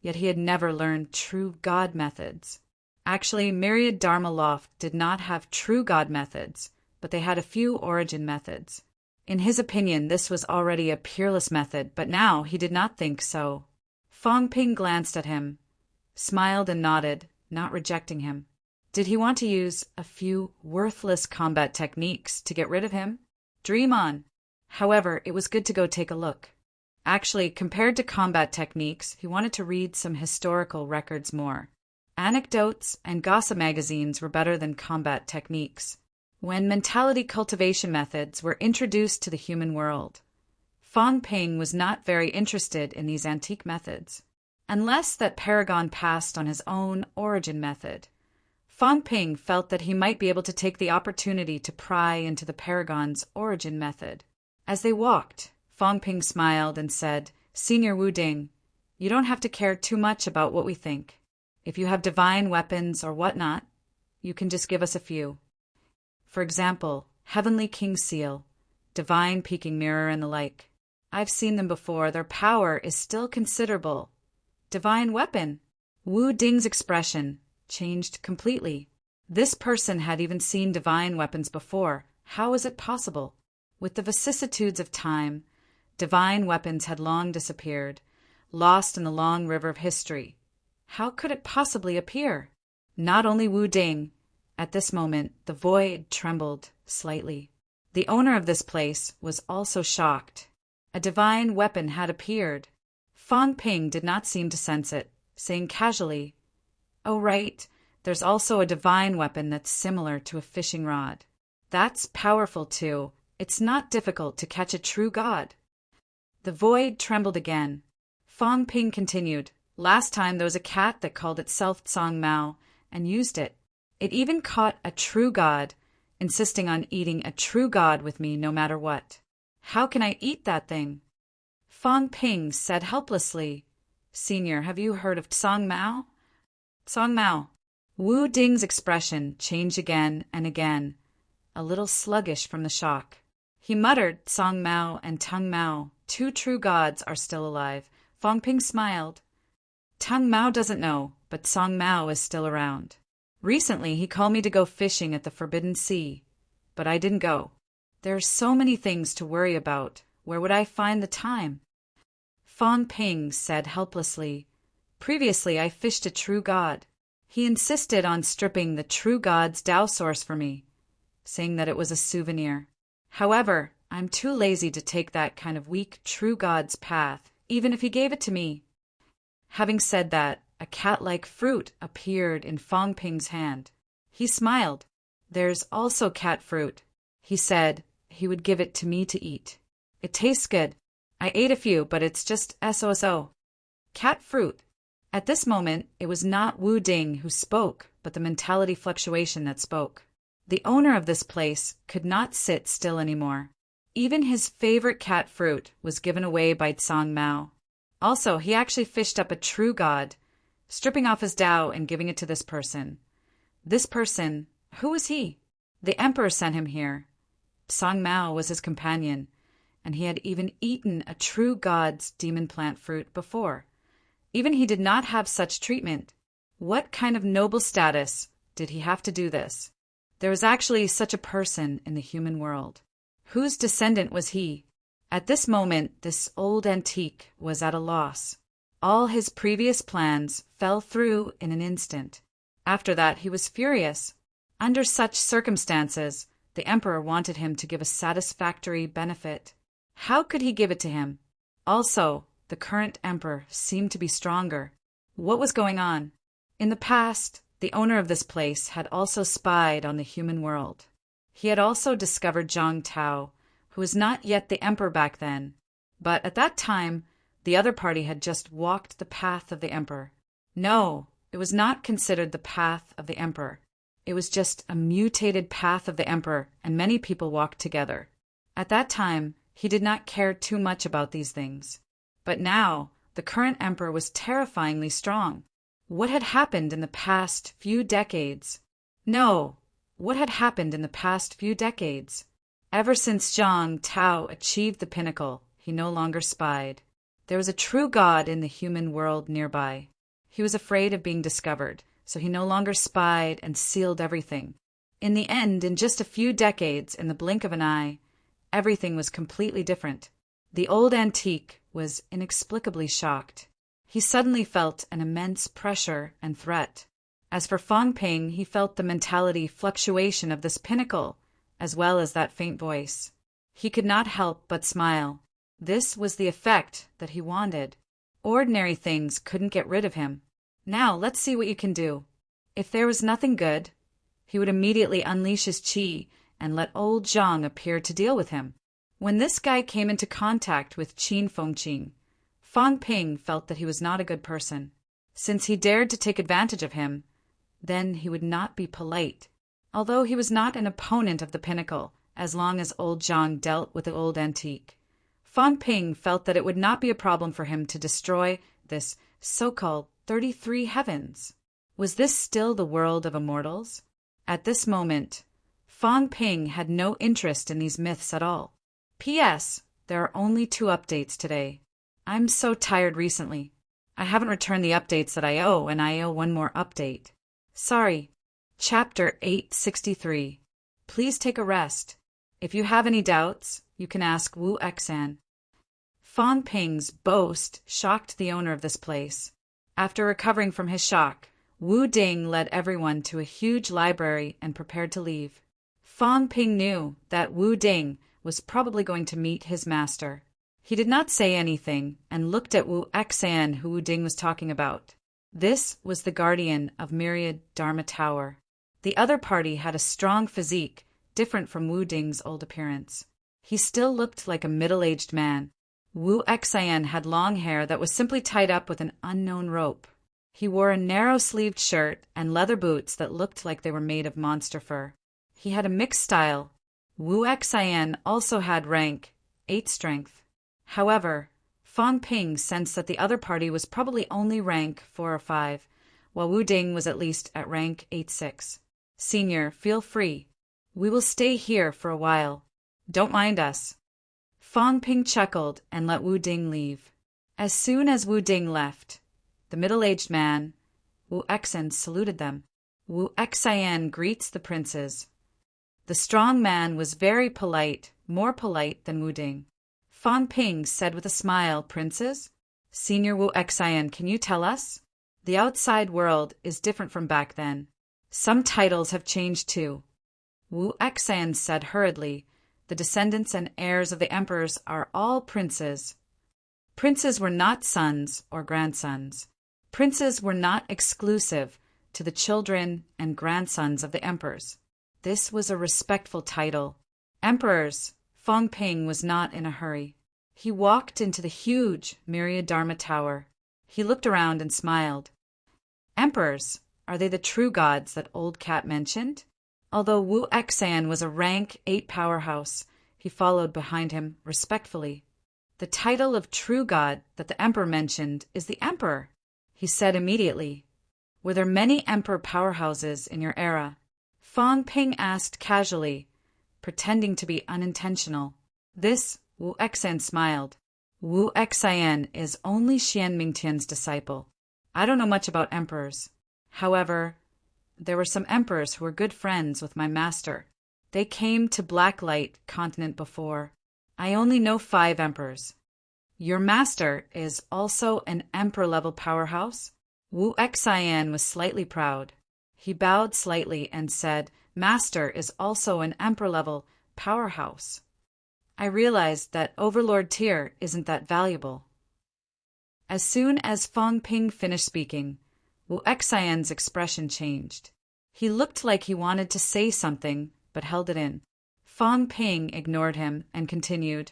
Speaker 1: yet he had never learned true God methods. Actually, Myriad Dharma Loft did not have true God methods, but they had a few origin methods. In his opinion, this was already a peerless method, but now he did not think so. Fang Ping glanced at him, smiled and nodded, not rejecting him. Did he want to use a few worthless combat techniques to get rid of him? Dream on. However, it was good to go take a look. Actually, compared to combat techniques, he wanted to read some historical records more. Anecdotes and gossip magazines were better than combat techniques. When mentality cultivation methods were introduced to the human world, Fang Ping was not very interested in these antique methods. Unless that paragon passed on his own origin method, Fang Ping felt that he might be able to take the opportunity to pry into the paragon's origin method. As they walked, Fang Ping smiled and said, "Senior Wu Ding, you don't have to care too much about what we think. If you have divine weapons or whatnot, you can just give us a few. For example, Heavenly King Seal, Divine Peaking Mirror, and the like. I've seen them before. Their power is still considerable. Divine weapon." Wu Ding's expression changed completely. This person had even seen divine weapons before. How was it possible? With the vicissitudes of time, divine weapons had long disappeared, lost in the long river of history. How could it possibly appear? Not only Wu Ding. At this moment, the void trembled slightly. The owner of this place was also shocked. A divine weapon had appeared. Fang Ping did not seem to sense it, saying casually, "Oh, right, there's also a divine weapon that's similar to a fishing rod. That's powerful too, It's not difficult to catch a true god. The void trembled again. Fong Ping continued. Last time there was a cat that called itself Tsang Mao and used it. It even caught a true god, insisting on eating a true god with me no matter what. How can I eat that thing? Fong Ping said helplessly. Senior, have you heard of Tsang Mao? Tsang Mao. Wu Ding's expression changed again and again, a little sluggish from the shock. He muttered, Tsang Mao and Tung Mao, two true gods are still alive. Fong Ping smiled. Tung Mao doesn't know, but Tsang Mao is still around. Recently he called me to go fishing at the Forbidden Sea, but I didn't go. There are so many things to worry about. Where would I find the time? Fong Ping said helplessly. Previously I fished a true god. He insisted on stripping the true god's Tao source for me, saying that it was a souvenir. However, I'm too lazy to take that kind of weak true god's path, even if he gave it to me. Having said that, a cat-like fruit appeared in Fong Ping's hand. He smiled. There's also cat fruit. He said he would give it to me to eat. It tastes good. I ate a few, but it's just so. Cat fruit. At this moment, it was not Wu Ding who spoke, but the mentality fluctuation that spoke. The owner of this place could not sit still anymore. Even his favorite cat fruit was given away by Tsang Mao. Also, he actually fished up a true god, stripping off his Tao and giving it to this person. This person, who was he? The emperor sent him here. Tsang Mao was his companion, and he had even eaten a true god's demon plant fruit before. Even he did not have such treatment. What kind of noble status did he have to do this? There was actually such a person in the human world. Whose descendant was he? At this moment, this old antique was at a loss. All his previous plans fell through in an instant. After that, he was furious. Under such circumstances, the emperor wanted him to give a satisfactory benefit. How could he give it to him? Also, the current emperor seemed to be stronger. What was going on? In the past, the owner of this place had also spied on the human world. He had also discovered Zhang Tao, who was not yet the emperor back then. But at that time, the other party had just walked the path of the emperor. No, it was not considered the path of the emperor. It was just a mutated path of the emperor, and many people walked together. At that time, he did not care too much about these things. But now, the current emperor was terrifyingly strong. What had happened in the past few decades? No, what had happened in the past few decades? Ever since Zhang Tao achieved the pinnacle, he no longer spied. There was a true god in the human world nearby. He was afraid of being discovered, so he no longer spied and sealed everything. In the end, in just a few decades, in the blink of an eye, everything was completely different. The old antique was inexplicably shocked. He suddenly felt an immense pressure and threat. As for Fong Ping, he felt the mentality fluctuation of this pinnacle, as well as that faint voice. He could not help but smile. This was the effect that he wanted. Ordinary things couldn't get rid of him. Now, let's see what you can do. If there was nothing good, he would immediately unleash his qi and let old Zhang appear to deal with him. When this guy came into contact with Qin Fengqing, Fong Ping felt that he was not a good person. Since he dared to take advantage of him, then he would not be polite. Although he was not an opponent of the pinnacle, as long as old Zhang dealt with the old antique, Fong Ping felt that it would not be a problem for him to destroy this so-called 33 heavens. Was this still the world of immortals? At this moment, Fong Ping had no interest in these myths at all. P.S. There are only 2 updates today. I'm so tired recently. I haven't returned the updates that I owe, and I owe one more update. Sorry. Chapter 863. Please take a rest. If you have any doubts, you can ask Wu Xan. Fong Ping's boast shocked the owner of this place. After recovering from his shock, Wu Ding led everyone to a huge library and prepared to leave. Fong Ping knew that Wu Ding was probably going to meet his master. He did not say anything and looked at Wu Xan, who Wu Ding was talking about. This was the guardian of Myriad Dharma Tower. The other party had a strong physique, different from Wu Ding's old appearance. he still looked like a middle-aged man. Wu Xian had long hair that was simply tied up with an unknown rope. He wore a narrow-sleeved shirt and leather boots that looked like they were made of monster fur. He had a mixed style. Wu Xian also had rank 8 strength. However, Fang Ping sensed that the other party was probably only rank 4 or 5, while Wu Ding was at least at rank 8-6. Senior, feel free. We will stay here for a while. Don't mind us. Fang Ping chuckled and let Wu Ding leave. As soon as Wu Ding left, the middle-aged man, Wu Xian, saluted them. Wu Xian greets the princes. The strong man was very polite, more polite than Wu Ding. Fang Ping said with a smile, Princes? Senior Wu Xian, can you tell us? The outside world is different from back then. Some titles have changed too. Wu Xian said hurriedly, the descendants and heirs of the emperors are all princes. Princes were not sons or grandsons. Princes were not exclusive to the children and grandsons of the emperors. This was a respectful title. Emperors. Fang Ping was not in a hurry. He walked into the huge Myriad-Dharma Tower. He looked around and smiled. Emperors, are they the true gods that Old Cat mentioned? Although Wu Xian was a rank 8 powerhouse, he followed behind him respectfully. The title of true god that the emperor mentioned is the emperor, he said immediately. Were there many emperor powerhouses in your era? Fang Ping asked casually, pretending to be unintentional. This, Wu Xian smiled. Wu Xian is only Xian Mingtian's disciple. I don't know much about emperors. However, there were some emperors who were good friends with my master. They came to Blacklight continent before. I only know 5 emperors. Your master is also an emperor-level powerhouse? Wu Xian was slightly proud. He bowed slightly and said, Master is also an emperor-level powerhouse. I realized that Overlord tier isn't that valuable. As soon as Fang Ping finished speaking, Wu Xian's expression changed. He looked like he wanted to say something, but held it in. Fang Ping ignored him and continued,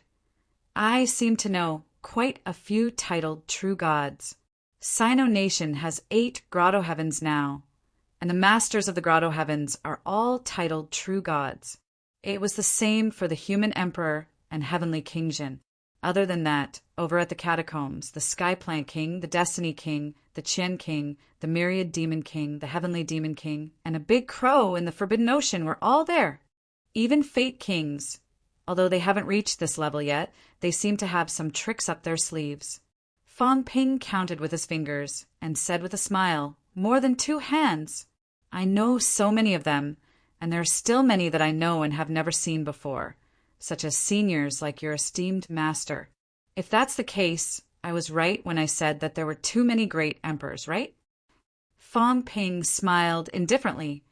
Speaker 1: I seem to know quite a few titled true gods. Sino Nation has 8 grotto heavens now, and the masters of the grotto heavens are all titled true gods. It was the same for the human emperor and heavenly kingjin. Other than that, over at the catacombs, the Skyplant King, the Destiny King, the Qian King, the Myriad Demon King, the Heavenly Demon King, and a big crow in the Forbidden Ocean were all there. Even Fate Kings, although they haven't reached this level yet, they seem to have some tricks up their sleeves. Fang Ping counted with his fingers and said with a smile, More than 2 hands. I know so many of them, and there are still many that I know and have never seen before, such as seniors like your esteemed master. If that's the case, I was right when I said that there were too many great emperors, right? Fang Ping smiled indifferently,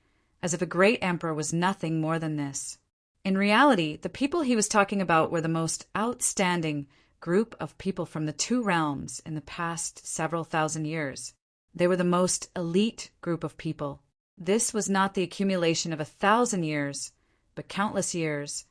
Speaker 1: as if a great emperor was nothing more than this. In reality, the people he was talking about were the most outstanding group of people from the 2 realms in the past several thousand years. They were the most elite group of people. This was not the accumulation of 1,000 years, but countless years,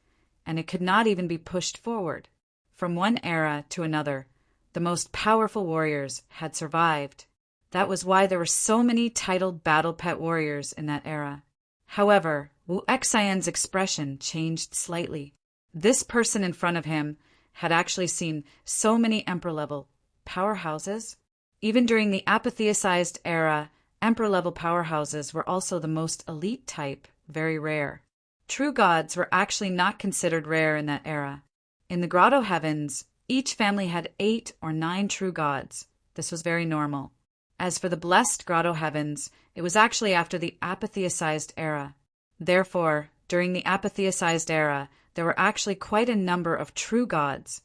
Speaker 1: and it could not even be pushed forward. From one era to another, the most powerful warriors had survived. That was why there were so many titled battle pet warriors in that era. However, Wu Xian's expression changed slightly. This person in front of him had actually seen so many emperor-level powerhouses. Even during the apotheosized era, emperor-level powerhouses were also the most elite type, very rare. True gods were actually not considered rare in that era. In the grotto heavens, each family had 8 or 9 true gods. This was very normal. As for the blessed grotto heavens, it was actually after the apotheosized era. Therefore, during the apotheosized era, there were actually quite a number of true gods,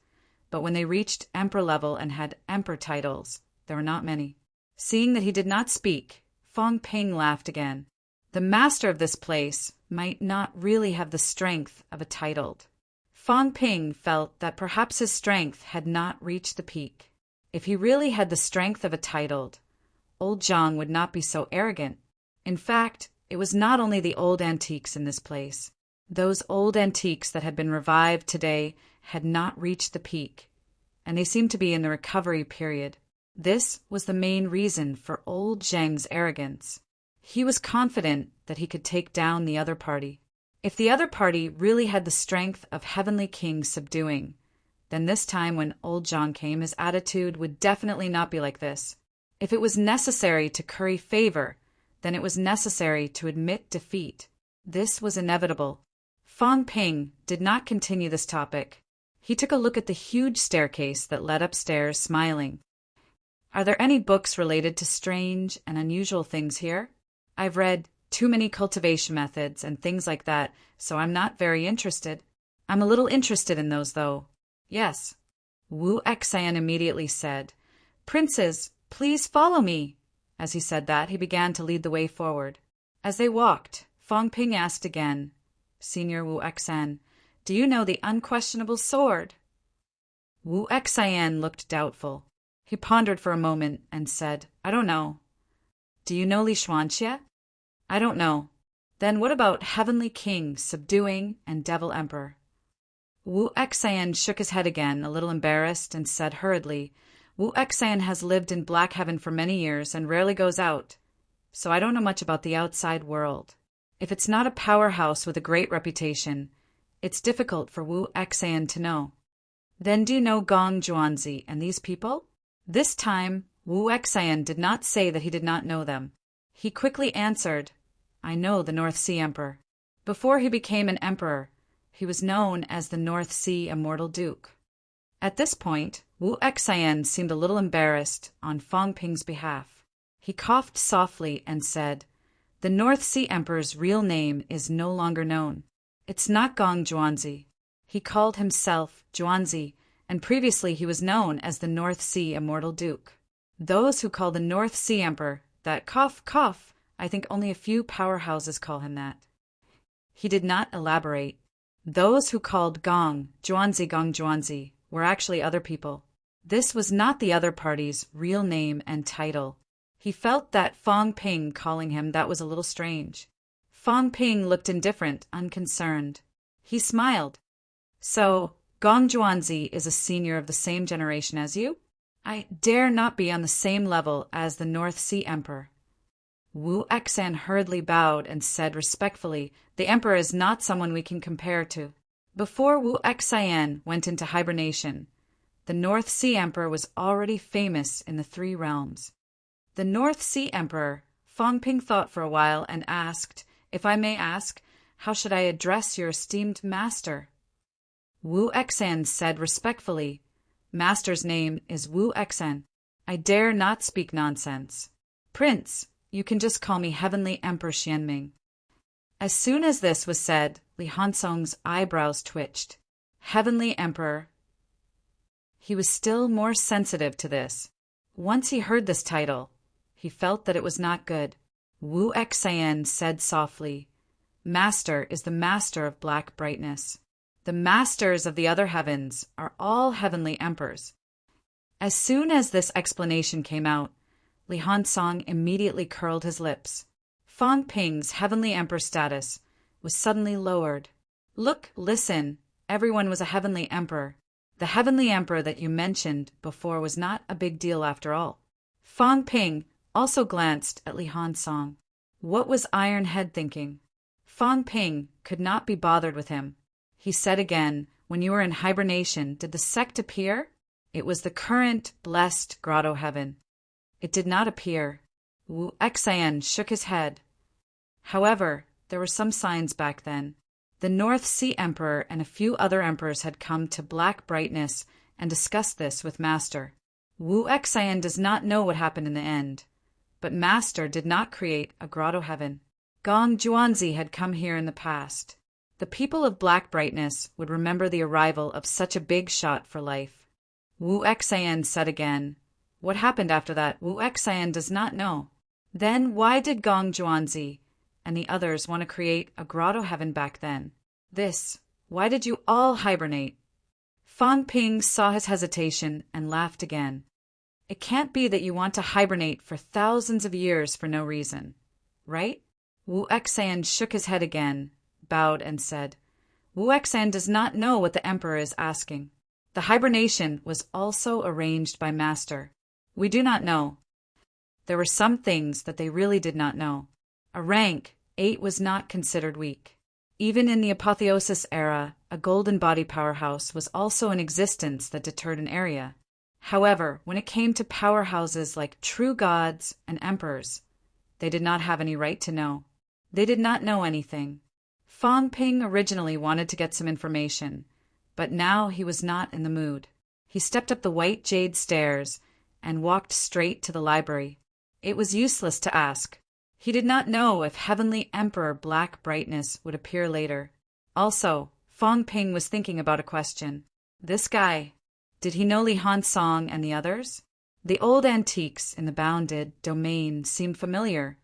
Speaker 1: but when they reached emperor level and had emperor titles, there were not many. Seeing that he did not speak, Fang Ping laughed again. The master of this place might not really have the strength of a titled. Fang Ping felt that perhaps his strength had not reached the peak. If he really had the strength of a titled, old Zhang would not be so arrogant. In fact, it was not only the old antiques in this place. Those old antiques that had been revived today had not reached the peak, and they seemed to be in the recovery period. This was the main reason for old Zheng's arrogance. He was confident that he could take down the other party. If the other party really had the strength of Heavenly King subduing, then this time when old Zhang came, his attitude would definitely not be like this. If it was necessary to curry favor, then it was necessary to admit defeat. This was inevitable. Fang Ping did not continue this topic. He took a look at the huge staircase that led upstairs, smiling. Are there any books related to strange and unusual things here? I've read too many cultivation methods and things like that, so I'm not very interested. I'm a little interested in those, though. Yes. Wu Xan immediately said, Princes, please follow me. As he said that, he began to lead the way forward. As they walked, Fang Ping asked again, Senior Wu Xan, do you know the unquestionable sword? Wu Xan looked doubtful. He pondered for a moment and said, I don't know. Do you know Li Xuanxie? I don't know. Then what about Heavenly King, Subduing, and Devil Emperor? Wu Xan shook his head again, a little embarrassed, and said hurriedly, Wu Xan has lived in Black Heaven for many years and rarely goes out, so I don't know much about the outside world. If it's not a powerhouse with a great reputation, it's difficult for Wu Xan to know. Then do you know Gong Zhuanzi and these people? This time, Wu Xan did not say that he did not know them. He quickly answered, I know the North Sea Emperor. Before he became an emperor, he was known as the North Sea Immortal Duke. At this point, Wu Xan seemed a little embarrassed on Fang Ping's behalf. He coughed softly and said, The North Sea Emperor's real name is no longer known. It's not Gong Zhuanzi. He called himself Zhuanzi, and previously he was known as the North Sea Immortal Duke. Those who call the North Sea Emperor that cough, I think only a few powerhouses call him that. He did not elaborate. Those who called Gong Zhuanzi were actually other people. This was not the other party's real name and title. He felt that Fang Ping calling him that was a little strange. Fang Ping looked indifferent, unconcerned. He smiled. So, Gong Zhuanzi is a senior of the same generation as you? I dare not be on the same level as the North Sea Emperor. Wu Xan hurriedly bowed and said respectfully, The Emperor is not someone we can compare to. Before Wu Xan went into hibernation, the North Sea Emperor was already famous in the three realms. The North Sea Emperor, Fang Ping thought for a while and asked, If I may ask, how should I address your esteemed master? Wu Xan said respectfully, Master's name is Wu Xan. I dare not speak nonsense. Prince, you can just call me Heavenly Emperor Xianming. As soon as this was said, Li Hansong's eyebrows twitched. Heavenly Emperor. He was still more sensitive to this. Once he heard this title, he felt that it was not good. Wu Xan said softly, Master is the master of black brightness. The masters of the other heavens are all heavenly emperors. As soon as this explanation came out, Li Hansong immediately curled his lips. Fang Ping's heavenly emperor status was suddenly lowered. Look, listen, everyone was a heavenly emperor. The heavenly emperor that you mentioned before was not a big deal after all. Fang Ping also glanced at Li Hansong. What was Iron Head thinking? Fang Ping could not be bothered with him. He said again, When you were in hibernation, did the sect appear? It was the current blessed grotto heaven. It did not appear. Wu Xan shook his head. However, there were some signs back then. The North Sea Emperor and a few other emperors had come to Black Brightness and discussed this with Master. Wu Xan does not know what happened in the end, but Master did not create a grotto heaven. Gong Zhuanzi had come here in the past. The people of Black Brightness would remember the arrival of such a big shot for life. Wu Xan said again, What happened after that, Wu Xan does not know. Then why did Gong Zhuanzi and the others want to create a grotto heaven back then? Why did you all hibernate? Fang Ping saw his hesitation and laughed again. It can't be that you want to hibernate for thousands of years for no reason, right? Wu Xan shook his head again, bowed and said, Wu Xan does not know what the emperor is asking. The hibernation was also arranged by Master. We do not know. There were some things that they really did not know. A rank 8 was not considered weak. Even in the apotheosis era, a golden body powerhouse was also in existence that deterred an area. However, when it came to powerhouses like true gods and emperors, they did not have any right to know. They did not know anything. Fang Ping originally wanted to get some information, but now he was not in the mood. He stepped up the white jade stairs and walked straight to the library. It was useless to ask. He did not know if Heavenly Emperor Black Brightness would appear later. Also, Fang Ping was thinking about a question. This guy, did he know Li Han Song and the others? The old antiques in the bounded domain seemed familiar,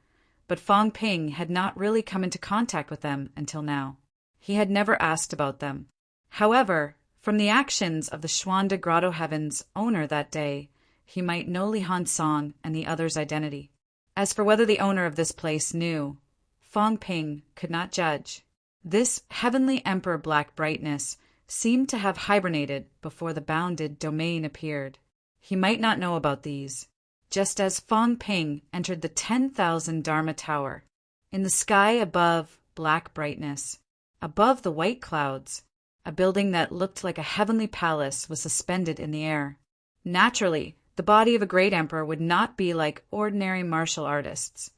Speaker 1: but Fang Ping had not really come into contact with them until now. He had never asked about them. However, from the actions of the Xuanda Grotto Heaven's owner that day, he might know Li Han Song and the others' identity. As for whether the owner of this place knew, Fang Ping could not judge. This Heavenly Emperor Black Brightness seemed to have hibernated before the bounded domain appeared. He might not know about these. Just as Fang Ping entered the 10,000 Dharma Tower, in the sky above Black Brightness, above the white clouds, a building that looked like a heavenly palace was suspended in the air. Naturally, the body of a great emperor would not be like ordinary martial artists,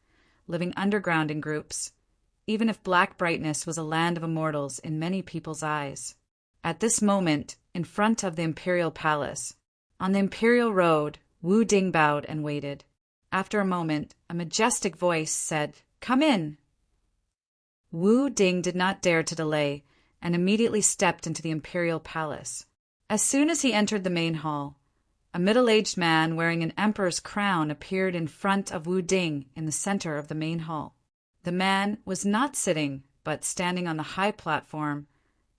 Speaker 1: living underground in groups, even if Black Brightness was a land of immortals in many people's eyes. At this moment, in front of the imperial palace, on the imperial road, Wu Ding bowed and waited. After a moment, a majestic voice said, "Come in." Wu Ding did not dare to delay and immediately stepped into the imperial palace. As soon as he entered the main hall, a middle-aged man wearing an emperor's crown appeared in front of Wu Ding in the center of the main hall. The man was not sitting, but standing on the high platform,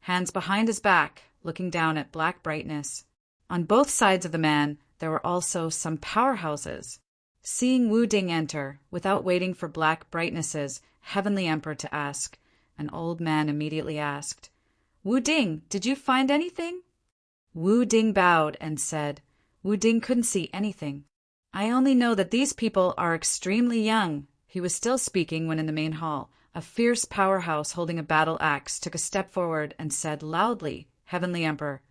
Speaker 1: hands behind his back, looking down at Black Brightness. On both sides of the man, there were also some powerhouses. Seeing Wu Ding enter, without waiting for Black Brightness's Heavenly Emperor to ask, an old man immediately asked, "Wu Ding, did you find anything?" Wu Ding bowed and said, Wu Ding couldn't see anything. "I only know that these people are extremely young." He was still speaking when in the main hall, a fierce powerhouse holding a battle axe took a step forward and said loudly, "Heavenly Emperor,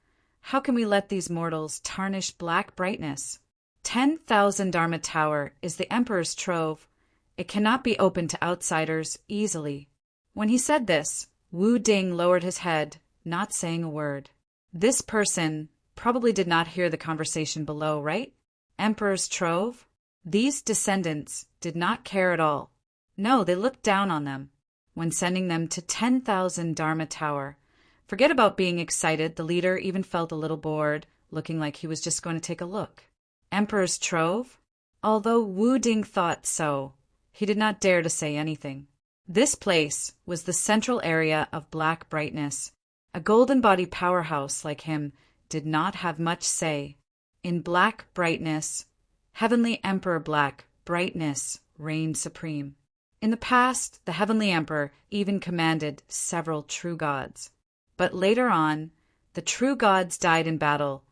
Speaker 1: how can we let these mortals tarnish Black Brightness? 10,000 Dharma Tower is the Emperor's trove. It cannot be opened to outsiders easily." When he said this, Wu Ding lowered his head, not saying a word. This person probably did not hear the conversation below, right? Emperor's trove? These descendants did not care at all. No, they looked down on them when sending them to 10,000 Dharma Tower. Forget about being excited, the leader even felt a little bored, looking like he was just going to take a look. Emperor's trove? Although Wu Ding thought so, he did not dare to say anything. This place was the central area of Black Brightness. A golden body powerhouse like him did not have much say. In Black Brightness, Heavenly Emperor Black Brightness reigned supreme. In the past, the Heavenly Emperor even commanded several true gods. But later on, the true gods died in battle,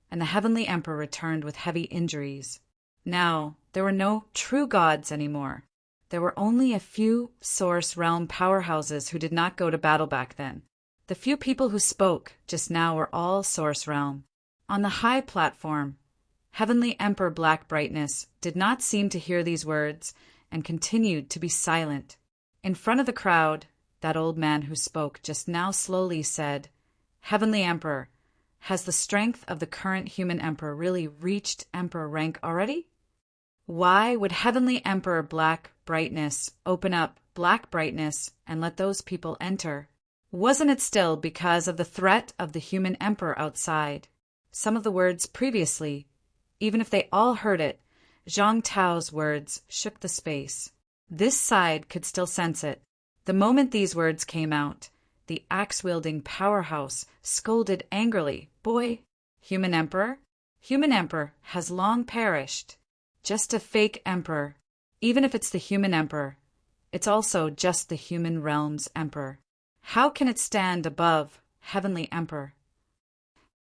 Speaker 1: and the Heavenly Emperor returned with heavy injuries. Now, there were no true gods anymore. There were only a few Source Realm powerhouses who did not go to battle back then. The few people who spoke just now were all Source Realm. On the high platform, Heavenly Emperor Black Brightness did not seem to hear these words and continued to be silent. In front of the crowd, that old man who spoke just now slowly said, "Heavenly Emperor, has the strength of the current human emperor really reached emperor rank already? Why would Heavenly Emperor Black Brightness open up Black Brightness and let those people enter? Wasn't it still because of the threat of the human emperor outside?" Some of the words previously, even if they all heard it, Zhang Tao's words shook the space. This side could still sense it. The moment these words came out, the axe-wielding powerhouse scolded angrily, "Boy, human emperor? Human emperor has long perished. Just a fake emperor. Even if it's the human emperor, it's also just the human realm's emperor. How can it stand above Heavenly Emperor?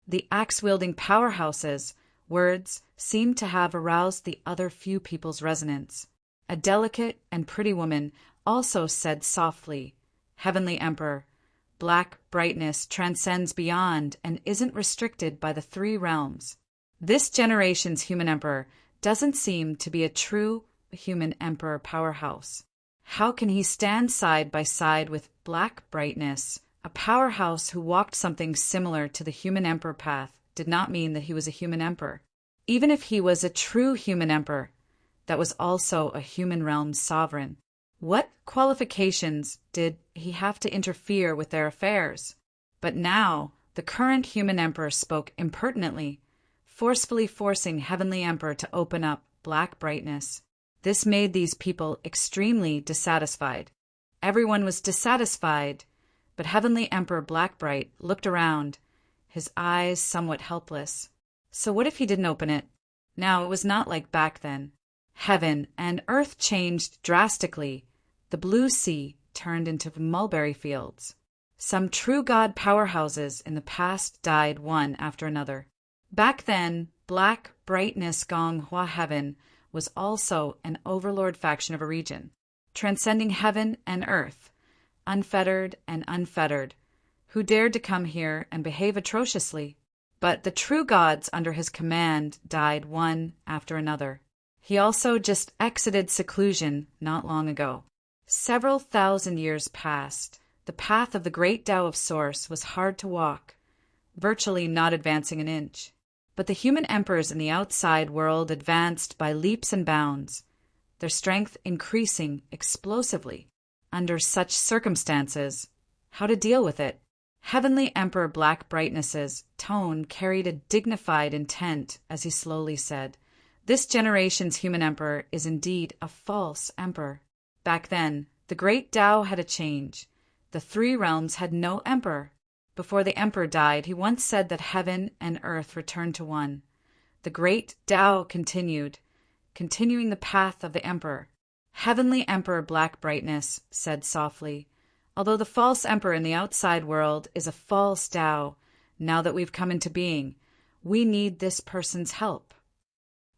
Speaker 1: The axe-wielding powerhouse's words seemed to have aroused the other few people's resonance. A delicate and pretty woman also said softly, "Heavenly Emperor, black brightness transcends beyond and isn't restricted by the three realms. This generation's human emperor doesn't seem to be a true human emperor powerhouse. How can he stand side by side with black brightness? A powerhouse who walked something similar to the human emperor path did not mean that he was a human emperor. Even if he was a true human emperor, that was also a human realm's sovereign. What qualifications did he have to interfere with their affairs? But now the current human emperor spoke impertinently, forcefully forcing Heavenly Emperor to open up black brightness. This made these people extremely dissatisfied. Everyone was dissatisfied, but Heavenly Emperor Blackbright looked around, his eyes somewhat helpless. So what if he didn't open it? Now it was not like back then. Heaven and earth changed drastically. The blue sea turned into mulberry fields. Some true god powerhouses in the past died one after another. Back then, Black Brightness Gong Hua Heaven was also an overlord faction of a region, transcending heaven and earth, unfettered and unfettered, who dared to come here and behave atrociously. But the true gods under his command died one after another. He also just exited seclusion not long ago. Several thousand years passed. The path of the great Tao of Source was hard to walk, virtually not advancing an inch. But the human emperors in the outside world advanced by leaps and bounds, their strength increasing explosively. Under such circumstances, how to deal with it? Heavenly Emperor Black Brightness's tone carried a dignified intent as he slowly said, "This generation's human emperor is indeed a false emperor. Back then, the great Tao had a change. The three realms had no emperor. Before the emperor died, he once said that heaven and earth returned to one. The great Tao continuing the path of the emperor. Heavenly Emperor Black Brightness said softly, although the false emperor in the outside world is a false Tao, now that we've come into being, we need this person's help."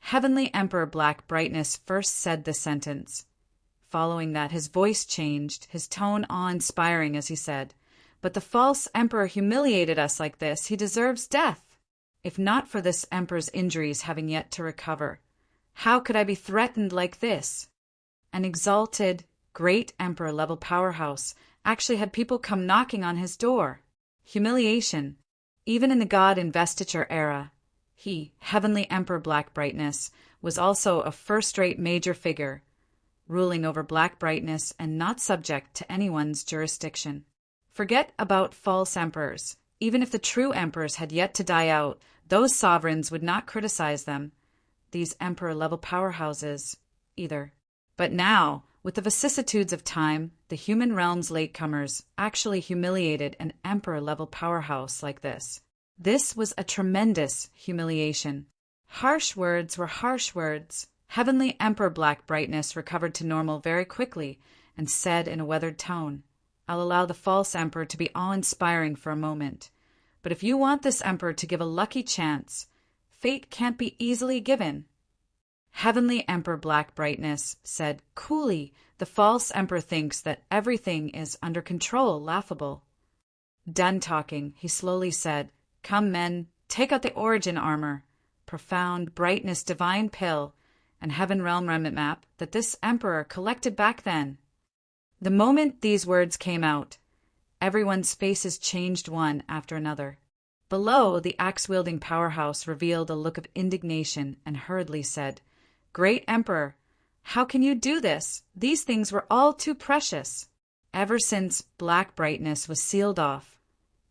Speaker 1: Heavenly Emperor Black Brightness first said this sentence. Following that, his voice changed, his tone awe-inspiring as he said, "But the false emperor humiliated us like this. He deserves death. If not for this emperor's injuries having yet to recover, how could I be threatened like this?" An exalted, great emperor-level powerhouse actually had people come knocking on his door. Humiliation. Even in the god investiture era, he, Heavenly Emperor Black Brightness, was also a first-rate major figure, ruling over black brightness and not subject to anyone's jurisdiction. Forget about false emperors. Even if the true emperors had yet to die out, those sovereigns would not criticize them, these emperor-level powerhouses, either. But now, with the vicissitudes of time, the human realm's latecomers actually humiliated an emperor-level powerhouse like this. This was a tremendous humiliation. Harsh words were harsh words. Heavenly Emperor Black Brightness recovered to normal very quickly and said in a weathered tone, "I'll allow the false emperor to be awe-inspiring for a moment. But if you want this emperor to give a lucky chance, fate can't be easily given." Heavenly Emperor Black Brightness said coolly, "The false emperor thinks that everything is under control, laughable." Done talking, he slowly said, "Come, men, take out the origin armor, profound brightness divine pill, and heaven realm remnant map that this emperor collected back then." The moment these words came out, everyone's faces changed one after another. Below, the axe-wielding powerhouse revealed a look of indignation and hurriedly said, "Great Emperor, how can you do this? These things were all too precious." Ever since Black Brightness was sealed off,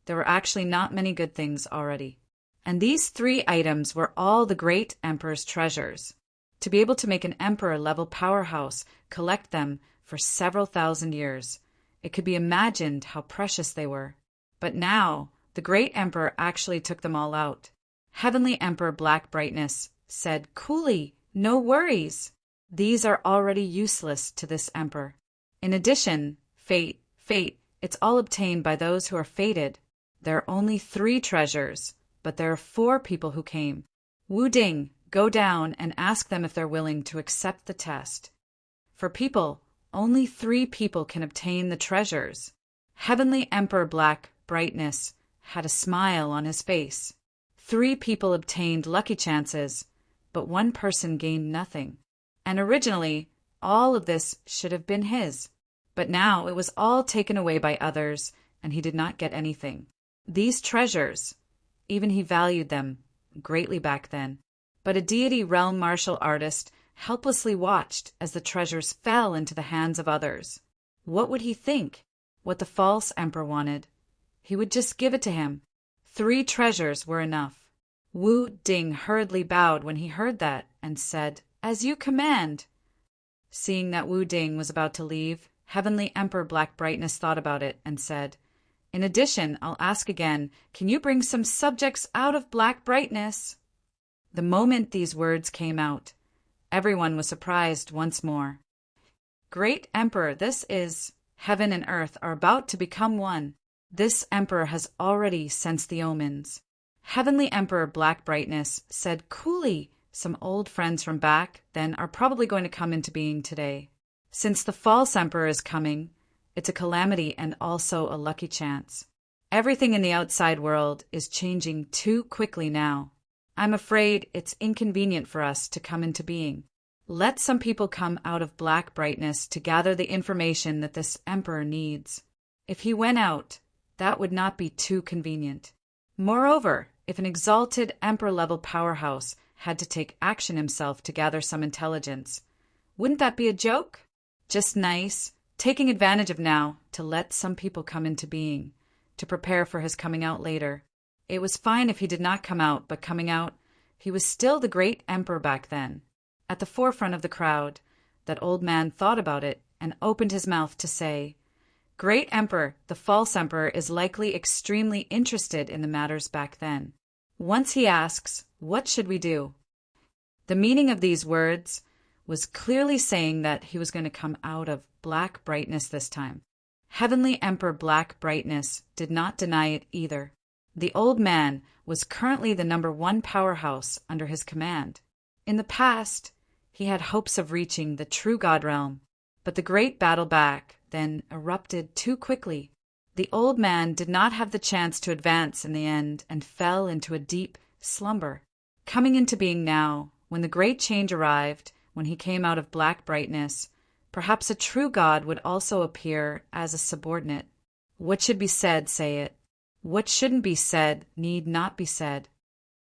Speaker 1: there were actually not many good things already. And these three items were all the great Emperor's treasures. To be able to make an Emperor-level powerhouse collect them for several thousand years, it could be imagined how precious they were. But now, the great Emperor actually took them all out. Heavenly Emperor Black Brightness said coolly, "No worries. These are already useless to this emperor. In addition, fate It's all obtained by those who are fated. There are only 3 treasures, but there are 4 people who came. Wu Ding, go down and ask them if they're willing to accept the test. For people, only 3 people can obtain the treasures. Heavenly Emperor Black Brightness had a smile on his face. 3 people obtained lucky chances, but 1 person gained nothing. And originally, all of this should have been his. But now it was all taken away by others, and he did not get anything. These treasures, even he valued them greatly back then. But a deity realm martial artist helplessly watched as the treasures fell into the hands of others. What would he think? What the false emperor wanted? He would just give it to him. 3 treasures were enough. Wu Ding hurriedly bowed when he heard that and said, "As you command." Seeing that Wu Ding was about to leave, Heavenly Emperor Black Brightness thought about it and said, "In addition, I'll ask again, can you bring some subjects out of Black Brightness?" The moment these words came out, everyone was surprised once more. "Great Emperor, this is... Heaven and earth are about to become one. This emperor has already sensed the omens." Heavenly Emperor Black Brightness said coolly, "Some old friends from back then are probably going to come into being today. Since the false emperor is coming, it's a calamity and also a lucky chance. Everything in the outside world is changing too quickly now. I'm afraid it's inconvenient for us to come into being. Let some people come out of Black Brightness to gather the information that this emperor needs. If he went out, that would not be too convenient. Moreover, if an exalted emperor-level powerhouse had to take action himself to gather some intelligence, wouldn't that be a joke? Just nice, taking advantage of now to let some people come into being, to prepare for his coming out later. It was fine if he did not come out, but coming out, he was still the great emperor back then. At the forefront of the crowd, that old man thought about it and opened his mouth to say, "Great Emperor, the false emperor is likely extremely interested in the matters back then. Once he asks, what should we do?" The meaning of these words was clearly saying that he was going to come out of Black Brightness this time. Heavenly Emperor Black Brightness did not deny it either. The old man was currently the #1 powerhouse under his command. In the past, he had hopes of reaching the true God realm, but the great battle back then erupted too quickly. The old man did not have the chance to advance in the end and fell into a deep slumber. Coming into being now, when the great change arrived, when he came out of Black Brightness, perhaps a true God would also appear as a subordinate. What should be said, say it. What shouldn't be said need not be said.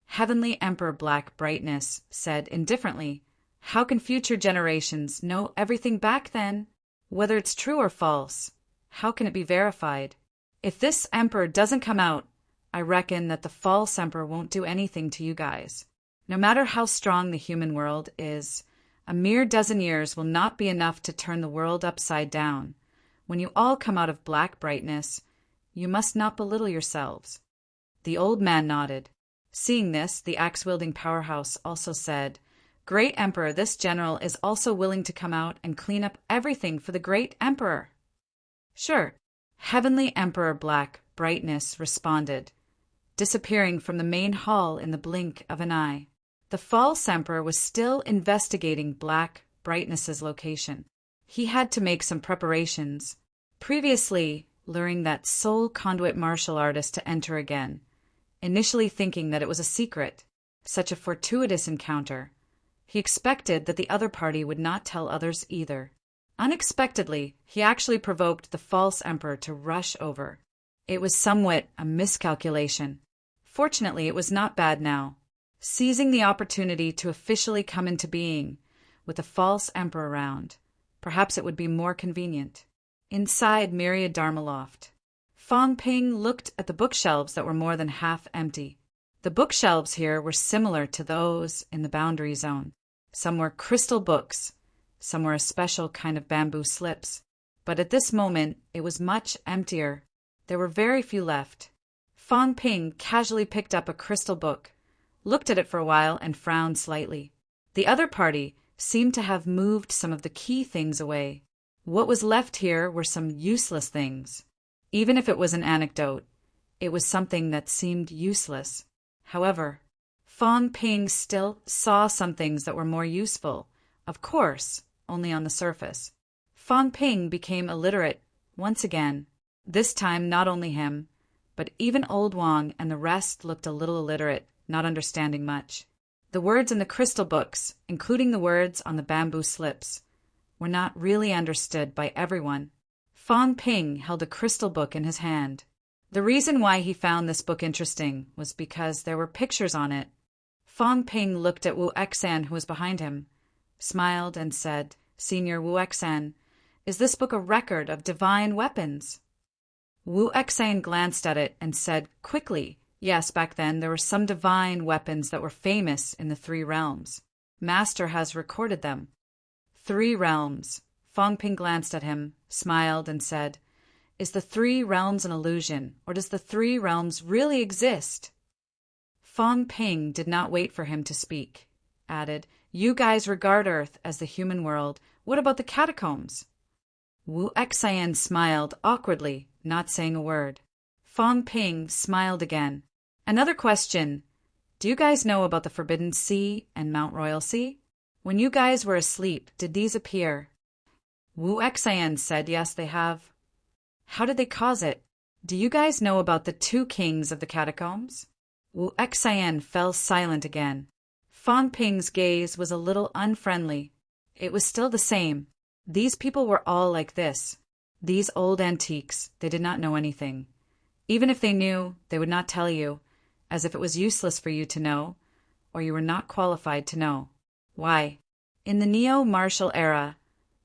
Speaker 1: Heavenly Emperor Black Brightness said indifferently, "How can future generations know everything back then? Whether it's true or false, how can it be verified? If this emperor doesn't come out, I reckon that the false emperor won't do anything to you guys. No matter how strong the human world is, a mere dozen years will not be enough to turn the world upside down. When you all come out of Black Brightness, you must not belittle yourselves." The old man nodded. Seeing this, the axe-wielding powerhouse also said, "Great Emperor, this general is also willing to come out and clean up everything for the great emperor." "Sure." Heavenly Emperor Black Brightness responded, disappearing from the main hall in the blink of an eye. The false emperor was still investigating Black Brightness's location. He had to make some preparations. Previously, luring that soul conduit martial artist to enter again, initially thinking that it was a secret, such a fortuitous encounter. He expected that the other party would not tell others either. Unexpectedly, he actually provoked the false emperor to rush over. It was somewhat a miscalculation. Fortunately, it was not bad now. Seizing the opportunity to officially come into being, with the false emperor around, perhaps it would be more convenient. Inside Myriad Dharma Loft, Fong Ping looked at the bookshelves that were more than half empty. The bookshelves here were similar to those in the boundary zone. Some were crystal books, some were a special kind of bamboo slips. But at this moment, it was much emptier. There were very few left. Fong Ping casually picked up a crystal book, looked at it for a while, and frowned slightly. The other party seemed to have moved some of the key things away. What was left here were some useless things. Even if it was an anecdote, it was something that seemed useless. However, Fong Ping still saw some things that were more useful, of course, only on the surface. Fong Ping became illiterate once again. This time not only him, but even old Wang and the rest looked a little illiterate, not understanding much. The words in the crystal books, including the words on the bamboo slips, were not really understood by everyone. Fong Ping held a crystal book in his hand. The reason why he found this book interesting was because there were pictures on it. Fong Ping looked at Wu Xan, who was behind him, smiled and said, "Senior Wu Xan, is this book a record of divine weapons?" Wu Xan glanced at it and said quickly, "Yes, back then there were some divine weapons that were famous in the 3 realms. Master has recorded them." 3 realms. Fong Ping glanced at him, smiled, and said, "Is the 3 realms an illusion, or does the 3 realms really exist?" Fong Ping did not wait for him to speak. Added, "You guys regard Earth as the human world. What about the catacombs?" Wu Xan smiled awkwardly, not saying a word. Fong Ping smiled again. "Another question. Do you guys know about the Forbidden Sea and Mount Royal Sea? When you guys were asleep, did these appear?" Wu Xan said, "Yes, they have." "How did they cause it? Do you guys know about the 2 kings of the catacombs?" Wu Xan fell silent again. Fong Ping's gaze was a little unfriendly. It was still the same. These people were all like this. These old antiques, they did not know anything. Even if they knew, they would not tell you, as if it was useless for you to know, or you were not qualified to know. Why? In the neo-martial era,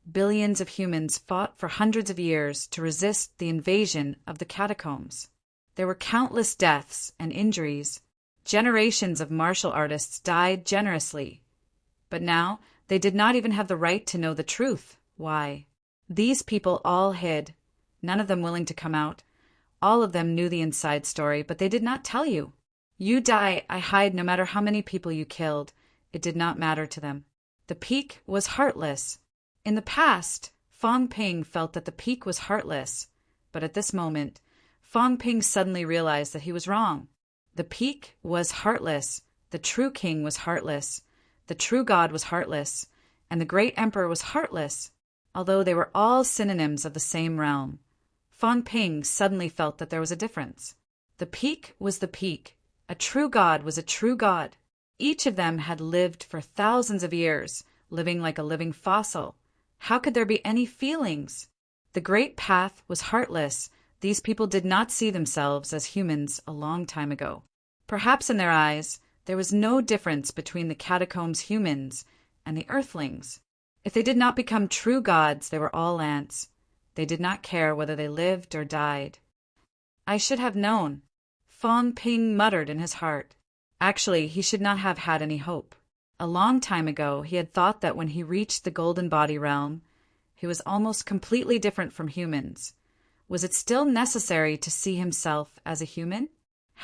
Speaker 1: billions of humans fought for hundreds of years to resist the invasion of the catacombs. There were countless deaths and injuries. Generations of martial artists died generously. But now, they did not even have the right to know the truth. Why? These people all hid, none of them willing to come out. All of them knew the inside story, but they did not tell you. You die, I hide no matter how many people you killed. It did not matter to them. The peak was heartless. In the past, Fong Ping felt that the peak was heartless, but at this moment, Fong Ping suddenly realized that he was wrong. The peak was heartless, the true king was heartless, the true god was heartless, and the great emperor was heartless. Although they were all synonyms of the same realm, Fong Ping suddenly felt that there was a difference. The peak was the peak. A true god was a true god. Each of them had lived for thousands of years, living like a living fossil. How could there be any feelings? The great path was heartless. These people did not see themselves as humans a long time ago. Perhaps in their eyes, there was no difference between the catacombs humans and the earthlings. If they did not become true gods, they were all ants. They did not care whether they lived or died. "I should have known," Fong Ping muttered in his heart. Actually, he should not have had any hope. A long time ago, he had thought that when he reached the golden body realm, he was almost completely different from humans. Was it still necessary to see himself as a human?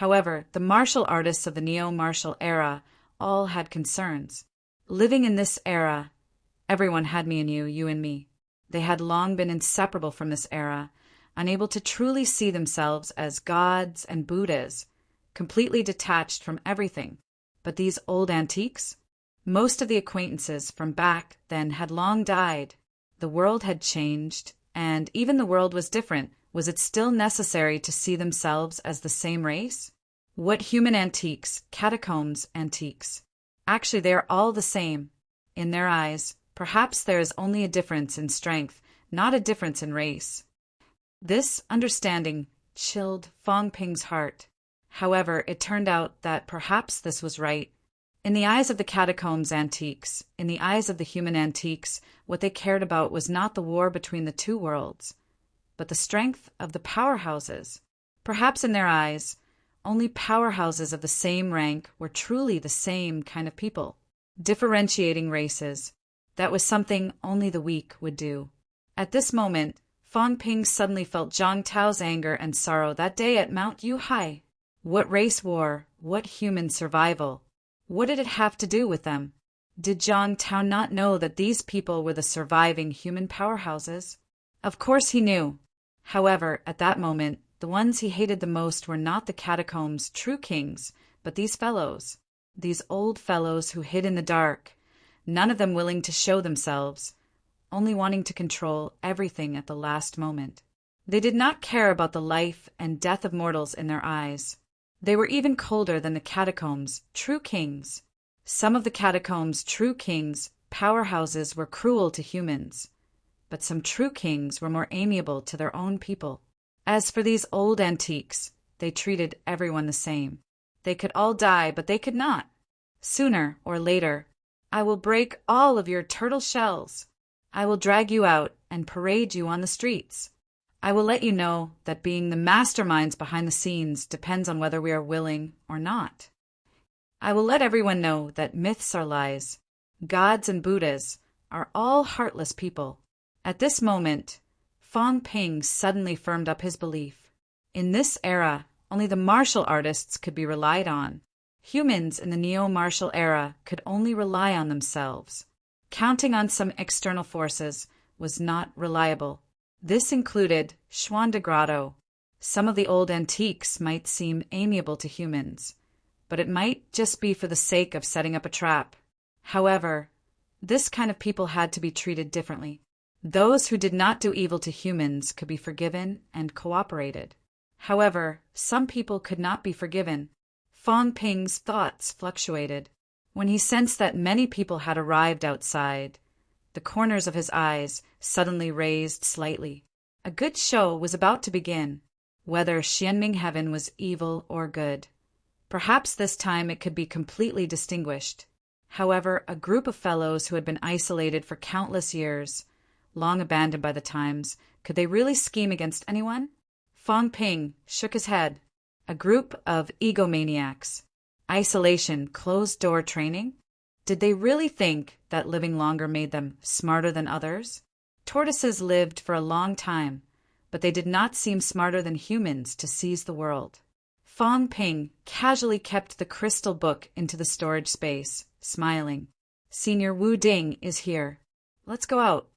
Speaker 1: However, the martial artists of the neo-martial era all had concerns. Living in this era, everyone had me and you and me. They had long been inseparable from this era, unable to truly see themselves as gods and Buddhas, completely detached from everything. But these old antiques? Most of the acquaintances from back then had long died. The world had changed, and even the world was different. Was it still necessary to see themselves as the same race? What human antiques, catacombs antiques? Actually, they are all the same. In their eyes, perhaps there is only a difference in strength, not a difference in race. This understanding chilled Fong Ping's heart. However, it turned out that perhaps this was right. In the eyes of the catacombs antiques, in the eyes of the human antiques, what they cared about was not the war between the 2 worlds, but the strength of the powerhouses. Perhaps in their eyes, only powerhouses of the same rank were truly the same kind of people. Differentiating races. That was something only the weak would do. At this moment, Fong Ping suddenly felt Zhang Tao's anger and sorrow that day at Mount Yuhai. What race war? What human survival? What did it have to do with them? Did Zhang Tao not know that these people were the surviving human powerhouses? Of course he knew. However, at that moment, the ones he hated the most were not the catacombs' true kings, but these fellows. These old fellows who hid in the dark, none of them willing to show themselves, only wanting to control everything at the last moment. They did not care about the life and death of mortals in their eyes. They were even colder than the catacombs' true kings. Some of the catacombs' true kings' powerhouses were cruel to humans, but some true kings were more amiable to their own people. As for these old antiques, they treated everyone the same. They could all die, but they could not. Sooner or later, I will break all of your turtle shells. I will drag you out and parade you on the streets. I will let you know that being the masterminds behind the scenes depends on whether we are willing or not. I will let everyone know that myths are lies. Gods and Buddhas are all heartless people. At this moment, Fong Ping suddenly firmed up his belief. In this era, only the martial artists could be relied on. Humans in the neo-martial era could only rely on themselves. Counting on some external forces was not reliable. This included Juan de Grotto. Some of the old antiques might seem amiable to humans, but it might just be for the sake of setting up a trap. However, this kind of people had to be treated differently. Those who did not do evil to humans could be forgiven and cooperated. However, some people could not be forgiven. Fong Ping's thoughts fluctuated. When he sensed that many people had arrived outside, the corners of his eyes suddenly raised slightly. A good show was about to begin, whether Xianming Heaven was evil or good. Perhaps this time it could be completely distinguished. However, a group of fellows who had been isolated for countless years, long abandoned by the times, could they really scheme against anyone? Fong Ping shook his head. A group of egomaniacs. Isolation, closed-door training? Did they really think that living longer made them smarter than others? Tortoises lived for a long time, but they did not seem smarter than humans to seize the world. Fong Ping casually kept the crystal book into the storage space, smiling. Senior Wu Ding is here. Let's go out.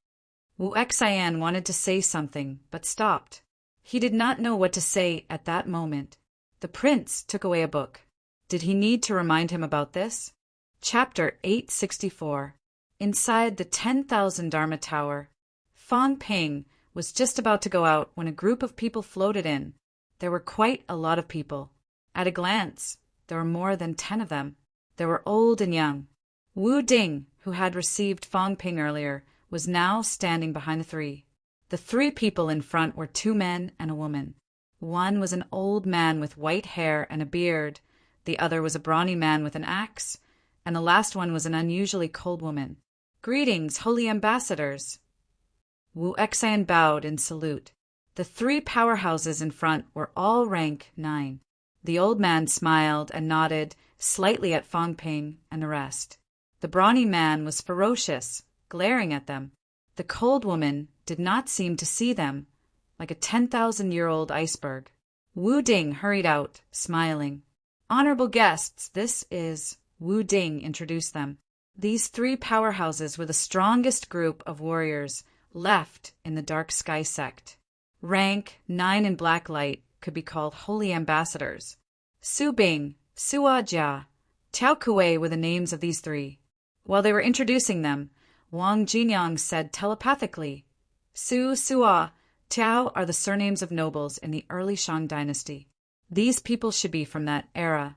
Speaker 1: Wu Xian wanted to say something, but stopped. He did not know what to say at that moment. The prince took away a book. Did he need to remind him about this? Chapter 864. Inside the 10,000 Dharma Tower. Fong Ping was just about to go out when a group of people floated in. There were quite a lot of people. At a glance, there were more than 10 of them. There were old and young. Wu Ding, who had received Fong Ping earlier, was now standing behind the three. The three people in front were 2 men and a woman. One was an old man with white hair and a beard. The other was a brawny man with an axe. And the last one was an unusually cold woman. Greetings, holy ambassadors. Wu Xian bowed in salute. The 3 powerhouses in front were all rank 9. The old man smiled and nodded slightly at Fong Ping and the rest. The brawny man was ferocious, glaring at them. The cold woman did not seem to see them, like a 10,000-year-old iceberg. Wu Ding hurried out, smiling. Honorable guests, this is... Wu Ding introduced them. These 3 powerhouses were the strongest group of warriors left in the Dark Sky sect. Rank 9 in black light could be called holy ambassadors. Su Bing, Sua Jia, Tiao Kuei were the names of these 3. While they were introducing them, Wang Jinyang said telepathically, Su, Sua, Tiao are the surnames of nobles in the early Shang dynasty. These people should be from that era.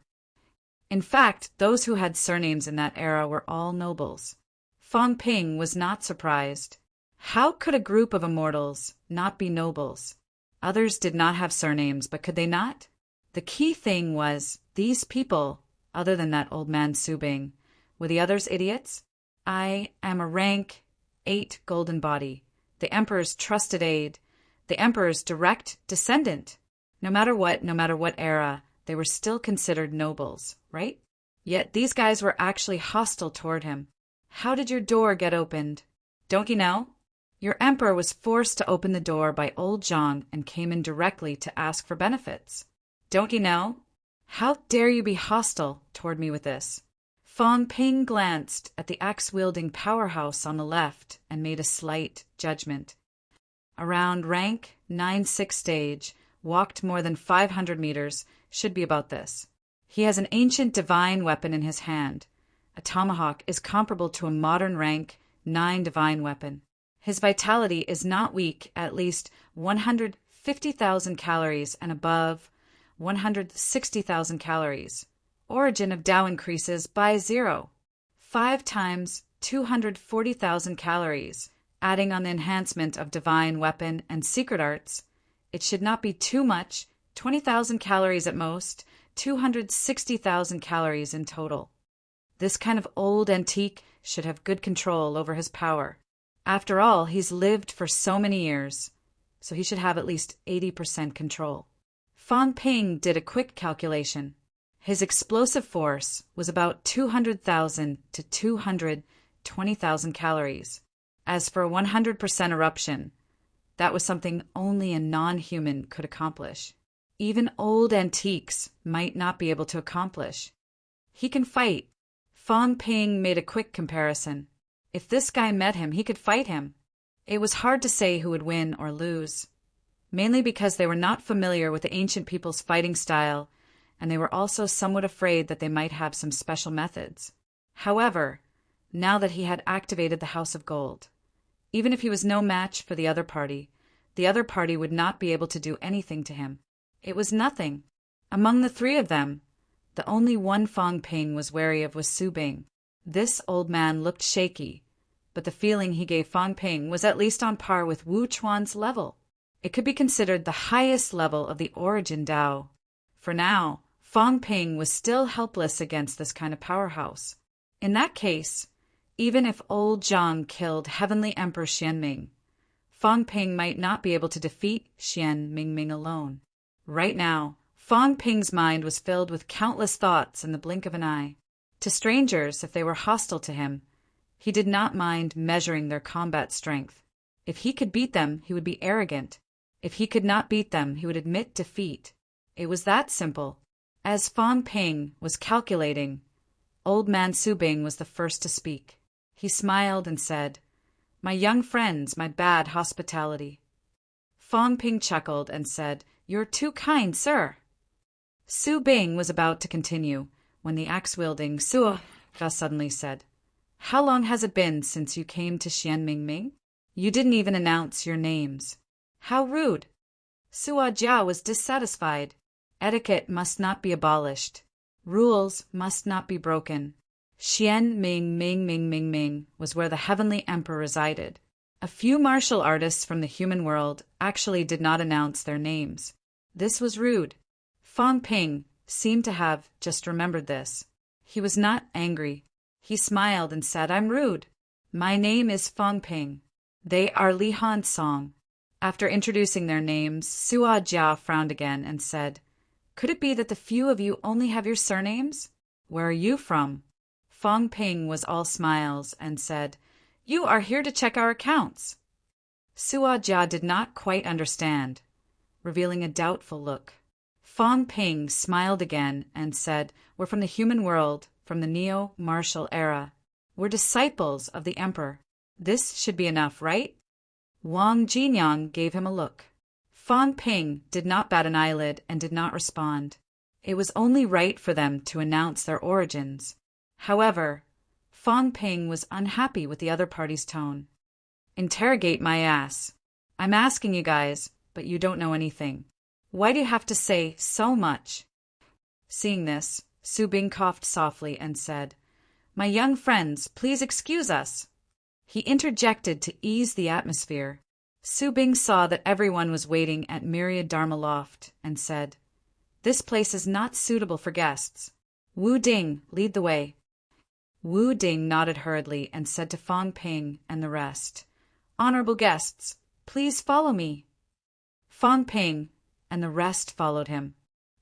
Speaker 1: In fact, those who had surnames in that era were all nobles. Fong Ping was not surprised. How could a group of immortals not be nobles? Others did not have surnames, but could they not? The key thing was, these people, other than that old man Su Bing, were the others idiots? I am a rank 8 golden body, the emperor's trusted aide, the emperor's direct descendant. No matter what era, they were still considered nobles, right? Yet these guys were actually hostile toward him. How did your door get opened? Don't you know? Your emperor was forced to open the door by old Zhang and came in directly to ask for benefits. Don't you know? How dare you be hostile toward me with this? Fong Ping glanced at the axe-wielding powerhouse on the left and made a slight judgment. around rank 9-6 stage, walked more than 500 meters, should be about this. He has an ancient divine weapon in his hand. A tomahawk is comparable to a modern rank 9 divine weapon. His vitality is not weak, at least 150,000 calories and above 160,000 calories. Origin of Tao increases by 0. 5 times 240,000 calories. Adding on the enhancement of divine weapon and secret arts, it should not be too much, 20,000 calories at most, 260,000 calories in total. This kind of old antique should have good control over his power. After all, he's lived for so many years, so he should have at least 80% control. Fang Ping did a quick calculation. His explosive force was about 200,000 to 220,000 calories. As for 100% eruption, that was something only a non-human could accomplish. Even old antiques might not be able to accomplish. He can fight. Fang Ping made a quick comparison. If this guy met him, he could fight him. It was hard to say who would win or lose, mainly because they were not familiar with the ancient people's fighting style, and they were also somewhat afraid that they might have some special methods. However, now that he had activated the House of Gold, even if he was no match for the other party would not be able to do anything to him. It was nothing. Among the 3 of them, the only one Fang Ping was wary of was Su Bing. This old man looked shaky, but the feeling he gave Fang Ping was at least on par with Wu Chuan's level. It could be considered the highest level of the origin Tao. For now, Fang Ping was still helpless against this kind of powerhouse. In that case, even if old Zhang killed Heavenly Emperor Xianming, Fang Ping might not be able to defeat Xianming alone. Right now, Fang Ping's mind was filled with countless thoughts in the blink of an eye. To strangers, if they were hostile to him, he did not mind measuring their combat strength. If he could beat them, he would be arrogant. If he could not beat them, he would admit defeat. It was that simple. As Fang Ping was calculating, old man Su Bing was the first to speak. He smiled and said, "My young friends, my bad hospitality." Fang Ping chuckled and said, "You're too kind, sir." Su Bing was about to continue when the axe-wielding Suo suddenly said, "How long has it been since you came to Xianming? You didn't even announce your names. How rude." Suo Jia was dissatisfied. Etiquette must not be abolished. Rules must not be broken. Xianming was where the Heavenly Emperor resided. A few martial artists from the human world actually did not announce their names. This was rude. Fang Ping seemed to have just remembered this. He was not angry. He smiled and said, "I'm rude. My name is Fang Ping. They are Li Han's song." After introducing their names, Suo Jia frowned again and said, "Could it be that the few of you only have your surnames? Where are you from?" Fang Ping was all smiles and said, "You are here to check our accounts." Suo Jia did not quite understand, revealing a doubtful look. Fang Ping smiled again and said, "We're from the human world, from the neo-martial era. We're disciples of the emperor. This should be enough, right?" Wang Jinyang gave him a look. Fang Ping did not bat an eyelid and did not respond. It was only right for them to announce their origins. However, Fang Ping was unhappy with the other party's tone. "Interrogate my ass. I'm asking you guys, but you don't know anything. Why do you have to say so much?" Seeing this, Su Bing coughed softly and said, "My young friends, please excuse us." He interjected to ease the atmosphere. Su Bing saw that everyone was waiting at Myriad Dharma Loft and said, "This place is not suitable for guests. Wu Ding, lead the way." Wu Ding nodded hurriedly and said to Fang Ping and the rest, "Honorable guests, please follow me." Fang Ping and the rest followed him.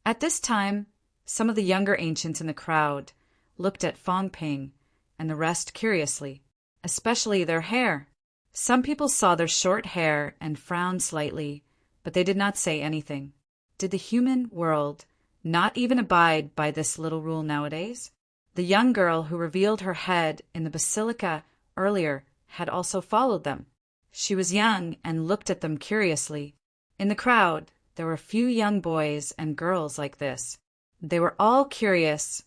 Speaker 1: At this time, some of the younger ancients in the crowd looked at Fang Ping and the rest curiously, especially their hair. Some people saw their short hair and frowned slightly, but they did not say anything. Did the human world not even abide by this little rule nowadays? The young girl who revealed her head in the basilica earlier had also followed them. She was young and looked at them curiously. In the crowd, there were few young boys and girls like this. They were all curious,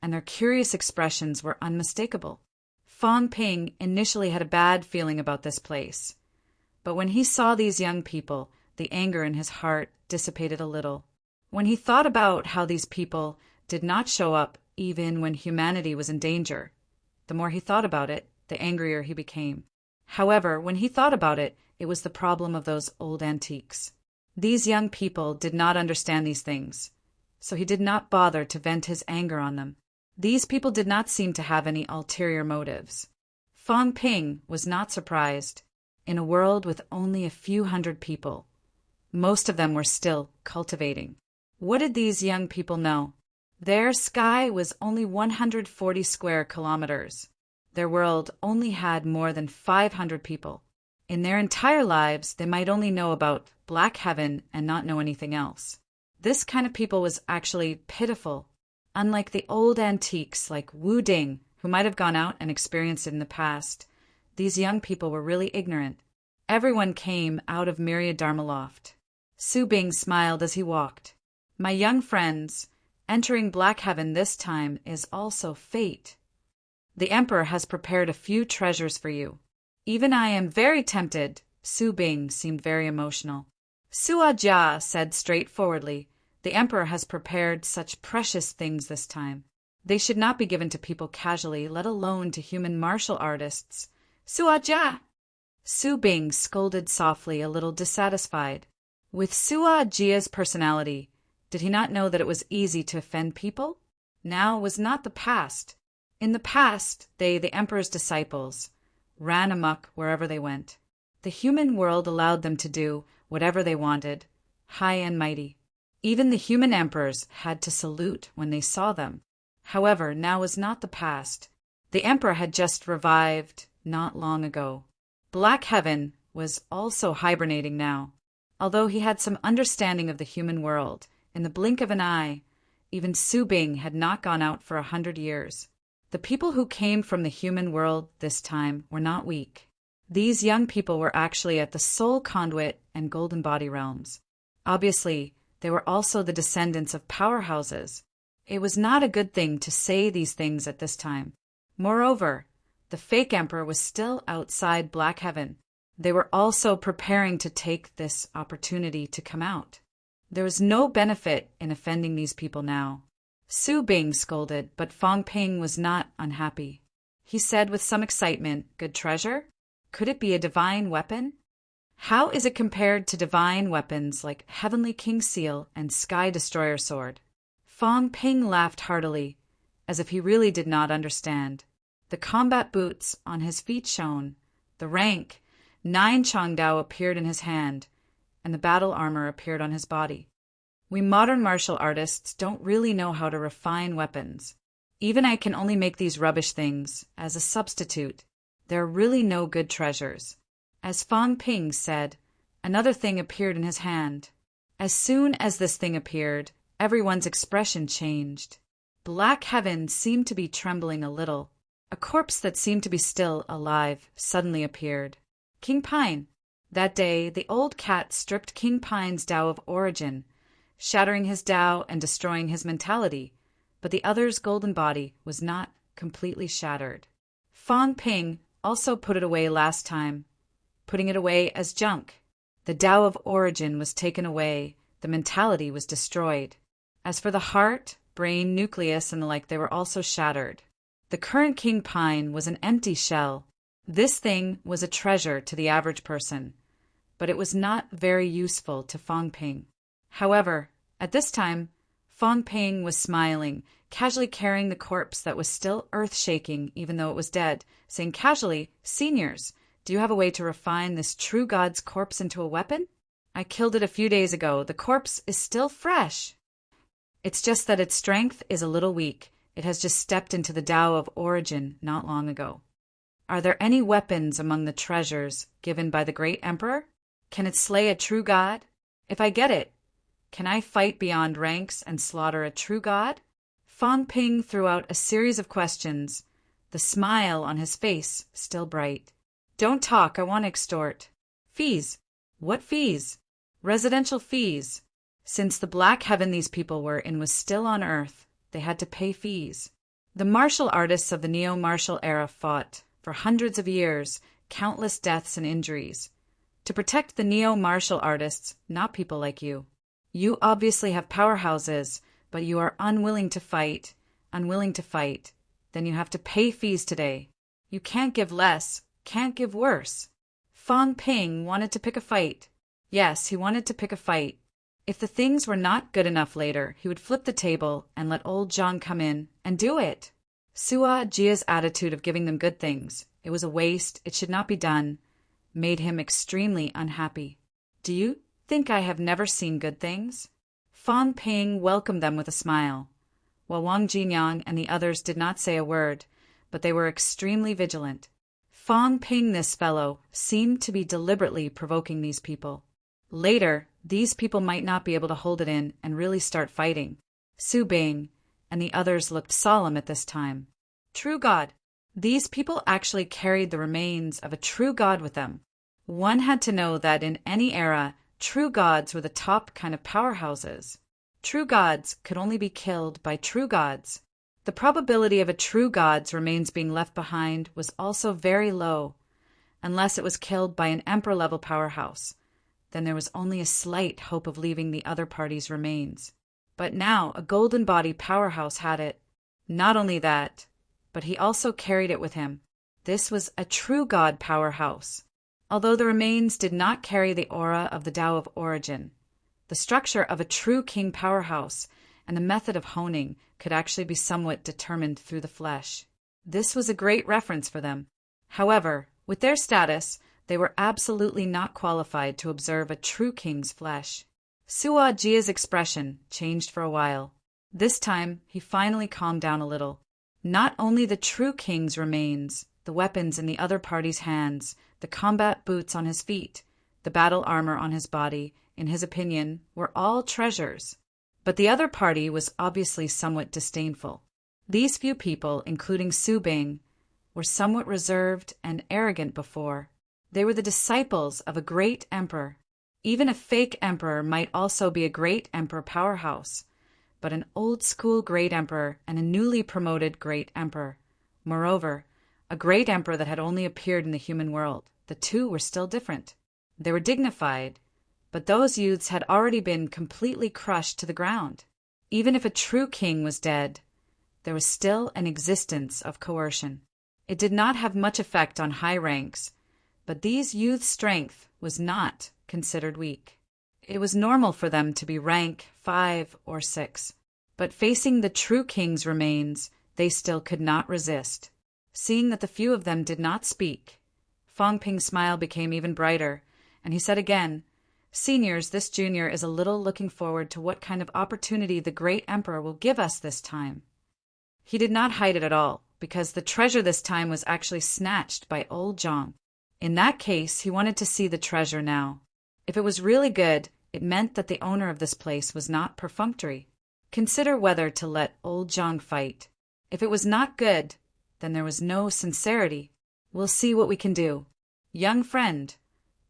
Speaker 1: and their curious expressions were unmistakable. Fong Ping initially had a bad feeling about this place, but when he saw these young people, the anger in his heart dissipated a little. When he thought about how these people did not show up even when humanity was in danger, the more he thought about it, the angrier he became. However, when he thought about it, it was the problem of those old antiques. These young people did not understand these things, so he did not bother to vent his anger on them. These people did not seem to have any ulterior motives. Fong Ping was not surprised. In a world with only a few hundred people, most of them were still cultivating. What did these young people know? Their sky was only 140 square kilometers. Their world only had more than 500 people. In their entire lives, they might only know about black heaven and not know anything else. This kind of people was actually pitiful. Unlike the old antiques like Wu Ding, who might have gone out and experienced it in the past, these young people were really ignorant. Everyone came out of Myriad Dharma Loft. Su Bing smiled as he walked. My young friends, entering Black Heaven this time is also fate. The Emperor has prepared a few treasures for you. Even I am very tempted. Su Bing seemed very emotional. Sua Jia said straightforwardly, the Emperor has prepared such precious things this time. They should not be given to people casually, let alone to human martial artists. Sua Jia! Su Bing scolded softly, a little dissatisfied. With Sua Jia's personality, did he not know that it was easy to offend people? Now was not the past. In the past, they, the Emperor's disciples, ran amok wherever they went. The human world allowed them to do whatever they wanted, high and mighty. Even the human emperors had to salute when they saw them. However, now was not the past. The Emperor had just revived not long ago. Black Heaven was also hibernating now. Although he had some understanding of the human world, in the blink of an eye, even Su Bing had not gone out for 100 years. The people who came from the human world this time were not weak. These young people were actually at the soul conduit and golden body realms. Obviously, they were also the descendants of powerhouses. It was not a good thing to say these things at this time. Moreover, the fake emperor was still outside Black Heaven. They were also preparing to take this opportunity to come out. There was no benefit in offending these people now. Su Bing scolded, but Fong Ping was not unhappy. He said with some excitement, good treasure? Could it be a divine weapon? How is it compared to divine weapons like Heavenly King Seal and Sky Destroyer Sword? Fong Ping laughed heartily, as if he really did not understand. The combat boots on his feet shone. The rank, 9 Chongdao, appeared in his hand, and the battle armor appeared on his body. We modern martial artists don't really know how to refine weapons. Even I can only make these rubbish things as a substitute. There are really no good treasures. As Fong Ping said, another thing appeared in his hand. As soon as this thing appeared, everyone's expression changed. Black Heaven seemed to be trembling a little. A corpse that seemed to be still alive suddenly appeared. King Pine. That day, the old cat stripped King Pine's Tao of origin, shattering his Tao and destroying his mentality, but the other's golden body was not completely shattered. Fong Ping also put it away last time, putting it away as junk. The Tao of origin was taken away, the mentality was destroyed. As for the heart, brain, nucleus, and the like, they were also shattered. The current King Pine was an empty shell. This thing was a treasure to the average person, but it was not very useful to Fong Ping. However, at this time, Fong Ping was smiling, casually carrying the corpse that was still earth-shaking even though it was dead, saying casually, "Seniors, do you have a way to refine this true god's corpse into a weapon? I killed it a few days ago. The corpse is still fresh. It's just that its strength is a little weak. It has just stepped into the Tao of origin not long ago. Are there any weapons among the treasures given by the great emperor? Can it slay a true god? If I get it, can I fight beyond ranks and slaughter a true god?" Fong Ping threw out a series of questions, the smile on his face still bright. Don't talk, I want to extort. Fees. What fees? Residential fees. Since the black heaven these people were in was still on earth, they had to pay fees. The martial artists of the neo-martial era fought, for hundreds of years, countless deaths and injuries. To protect the neo-martial artists, not people like you. You obviously have powerhouses, but you are unwilling to fight, then you have to pay fees today. You can't give less, can't give worse. Fang Ping wanted to pick a fight. Yes, he wanted to pick a fight. If the things were not good enough later, he would flip the table and let old Zhang come in and do it. Sua Jia's attitude of giving them good things, it was a waste, it should not be done, made him extremely unhappy. Do you think I have never seen good things? Fang Ping welcomed them with a smile, while Wang Jinyang and the others did not say a word, but they were extremely vigilant. Fang Ping, this fellow, seemed to be deliberately provoking these people. Later, these people might not be able to hold it in and really start fighting. Su Bing and the others looked solemn at this time. True God. These people actually carried the remains of a true god with them. One had to know that in any era, true gods were the top kind of powerhouses. True gods could only be killed by true gods. The probability of a true god's remains being left behind was also very low, unless it was killed by an emperor-level powerhouse. Then there was only a slight hope of leaving the other party's remains. But now a golden body powerhouse had it. Not only that, but he also carried it with him. This was a true god powerhouse. Although the remains did not carry the aura of the Tao of origin, the structure of a true king powerhouse and the method of honing could actually be somewhat determined through the flesh. This was a great reference for them. However, with their status, they were absolutely not qualified to observe a true king's flesh. Sua Jia's expression changed for a while. This time, he finally calmed down a little. Not only the true king's remains, the weapons in the other party's hands, the combat boots on his feet, the battle armor on his body, in his opinion, were all treasures. But the other party was obviously somewhat disdainful. These few people, including Su Bing, were somewhat reserved and arrogant before. They were the disciples of a great emperor. Even a fake emperor might also be a great emperor powerhouse, but an old-school great emperor and a newly promoted great emperor. Moreover, a great emperor that had only appeared in the human world. The two were still different. They were dignified, but those youths had already been completely crushed to the ground. Even if a true king was dead, there was still an existence of coercion. It did not have much effect on high ranks, but these youths' strength was not considered weak. It was normal for them to be rank 5 or 6, but facing the true king's remains, they still could not resist. Seeing that the few of them did not speak, Fang Ping's smile became even brighter, and he said again, "Seniors, this junior is a little looking forward to what kind of opportunity the great emperor will give us this time." He did not hide it at all, because the treasure this time was actually snatched by old Zhang. In that case, he wanted to see the treasure now. If it was really good, it meant that the owner of this place was not perfunctory. Consider whether to let old Zhang fight. If it was not good, then there was no sincerity. We'll see what we can do. Young friend,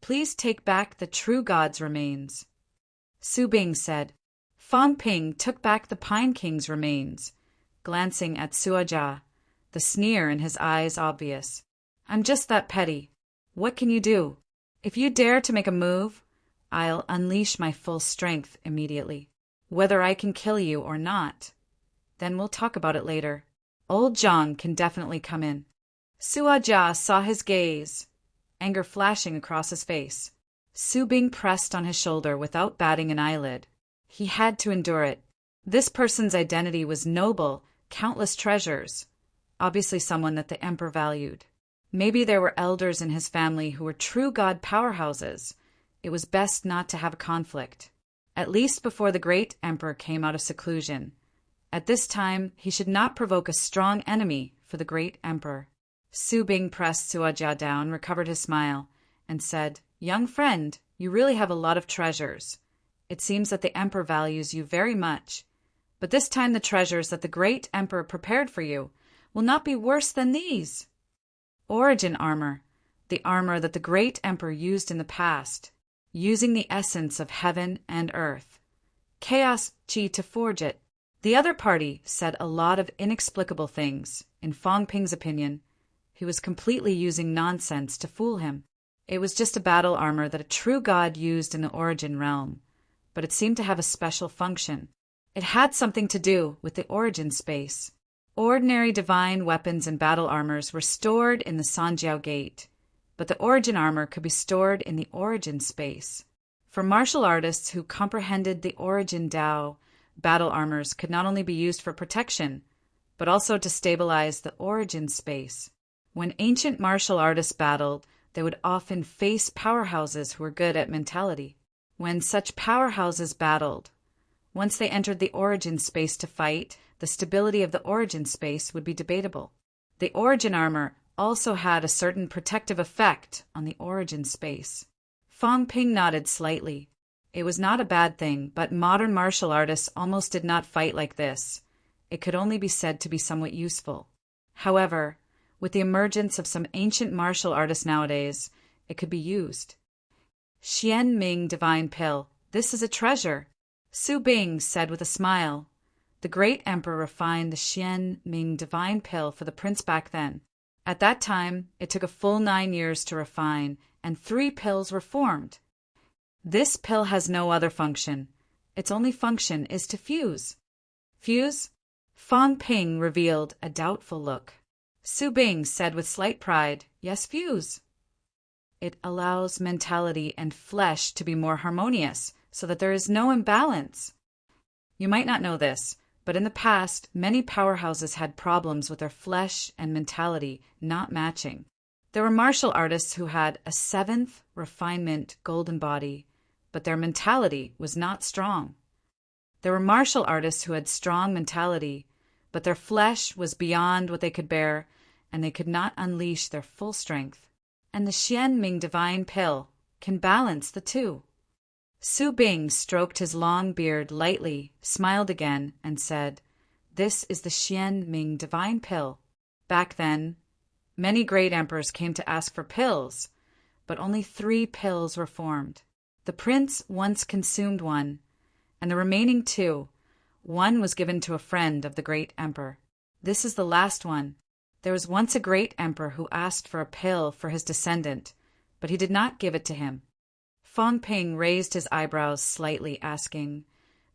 Speaker 1: please take back the true god's remains. Su Bing said. Fang Ping took back the Pine King's remains, glancing at Sua Jia, the sneer in his eyes obvious. I'm just that petty. What can you do? If you dare to make a move, I'll unleash my full strength immediately. Whether I can kill you or not, then we'll talk about it later. Old Zhang can definitely come in. Sua Jia saw his gaze, anger flashing across his face. Su Bing pressed on his shoulder without batting an eyelid. He had to endure it. This person's identity was noble, countless treasures, obviously someone that the emperor valued. Maybe there were elders in his family who were true god powerhouses. It was best not to have a conflict, at least before the great emperor came out of seclusion. At this time, he should not provoke a strong enemy for the great emperor. Su Bing pressed Sua Jia down, recovered his smile, and said, Young friend, you really have a lot of treasures. It seems that the emperor values you very much. But this time the treasures that the great emperor prepared for you will not be worse than these. Origin armor. the armor that the great emperor used in the past, using the essence of heaven and earth. Chaos Chi to forge it. The other party said a lot of inexplicable things. In Fong Ping's opinion, he was completely using nonsense to fool him. It was just a battle armor that a true god used in the origin realm, but it seemed to have a special function. It had something to do with the origin space. Ordinary divine weapons and battle armors were stored in the Sanjiao Gate, but the origin armor could be stored in the origin space. For martial artists who comprehended the origin Dao, battle armors could not only be used for protection, but also to stabilize the origin space. When ancient martial artists battled, they would often face powerhouses who were good at mentality. When such powerhouses battled, once they entered the origin space to fight, the stability of the origin space would be debatable. The origin armor also had a certain protective effect on the origin space. Fong Ping nodded slightly. It was not a bad thing, but modern martial artists almost did not fight like this. It could only be said to be somewhat useful. However, with the emergence of some ancient martial artists nowadays, it could be used. Xian Ming Divine Pill. This is a treasure, Su Bing said with a smile. The great emperor refined the Xian Ming Divine Pill for the prince back then. At that time, it took a full 9 years to refine, and 3 pills were formed. This pill has no other function. Its only function is to fuse. Fuse? Fong Ping revealed a doubtful look. Su Bing said with slight pride, yes, fuse. It allows mentality and flesh to be more harmonious, so that there is no imbalance. You might not know this, but in the past, many powerhouses had problems with their flesh and mentality not matching. There were martial artists who had a 7th refinement golden body, but their mentality was not strong. There were martial artists who had strong mentality, but their flesh was beyond what they could bear, and they could not unleash their full strength. And the Xian Ming Divine Pill can balance the two. Su Bing stroked his long beard lightly, smiled again, and said, "This is the Xian Ming Divine Pill." Back then, many great emperors came to ask for pills, but only 3 pills were formed. The prince once consumed one, and the remaining 2, one was given to a friend of the great emperor. This is the last one. There was once a great emperor who asked for a pill for his descendant, but he did not give it to him. Fong Ping raised his eyebrows slightly, asking,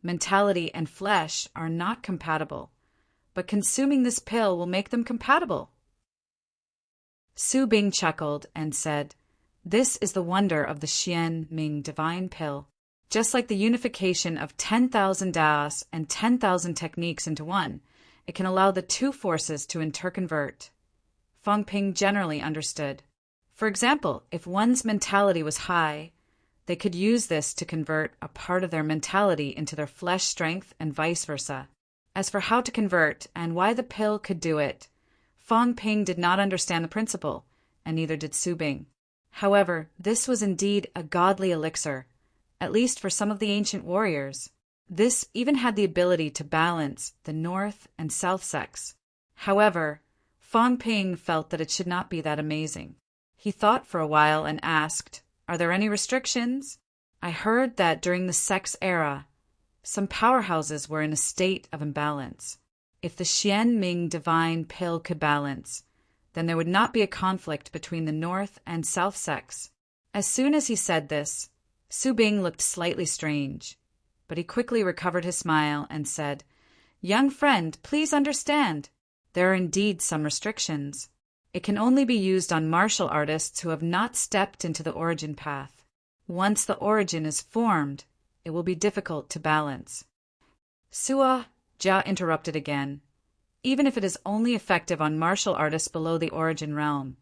Speaker 1: "Mentality and flesh are not compatible, but consuming this pill will make them compatible." Su Bing chuckled and said, "This is the wonder of the Xian Ming Divine Pill. Just like the unification of 10,000 Daos and 10,000 techniques into one, it can allow the 2 forces to interconvert." Fong Ping generally understood. For example, if one's mentality was high, they could use this to convert a part of their mentality into their flesh strength and vice versa. As for how to convert and why the pill could do it, Fong Ping did not understand the principle, and neither did Su Bing. However, this was indeed a godly elixir, at least for some of the ancient warriors. This even had the ability to balance the north and south sex. However, Fong Ping felt that it should not be that amazing. He thought for a while and asked, "Are there any restrictions? I heard that during the sex era, some powerhouses were in a state of imbalance. If the Xian Ming Divine Pill could balance, then there would not be a conflict between the north and south sex." As soon as he said this, Su Bing looked slightly strange, but he quickly recovered his smile and said, "Young friend, please understand. There are indeed some restrictions. It can only be used on martial artists who have not stepped into the origin path. Once the origin is formed, it will be difficult to balance." "Sua," Jia interrupted again. "Even if it is only effective on martial artists below the origin realm,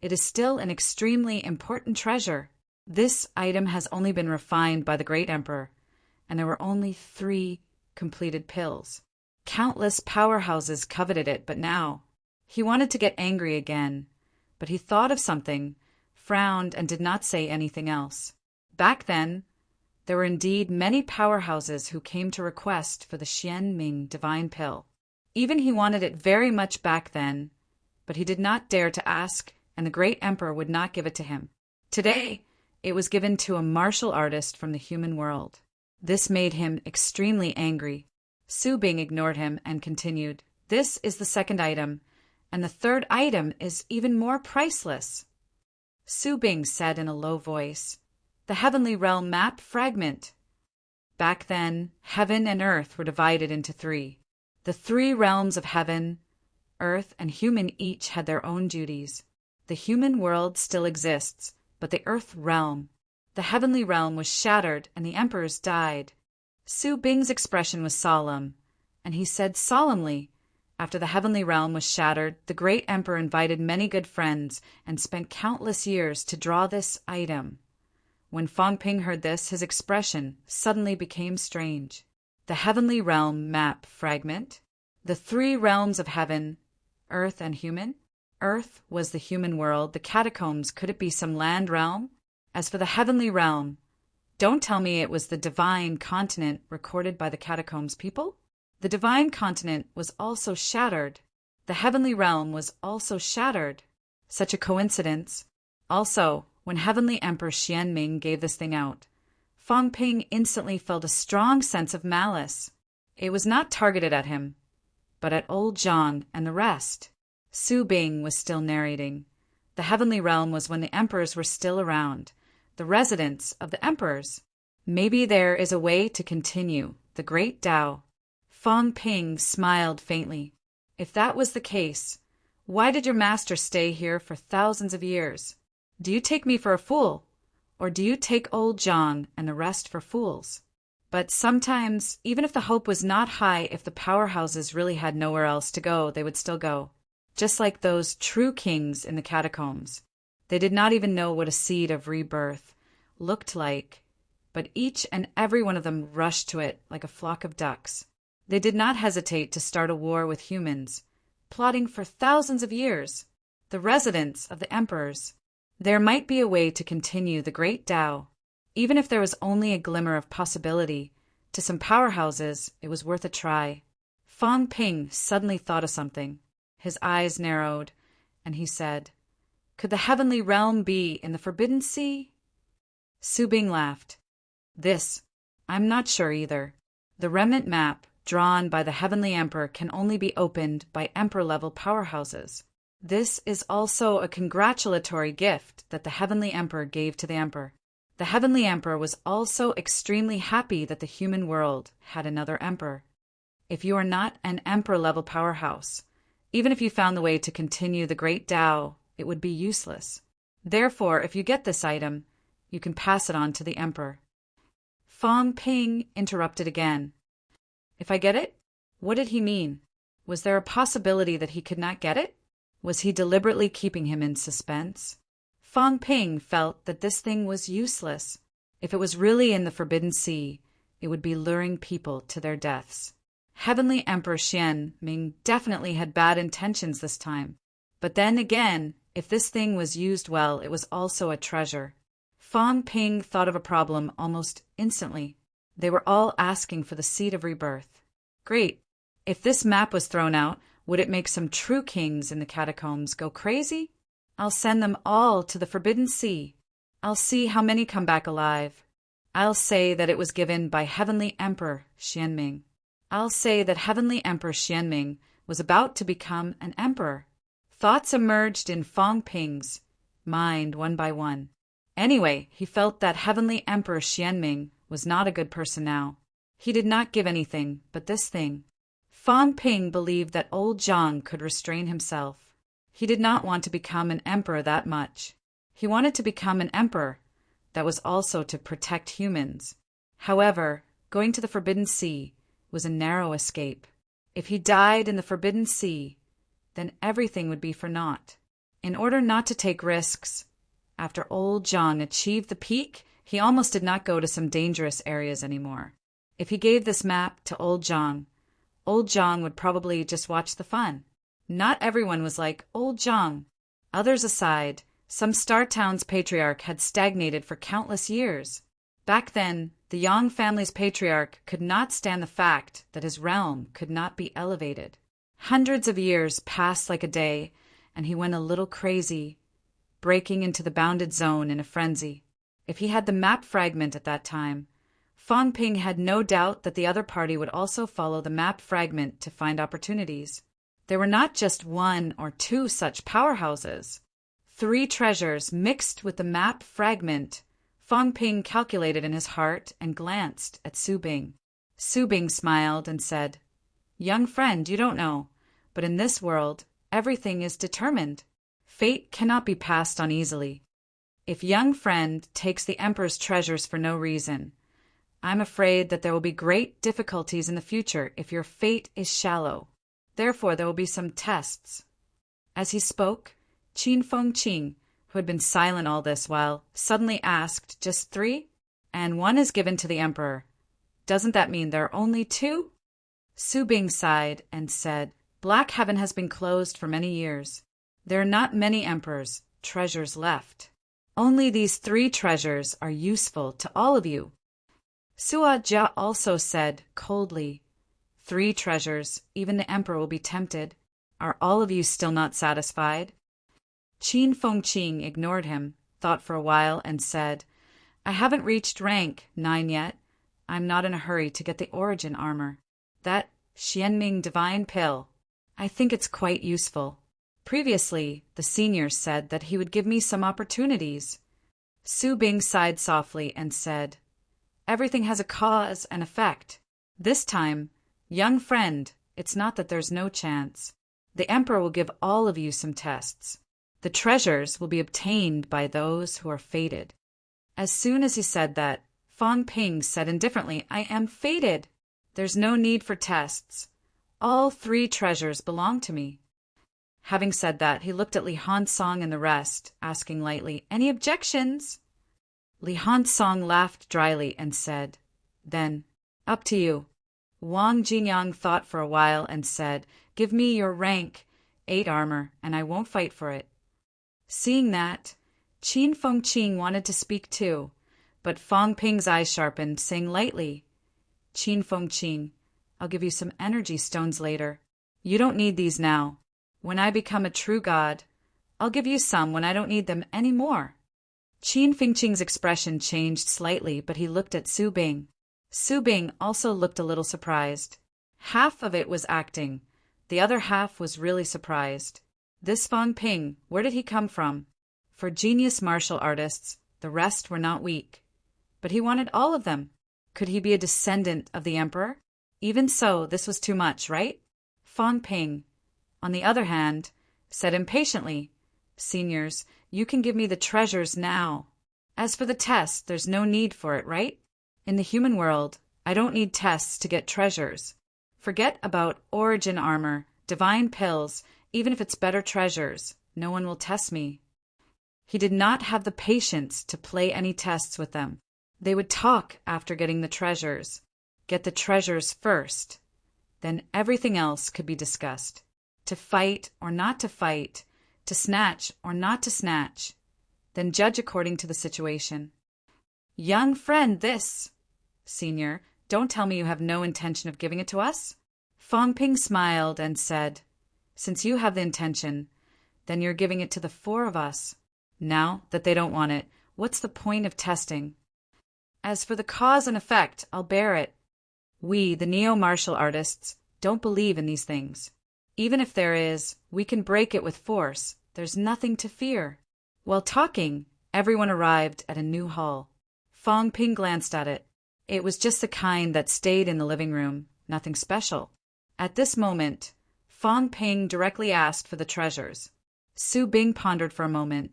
Speaker 1: it is still an extremely important treasure. This item has only been refined by the great emperor, and there were only 3 completed pills. Countless powerhouses coveted it, but now..." He wanted to get angry again, but he thought of something, frowned, and did not say anything else. Back then, there were indeed many powerhouses who came to request for the Xian Ming Divine Pill. Even he wanted it very much back then, but he did not dare to ask and the great emperor would not give it to him. Today, it was given to a martial artist from the human world. This made him extremely angry. Su Bing ignored him and continued, "This is the second item, and the third item is even more priceless." Su Bing said in a low voice, "The Heavenly Realm map fragment." Back then, heaven and earth were divided into three. The three realms of heaven, earth, and human each had their own duties. The human world still exists, but the earth realm, the heavenly realm, was shattered and the emperors died. Su Bing's expression was solemn, and he said solemnly, after the heavenly realm was shattered, the great emperor invited many good friends and spent countless years to draw this item. When Fong Ping heard this, his expression suddenly became strange. The heavenly realm map fragment? The three realms of heaven, earth, and human? Earth was the human world. The catacombs, could it be some land realm? As for the heavenly realm, don't tell me it was the divine continent recorded by the catacombs people? The divine continent was also shattered. The heavenly realm was also shattered. Such a coincidence. Also, when Heavenly Emperor Xianming gave this thing out, Fong Ping instantly felt a strong sense of malice. It was not targeted at him, but at old Zhang and the rest. Su Bing was still narrating. The heavenly realm was when the emperors were still around, the residence of the emperors. Maybe there is a way to continue the great Tao. Fong Ping smiled faintly. If that was the case, why did your master stay here for thousands of years? Do you take me for a fool, or do you take old Zhang and the rest for fools? But sometimes, even if the hope was not high, if the powerhouses really had nowhere else to go, they would still go. Just like those true kings in the catacombs. They did not even know what a seed of rebirth looked like, but each and every one of them rushed to it like a flock of ducks. They did not hesitate to start a war with humans, plotting for thousands of years. The residents of the emperors. There might be a way to continue the great Tao. Even if there was only a glimmer of possibility, to some powerhouses, it was worth a try. Fong Ping suddenly thought of something. His eyes narrowed, and he said, "Could the heavenly realm be in the Forbidden Sea?" Su Bing laughed. I'm not sure either. The remnant map, drawn by the Heavenly Emperor, can only be opened by Emperor-level powerhouses. This is also a congratulatory gift that the Heavenly Emperor gave to the Emperor. The Heavenly Emperor was also extremely happy that the human world had another Emperor. If you are not an Emperor-level powerhouse, even if you found the way to continue the great Tao, it would be useless. Therefore, if you get this item, you can pass it on to the Emperor. Fong Ping interrupted again. If I get it? What did he mean? Was there a possibility that he could not get it? Was he deliberately keeping him in suspense? Fong Ping felt that this thing was useless. If it was really in the Forbidden Sea, it would be luring people to their deaths. Heavenly Emperor Xianming definitely had bad intentions this time. But then again, if this thing was used well, it was also a treasure. Fong Ping thought of a problem almost instantly. They were all asking for the seed of rebirth. Great. If this map was thrown out, would it make some true kings in the catacombs go crazy? I'll send them all to the Forbidden Sea. I'll see how many come back alive. I'll say that it was given by Heavenly Emperor Xianming. I'll say that Heavenly Emperor Xianming was about to become an emperor. Thoughts emerged in Fong Ping's mind one by one. Anyway, he felt that Heavenly Emperor Xianming was not a good person now. He did not give anything but this thing. Fong Ping believed that old Zhang could restrain himself. He did not want to become an emperor that much. He wanted to become an emperor that was also to protect humans. However, going to the Forbidden Sea was a narrow escape. If he died in the Forbidden Sea, then everything would be for naught. In order not to take risks, after old Zhang achieved the peak, he almost did not go to some dangerous areas anymore. If he gave this map to old Zhang would probably just watch the fun. Not everyone was like old Zhang. Others aside, some Star Town's patriarch had stagnated for countless years. Back then, the Yang family's patriarch could not stand the fact that his realm could not be elevated. Hundreds of years passed like a day, and he went a little crazy, breaking into the bounded zone in a frenzy. If he had the map fragment at that time, Fang Ping had no doubt that the other party would also follow the map fragment to find opportunities. There were not just 1 or 2 such powerhouses. 3 treasures mixed with the map fragment. Fang Ping calculated in his heart and glanced at Su Bing. Su Bing smiled and said, "Young friend, you don't know, but in this world, everything is determined. Fate cannot be passed on easily. If young friend takes the Emperor's treasures for no reason, I'm afraid that there will be great difficulties in the future if your fate is shallow. Therefore, there will be some tests." As he spoke, Qin Fengqing, who had been silent all this while, suddenly asked, "Just 3? And 1 is given to the Emperor. Doesn't that mean there are only 2? Su Bing sighed and said, "Black Heaven has been closed for many years. There are not many emperors' treasures left. Only these 3 treasures are useful to all of you." Sua Jia also said coldly, 3 treasures, even the Emperor will be tempted. Are all of you still not satisfied? Qin Fengqing ignored him, thought for a while, and said, "I haven't reached rank 9 yet. I'm not in a hurry to get the origin armor. That Xianming divine pill, I think it's quite useful. Previously, the senior said that he would give me some opportunities." Su Bing sighed softly and said, "Everything has a cause and effect. This time, young friend, it's not that there's no chance. The Emperor will give all of you some tests. The treasures will be obtained by those who are fated." As soon as he said that, Fang Ping said indifferently, "I am fated. There's no need for tests. All 3 treasures belong to me." Having said that, he looked at Li Hansong and the rest, asking lightly, "Any objections?" Li Hansong laughed dryly and said, "Then, up to you." Wang Jinyang thought for a while and said, "Give me your rank 8 armor, and I won't fight for it." Seeing that, Qin Fengqing wanted to speak too, but Fang Ping's eyes sharpened, saying lightly, "Qin Fengqing, I'll give you some energy stones later. You don't need these now. When I become a true god, I'll give you some when I don't need them any more." Qin Fengqing's expression changed slightly, but he looked at Su Bing. Su Bing also looked a little surprised. Half of it was acting. The other half was really surprised. This Fang Ping, where did he come from? For genius martial artists, the rest were not weak. But he wanted all of them. Could he be a descendant of the Emperor? Even so, this was too much, right? Fang Ping, on the other hand, said impatiently, "Seniors, you can give me the treasures now. As for the test, there's no need for it, right? In the human world, I don't need tests to get treasures. Forget about origin armor, divine pills, even if it's better treasures. No one will test me." He did not have the patience to play any tests with them. They would talk after getting the treasures. Get the treasures first. Then everything else could be discussed. To fight or not to fight, to snatch or not to snatch. Then judge according to the situation. "Young friend, this." "Senior, don't tell me you have no intention of giving it to us?" Fang Ping smiled and said, "Since you have the intention, then you're giving it to the 4 of us. Now that they don't want it, what's the point of testing? As for the cause and effect, I'll bear it. We, the neo-martial artists, don't believe in these things. Even if there is, we can break it with force. There's nothing to fear." While talking, everyone arrived at a new hall. Fang Ping glanced at it. It was just the kind that stayed in the living room, nothing special. At this moment, Fang Ping directly asked for the treasures. Su Bing pondered for a moment,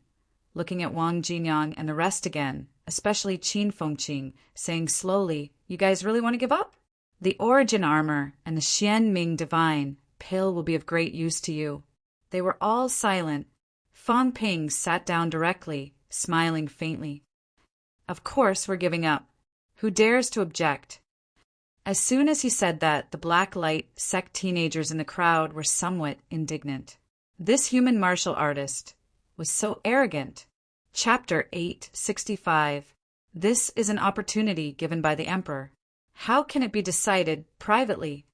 Speaker 1: looking at Wang Jinyang and the rest again, especially Qin Fengqing, saying slowly, "You guys really want to give up? The origin armor and the Xianming divine pill will be of great use to you." They were all silent. Fang Ping sat down directly, smiling faintly. "Of course we're giving up. Who dares to object?" As soon as he said that, the black light sect teenagers in the crowd were somewhat indignant. This human martial artist was so arrogant. Chapter 865. This is an opportunity given by the Emperor. How can it be decided privately?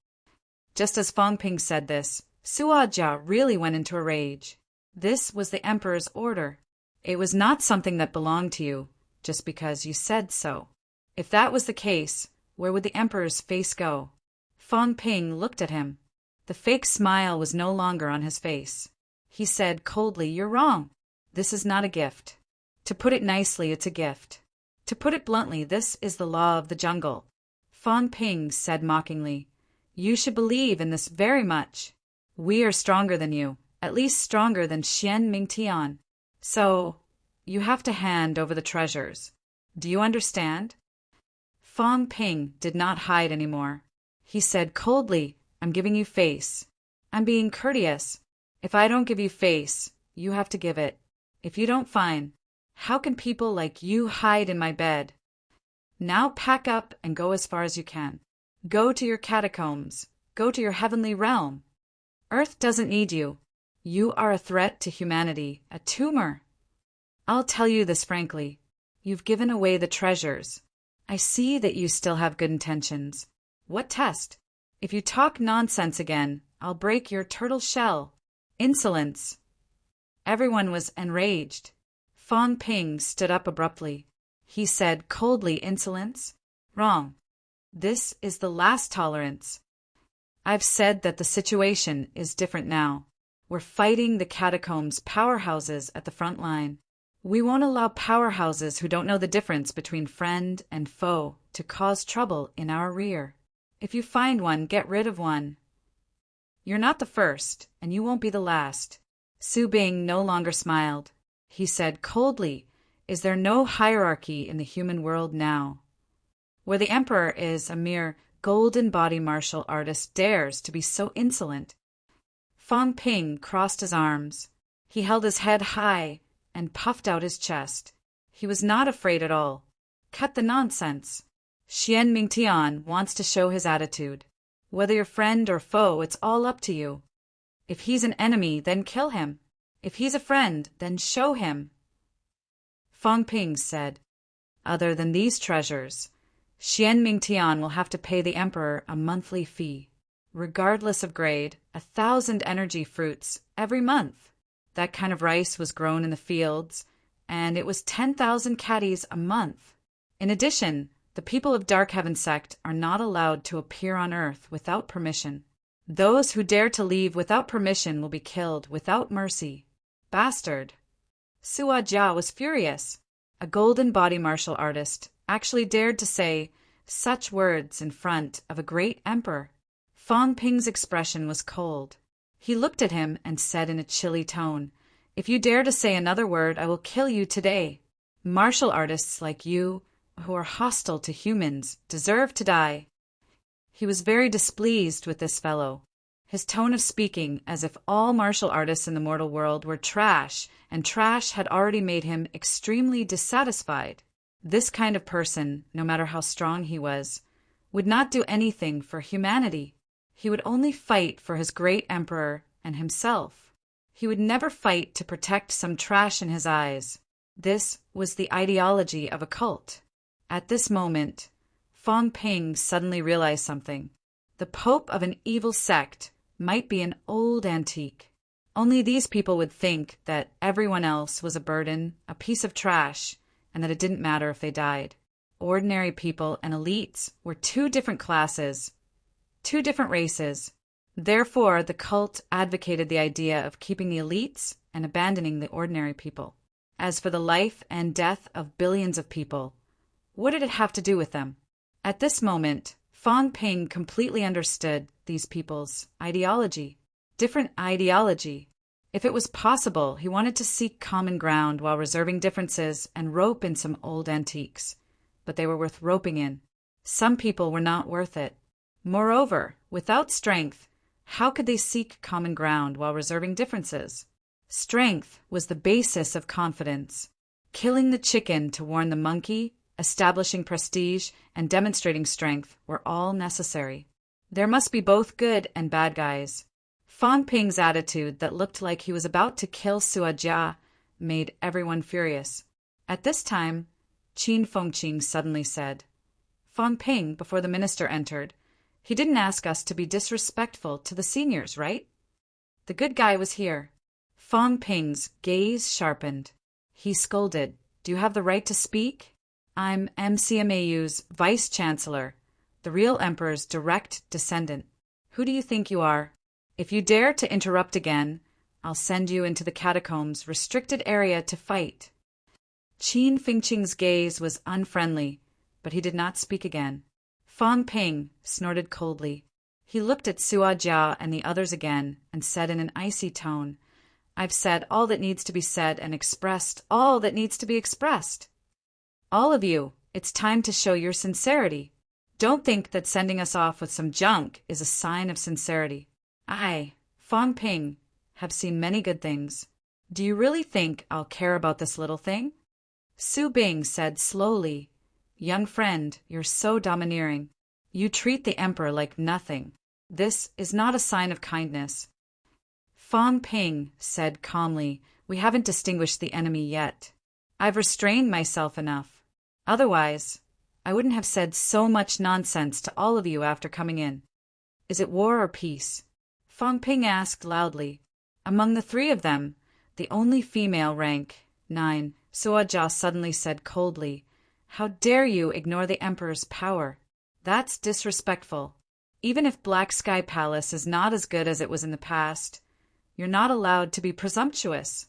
Speaker 1: Just as Fang Ping said this, Sua Jia really went into a rage. This was the Emperor's order. It was not something that belonged to you, just because you said so. If that was the case, where would the emperor's face go? Fang Ping looked at him. The fake smile was no longer on his face. He said coldly, "You're wrong. This is not a gift. To put it nicely, it's a gift. To put it bluntly, this is the law of the jungle." Fang Ping said mockingly, "You should believe in this very much. We are stronger than you, at least stronger than Xian Mingtian. So, you have to hand over the treasures. Do you understand?" Fang Ping did not hide anymore. He said coldly, "I'm giving you face. I'm being courteous. If I don't give you face, you have to give it. If you don't, fine. How can people like you hide in my bed? Now pack up and go as far as you can. Go to your catacombs. Go to your heavenly realm. Earth doesn't need you. You are a threat to humanity, a tumor. I'll tell you this frankly. You've given away the treasures. I see that you still have good intentions. What test? If you talk nonsense again, I'll break your turtle shell. Insolence." Everyone was enraged. Fang Ping stood up abruptly. He said coldly, "Insolence? Wrong. This is the last tolerance. I've said that the situation is different now. We're fighting the catacombs powerhouses at the front line. We won't allow powerhouses who don't know the difference between friend and foe to cause trouble in our rear. If you find one, get rid of one. You're not the first, and you won't be the last." Su Bing no longer smiled. He said coldly, "Is there no hierarchy in the human world now? Where the emperor is a mere golden body martial artist dares to be so insolent?" Fang Ping crossed his arms. He held his head high and puffed out his chest. He was not afraid at all. Cut the nonsense. Xian Mingtian wants to show his attitude. Whether you're friend or foe, it's all up to you. If he's an enemy, then kill him. If he's a friend, then show him. Fang Ping said, "Other than these treasures, Xian Mingtian will have to pay the emperor a monthly fee. Regardless of grade, 1,000 energy fruits every month. That kind of rice was grown in the fields, and it was 10,000 caddies a month. In addition, the people of Dark Heaven sect are not allowed to appear on Earth without permission. Those who dare to leave without permission will be killed without mercy. Bastard." Sua Jia was furious. A golden body martial artist actually dared to say such words in front of a great emperor. Fang Ping's expression was cold. He looked at him and said in a chilly tone, "If you dare to say another word, I will kill you today. Martial artists like you, who are hostile to humans, deserve to die." He was very displeased with this fellow. His tone of speaking, as if all martial artists in the mortal world were trash, and trash had already made him extremely dissatisfied. This kind of person, no matter how strong he was, would not do anything for humanity. He would only fight for his great emperor and himself. He would never fight to protect some trash in his eyes. This was the ideology of a cult. At this moment, Fang Ping suddenly realized something. The pope of an evil sect might be an old antique. Only these people would think that everyone else was a burden, a piece of trash, and that it didn't matter if they died. Ordinary people and elites were two different classes, two different races. Therefore, the cult advocated the idea of keeping the elites and abandoning the ordinary people. As for the life and death of billions of people, what did it have to do with them? At this moment, Fang Ping completely understood these people's ideology. Different ideology. If it was possible, he wanted to seek common ground while reserving differences and rope in some old antiques. But they were worth roping in. Some people were not worth it. Moreover, without strength, how could they seek common ground while reserving differences? Strength was the basis of confidence. Killing the chicken to warn the monkey, establishing prestige, and demonstrating strength were all necessary. There must be both good and bad guys. Fang Ping's attitude that looked like he was about to kill Sua Jia made everyone furious. At this time, Qin Fengqing suddenly said, "Fang Ping," before the minister entered, "he didn't ask us to be disrespectful to the seniors, right?" The good guy was here. Fang Ping's gaze sharpened. He scolded. Do you have the right to speak? I'm MCMAU's vice-chancellor, the real emperor's direct descendant. Who do you think you are? If you dare to interrupt again, I'll send you into the catacombs' restricted area to fight. Qin Fengqing's gaze was unfriendly, but he did not speak again. Fang Ping snorted coldly. He looked at Sua Jia and the others again and said in an icy tone, I've said all that needs to be said and expressed all that needs to be expressed. All of you, it's time to show your sincerity. Don't think that sending us off with some junk is a sign of sincerity. I, Fang Ping, have seen many good things. Do you really think I'll care about this little thing? Su Bing said slowly, Young friend, you're so domineering. You treat the emperor like nothing. This is not a sign of kindness. Fang Ping said calmly, We haven't distinguished the enemy yet. I've restrained myself enough. Otherwise, I wouldn't have said so much nonsense to all of you after coming in. Is it war or peace? Fang Ping asked loudly. Among the three of them, the only female, rank 9, Sua Jia suddenly said coldly, How dare you ignore the emperor's power? That's disrespectful. Even if Black Sky Palace is not as good as it was in the past, you're not allowed to be presumptuous.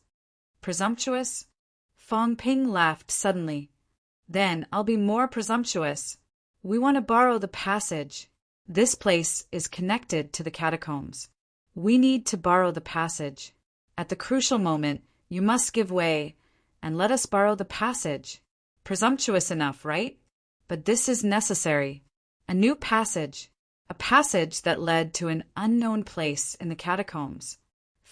Speaker 1: Presumptuous? Fang Ping laughed suddenly. Then I'll be more presumptuous. We want to borrow the passage. This place is connected to the catacombs. We need to borrow the passage. At the crucial moment, you must give way and let us borrow the passage. Presumptuous enough, right? But this is necessary. A new passage. A passage that led to an unknown place in the catacombs.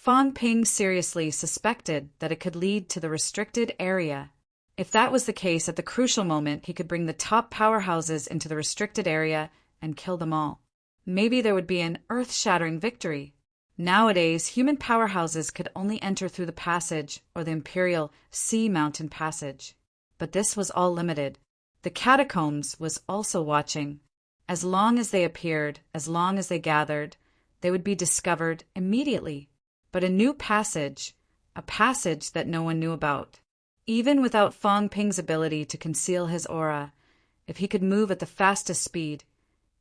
Speaker 1: Fang Ping seriously suspected that it could lead to the restricted area. If that was the case at the crucial moment, he could bring the top powerhouses into the restricted area and kill them all. Maybe there would be an earth-shattering victory. Nowadays, human powerhouses could only enter through the passage or the Imperial Sea Mountain Passage. But this was all limited. The catacombs was also watching. As long as they appeared, as long as they gathered, they would be discovered immediately. But a new passage, a passage that no one knew about. Even without Fang Ping's ability to conceal his aura, if he could move at the fastest speed,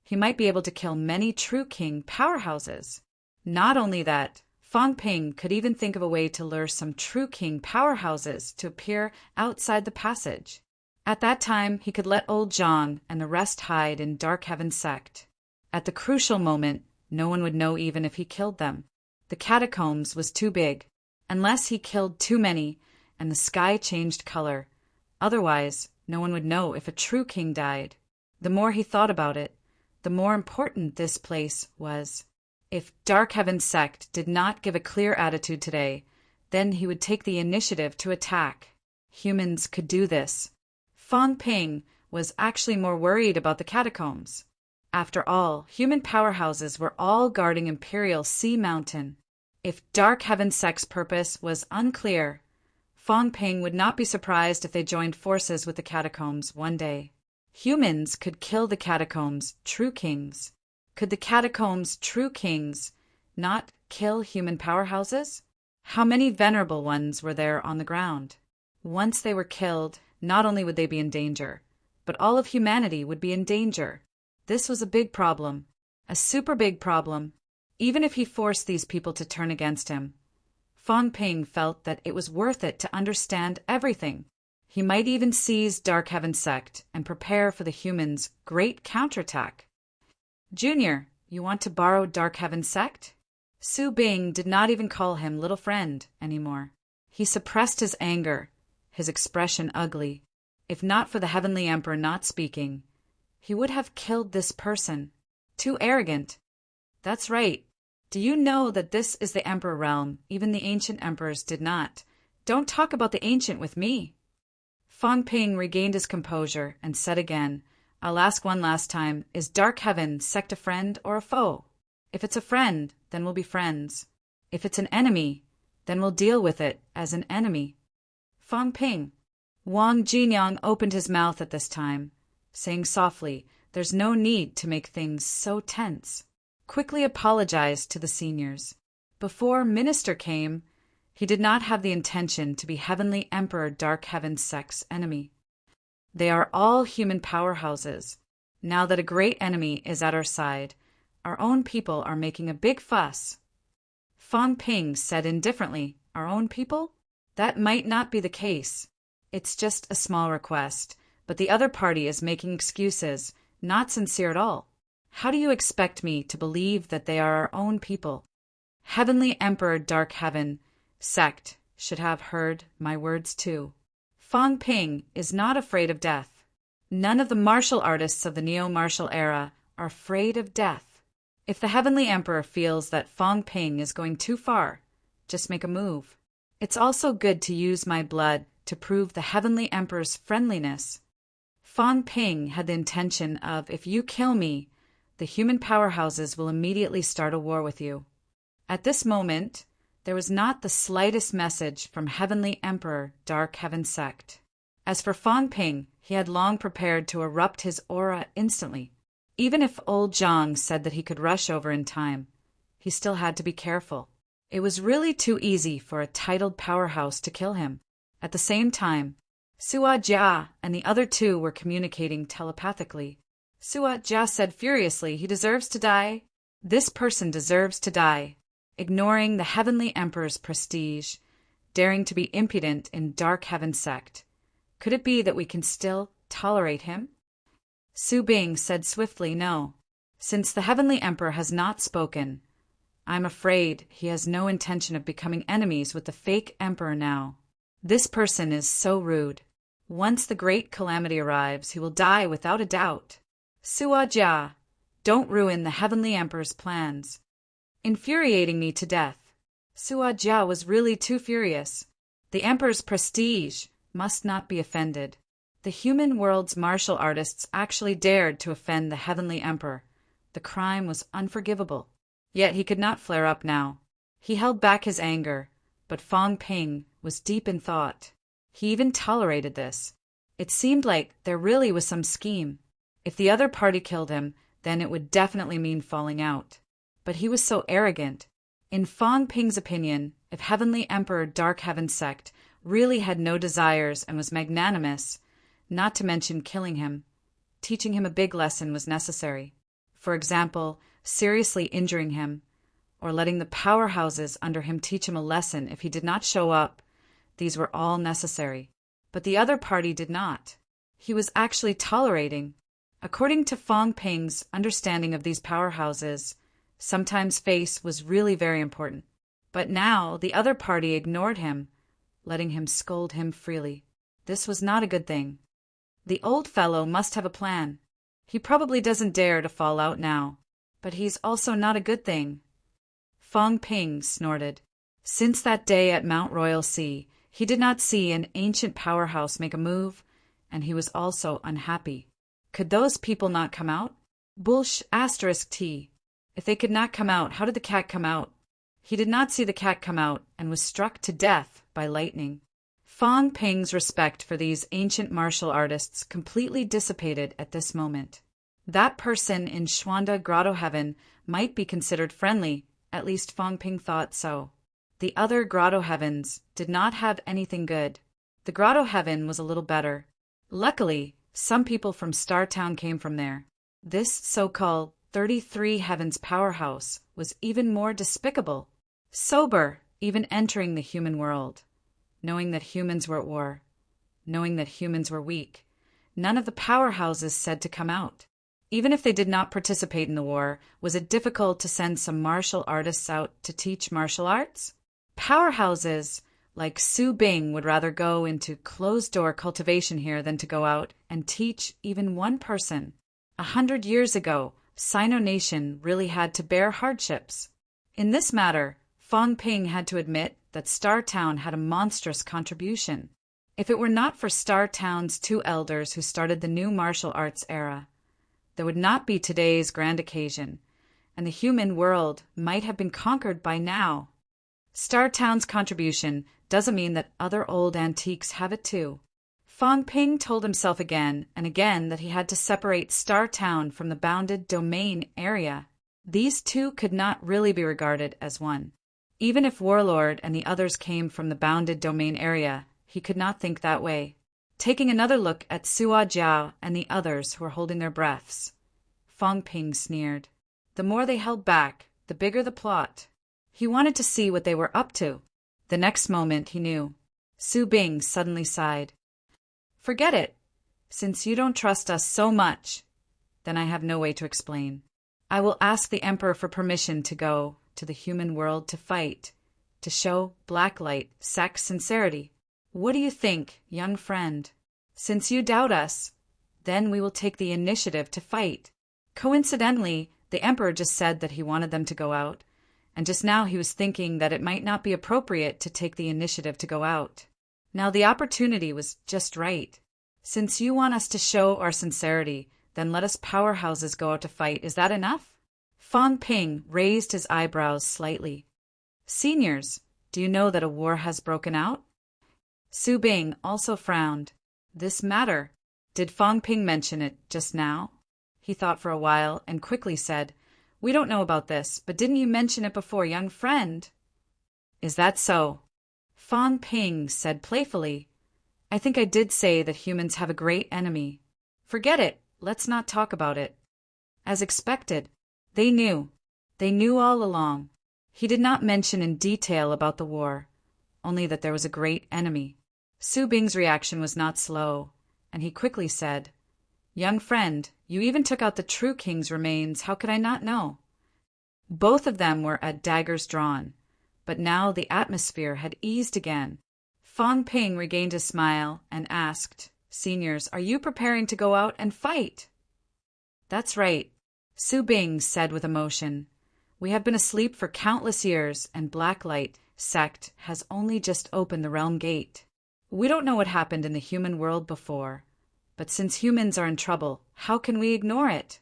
Speaker 1: he might be able to kill many true king powerhouses. Not only that, Fang Ping could even think of a way to lure some true king powerhouses to appear outside the passage. At that time, he could let old Zhang and the rest hide in Dark Heaven sect. At the crucial moment, no one would know even if he killed them. The catacombs was too big, unless he killed too many and the sky changed color. Otherwise, no one would know if a true king died. The more he thought about it, the more important this place was. If Dark Heaven sect did not give a clear attitude today, then he would take the initiative to attack. Humans could do this. Fang Ping was actually more worried about the catacombs. After all, human powerhouses were all guarding Imperial Sea Mountain. If Dark Heaven sect's purpose was unclear, Fang Ping would not be surprised if they joined forces with the catacombs one day. Humans could kill the catacombs' true kings. Could the catacombs' true kings not kill human powerhouses? How many venerable ones were there on the ground? Once they were killed, not only would they be in danger, but all of humanity would be in danger. This was a big problem, a super big problem. Even if he forced these people to turn against him, Fang Ping felt that it was worth it to understand everything. He might even seize Dark Heaven sect and prepare for the humans' great counterattack. Junior, you want to borrow Dark Heaven sect? Su Bing did not even call him little friend anymore. He suppressed his anger, his expression ugly. If not for the Heavenly Emperor not speaking, he would have killed this person. Too arrogant. That's right. Do you know that this is the Emperor realm? Even the ancient emperors did not. Don't talk about the ancient with me. Fang Ping regained his composure and said again, I'll ask one last time, is Dark Heaven sect a friend or a foe? If it's a friend, then we'll be friends. If it's an enemy, then we'll deal with it as an enemy. Fang Ping. Wang Jinyang opened his mouth at this time, saying softly, there's no need to make things so tense. Quickly apologized to the seniors. Before Minister came, He did not have the intention to be Heavenly Emperor Dark Heaven's sect's enemy. They are all human powerhouses. Now that a great enemy is at our side, our own people are making a big fuss. Fang Ping said indifferently, "Our own people? That might not be the case. It's just a small request, but the other party is making excuses, not sincere at all. How do you expect me to believe that they are our own people? Heavenly Emperor Dark Heaven sect should have heard my words too. Fang Ping is not afraid of death. None of the martial artists of the neo-martial era are afraid of death. If the Heavenly Emperor feels that Fang Ping is going too far, just make a move. It's also good to use my blood to prove the Heavenly Emperor's friendliness. Fang Ping had the intention of, if you kill me, the human powerhouses will immediately start a war with you." At this moment, there was not the slightest message from Heavenly Emperor Dark Heaven sect. As for Fang Ping, he had long prepared to erupt his aura instantly. Even if old Zhang said that he could rush over in time, he still had to be careful. It was really too easy for a titled powerhouse to kill him. At the same time, Sua Jia and the other two were communicating telepathically. Sua Jia said furiously, "He deserves to die. This person deserves to die." Ignoring the Heavenly Emperor's prestige, daring to be impudent in Dark Heaven sect. Could it be that we can still tolerate him? Su Bing said swiftly, "No. Since the Heavenly Emperor has not spoken, I'm afraid he has no intention of becoming enemies with the fake Emperor now. This person is so rude. Once the great calamity arrives, he will die without a doubt. Sua Jia, don't ruin the Heavenly Emperor's plans. Infuriating me to death." Sua Jia was really too furious. The Emperor's prestige must not be offended. The human world's martial artists actually dared to offend the Heavenly Emperor. The crime was unforgivable. Yet he could not flare up now. He held back his anger, but Fang Ping was deep in thought. He even tolerated this. It seemed like there really was some scheme. If the other party killed him, then it would definitely mean falling out. But he was so arrogant. In Fang Ping's opinion, if Heavenly Emperor Dark Heaven sect really had no desires and was magnanimous, not to mention killing him, teaching him a big lesson was necessary. For example, seriously injuring him, or letting the powerhouses under him teach him a lesson if he did not show up. These were all necessary. But the other party did not. He was actually tolerating. According to Fang Ping's understanding of these powerhouses, sometimes face was really very important. But now the other party ignored him, letting him scold him freely. This was not a good thing. The old fellow must have a plan. He probably doesn't dare to fall out now. But he's also not a good thing. Fang Ping snorted. Since that day at Mount Royal Sea, he did not see an ancient powerhouse make a move, and he was also unhappy. Could those people not come out? T. If they could not come out, how did the cat come out? He did not see the cat come out and was struck to death by lightning. Fang Ping's respect for these ancient martial artists completely dissipated at this moment. That person in Xuanda Grotto Heaven might be considered friendly, at least Fang Ping thought so. The other Grotto Heavens did not have anything good. The Grotto Heaven was a little better. Luckily, some people from Star Town came from there. This so-called 33 Heavens powerhouse was even more despicable. Sober, even entering the human world. Knowing that humans were at war. Knowing that humans were weak. None of the powerhouses said to come out. Even if they did not participate in the war, was it difficult to send some martial artists out to teach martial arts? Powerhouses like Su Bing would rather go into closed-door cultivation here than to go out and teach even one person. 100 years ago, Sino Nation really had to bear hardships. In this matter, Fang Ping had to admit that Star Town had a monstrous contribution. If it were not for Star Town's two elders who started the new martial arts era, there would not be today's grand occasion, and the human world might have been conquered by now. Star Town's contribution doesn't mean that other old antiques have it too. Fang Ping told himself again and again that he had to separate Star Town from the bounded domain area. These two could not really be regarded as one. Even if Warlord and the others came from the bounded domain area, he could not think that way. Taking another look at Sua Jiao and the others who were holding their breaths, Fang Ping sneered. The more they held back, the bigger the plot. He wanted to see what they were up to. The next moment he knew. Su Bing suddenly sighed. Forget it. Since you don't trust us so much, then I have no way to explain. I will ask the Emperor for permission to go to the human world to fight, to show Blacklight Sect's sincerity. What do you think, young friend? Since you doubt us, then we will take the initiative to fight. Coincidentally, the Emperor just said that he wanted them to go out, and just now he was thinking that it might not be appropriate to take the initiative to go out. Now the opportunity was just right. Since you want us to show our sincerity, then let us powerhouses go out to fight. Is that enough? Fang Ping raised his eyebrows slightly. Seniors, do you know that a war has broken out? Su Bing also frowned. This matter. Did Fang Ping mention it just now? He thought for a while and quickly said, We don't know about this, but didn't you mention it before, young friend? Is that so? Fang Ping said playfully, I think I did say that humans have a great enemy. Forget it. Let's not talk about it. As expected, they knew. They knew all along. He did not mention in detail about the war, only that there was a great enemy. Su Bing's reaction was not slow, and he quickly said, Young friend, you even took out the true king's remains. How could I not know? Both of them were at daggers drawn, but now the atmosphere had eased again. Fang Ping regained his smile and asked, Seniors, are you preparing to go out and fight? That's right, Su Bing said with emotion. We have been asleep for countless years, and Blacklight Sect has only just opened the realm gate. We don't know what happened in the human world before, but since humans are in trouble, how can we ignore it?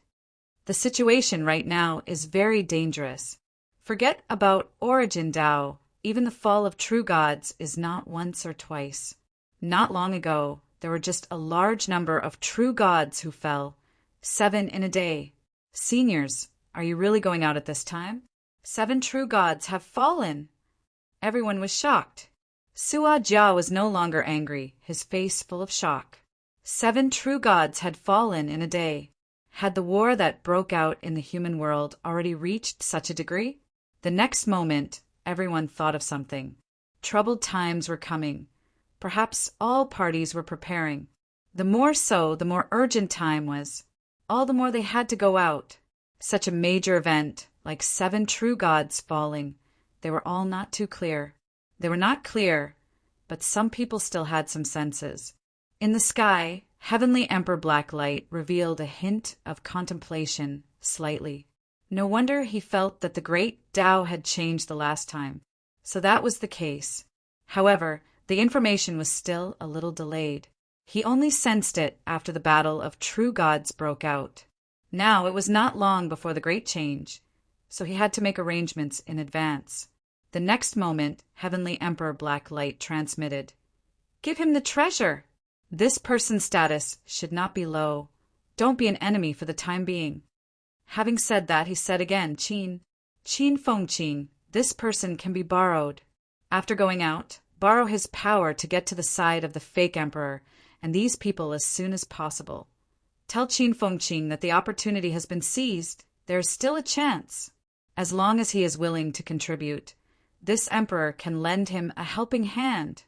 Speaker 1: The situation right now is very dangerous. Forget about origin Dao. Even the fall of true gods is not once or twice. Not long ago, there were just a large number of true gods who fell. 7 in a day. Seniors, are you really going out at this time? 7 true gods have fallen. Everyone was shocked. Sua Jia was no longer angry, his face full of shock. 7 true gods had fallen in a day. Had the war that broke out in the human world already reached such a degree? The next moment, everyone thought of something. Troubled times were coming. Perhaps all parties were preparing. The more so, the more urgent time was. All the more they had to go out. Such a major event, like 7 true gods falling, they were all not too clear. They were not clear, but some people still had some senses. In the sky, Heavenly Emperor Blacklight revealed a hint of contemplation, slightly. No wonder he felt that the great Tao had changed the last time. So that was the case. However, the information was still a little delayed. He only sensed it after the battle of true gods broke out. Now it was not long before the great change, so he had to make arrangements in advance. The next moment, Heavenly Emperor Blacklight transmitted, Give him the treasure! This person's status should not be low. Don't be an enemy for the time being. Having said that, he said again, Qin Fengqing, this person can be borrowed. After going out, borrow his power to get to the side of the fake emperor and these people as soon as possible. Tell Qin Fengqing that the opportunity has been seized. There is still a chance. As long as he is willing to contribute, this emperor can lend him a helping hand.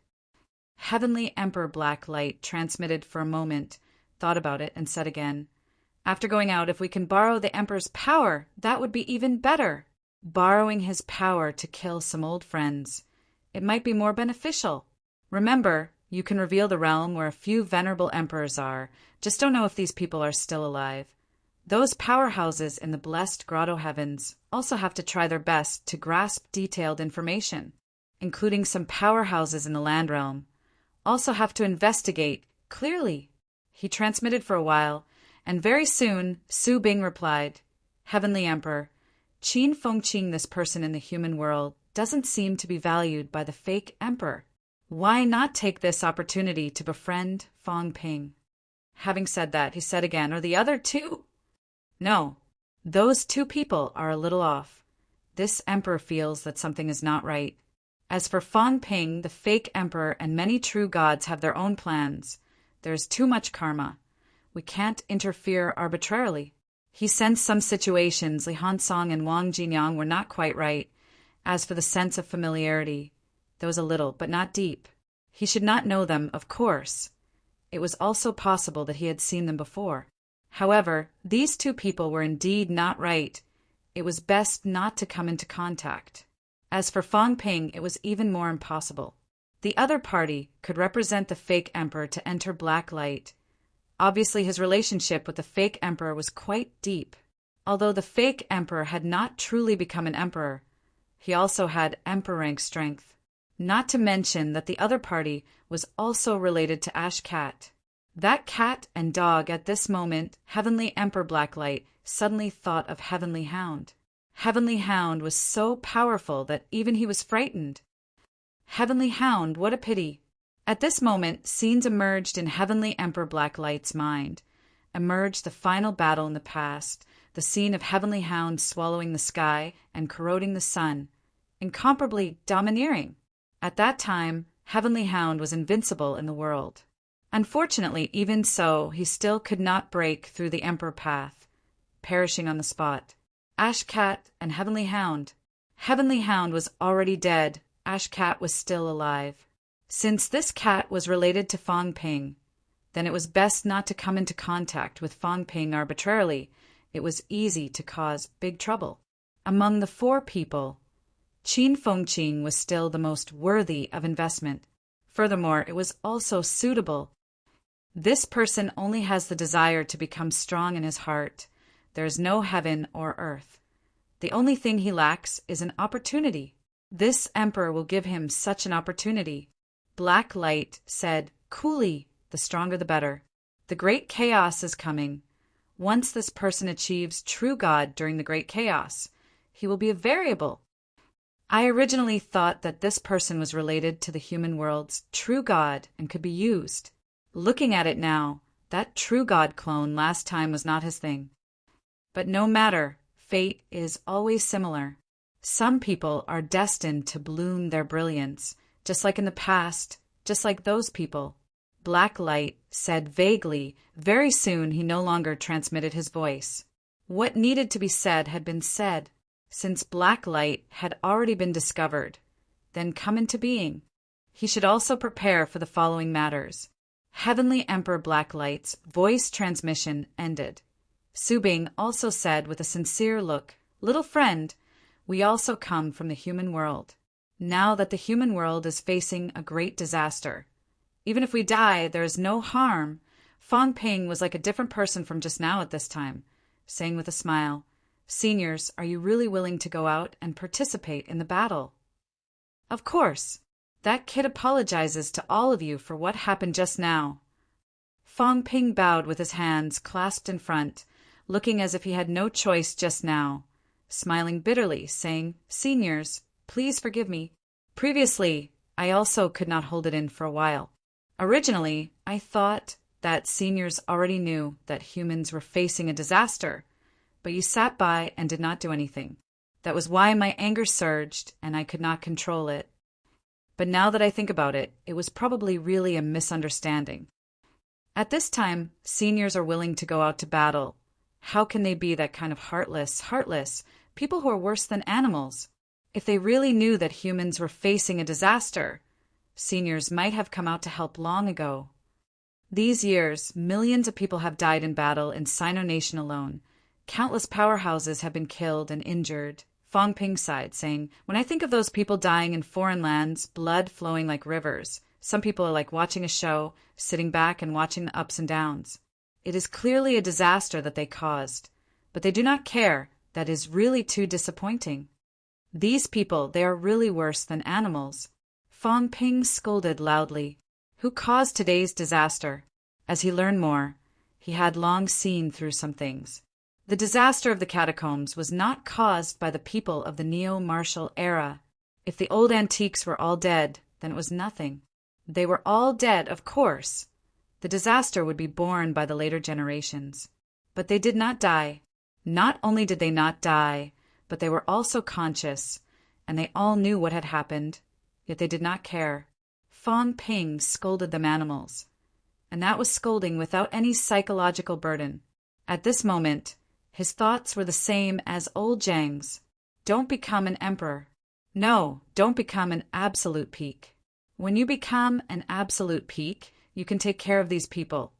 Speaker 1: Heavenly Emperor Blacklight transmitted for a moment, thought about it, and said again, After going out, if we can borrow the emperor's power, that would be even better. Borrowing his power to kill some old friends. It might be more beneficial. Remember, you can reveal the realm where a few venerable emperors are. Just don't know if these people are still alive. Those powerhouses in the blessed grotto heavens also have to try their best to grasp detailed information, including some powerhouses in the land realm. Also have to investigate clearly. He transmitted for a while, and very soon Su Bing replied, Heavenly Emperor, Qin Fengqing, this person in the human world, doesn't seem to be valued by the fake emperor. Why not take this opportunity to befriend Fang Ping? Having said that, he said again, Are the other 2? No, those 2 people are a little off. This emperor feels that something is not right. As for Fang Ping, the fake emperor and many true gods have their own plans. There is too much karma. We can't interfere arbitrarily. He sensed some situations Li Hansong and Wang Jinyang were not quite right. As for the sense of familiarity, there was a little, but not deep. He should not know them, of course. It was also possible that he had seen them before. However, these two people were indeed not right. It was best not to come into contact. As for Fang Ping, it was even more impossible. The other party could represent the fake emperor to enter black light. Obviously, his relationship with the fake emperor was quite deep. Although the fake emperor had not truly become an emperor, he also had emperor rank strength. Not to mention that the other party was also related to Ash Cat. That cat and dog at this moment, Heavenly Emperor Blacklight suddenly thought of Heavenly Hound. Heavenly Hound was so powerful that even he was frightened. Heavenly Hound, what a pity! At this moment, scenes emerged in Heavenly Emperor Blacklight's mind. Emerged the final battle in the past, the scene of Heavenly Hound swallowing the sky and corroding the sun, incomparably domineering. At that time, Heavenly Hound was invincible in the world. Unfortunately, even so, he still could not break through the Emperor path, perishing on the spot. Ash Cat and Heavenly Hound. Heavenly Hound was already dead. Ash Cat was still alive. Since this cat was related to Fang Ping, then it was best not to come into contact with Fang Ping arbitrarily. It was easy to cause big trouble. Among the four people, Qin Fengqing was still the most worthy of investment. Furthermore, it was also suitable. This person only has the desire to become strong in his heart. There is no heaven or earth. The only thing he lacks is an opportunity. This emperor will give him such an opportunity. Black Light said, coolly, the stronger the better. The great chaos is coming. Once this person achieves true God during the great chaos, he will be a variable. I originally thought that this person was related to the human world's true God and could be used. Looking at it now, that true God clone last time was not his thing. But no matter, fate is always similar. Some people are destined to bloom their brilliance, just like in the past, just like those people. Black Light said vaguely. Very soon he no longer transmitted his voice. What needed to be said had been said. Since Black Light had already been discovered, then come into being, he should also prepare for the following matters. Heavenly Emperor Black Light's voice transmission ended. Su Bing also said with a sincere look, "Little friend, we also come from the human world. Now that the human world is facing a great disaster. Even if we die, there is no harm." Fang Ping was like a different person from just now at this time, saying with a smile, "Seniors, are you really willing to go out and participate in the battle?" "Of course. That kid apologizes to all of you for what happened just now." Fang Ping bowed with his hands clasped in front, looking as if he had no choice just now, smiling bitterly, saying, "Seniors, please forgive me. Previously, I also could not hold it in for a while. Originally, I thought that seniors already knew that humans were facing a disaster, but you sat by and did not do anything. That was why my anger surged, and I could not control it. But now that I think about it, it was probably really a misunderstanding. At this time, seniors are willing to go out to battle. How can they be that kind of heartless, people who are worse than animals? If they really knew that humans were facing a disaster, seniors might have come out to help long ago. These years, millions of people have died in battle in Sino Nation alone. Countless powerhouses have been killed and injured. Fang Ping sighed, saying, "When I think of those people dying in foreign lands, blood flowing like rivers, some people are like watching a show, sitting back and watching the ups and downs. It is clearly a disaster that they caused, but they do not care. That is really too disappointing. These people, they are really worse than animals." Fang Ping scolded loudly. Who caused today's disaster? As he learned more, he had long seen through some things. The disaster of the catacombs was not caused by the people of the neo-martial era. If the old antiques were all dead, then it was nothing. They were all dead, of course. The disaster would be borne by the later generations. But they did not die. Not only did they not die, but they were also conscious, and they all knew what had happened, yet they did not care. Fong Ping scolded them animals, and that was scolding without any psychological burden. At this moment, his thoughts were the same as old Zhang's. Don't become an emperor. No, don't become an absolute peak. When you become an absolute peak, you can take care of these people.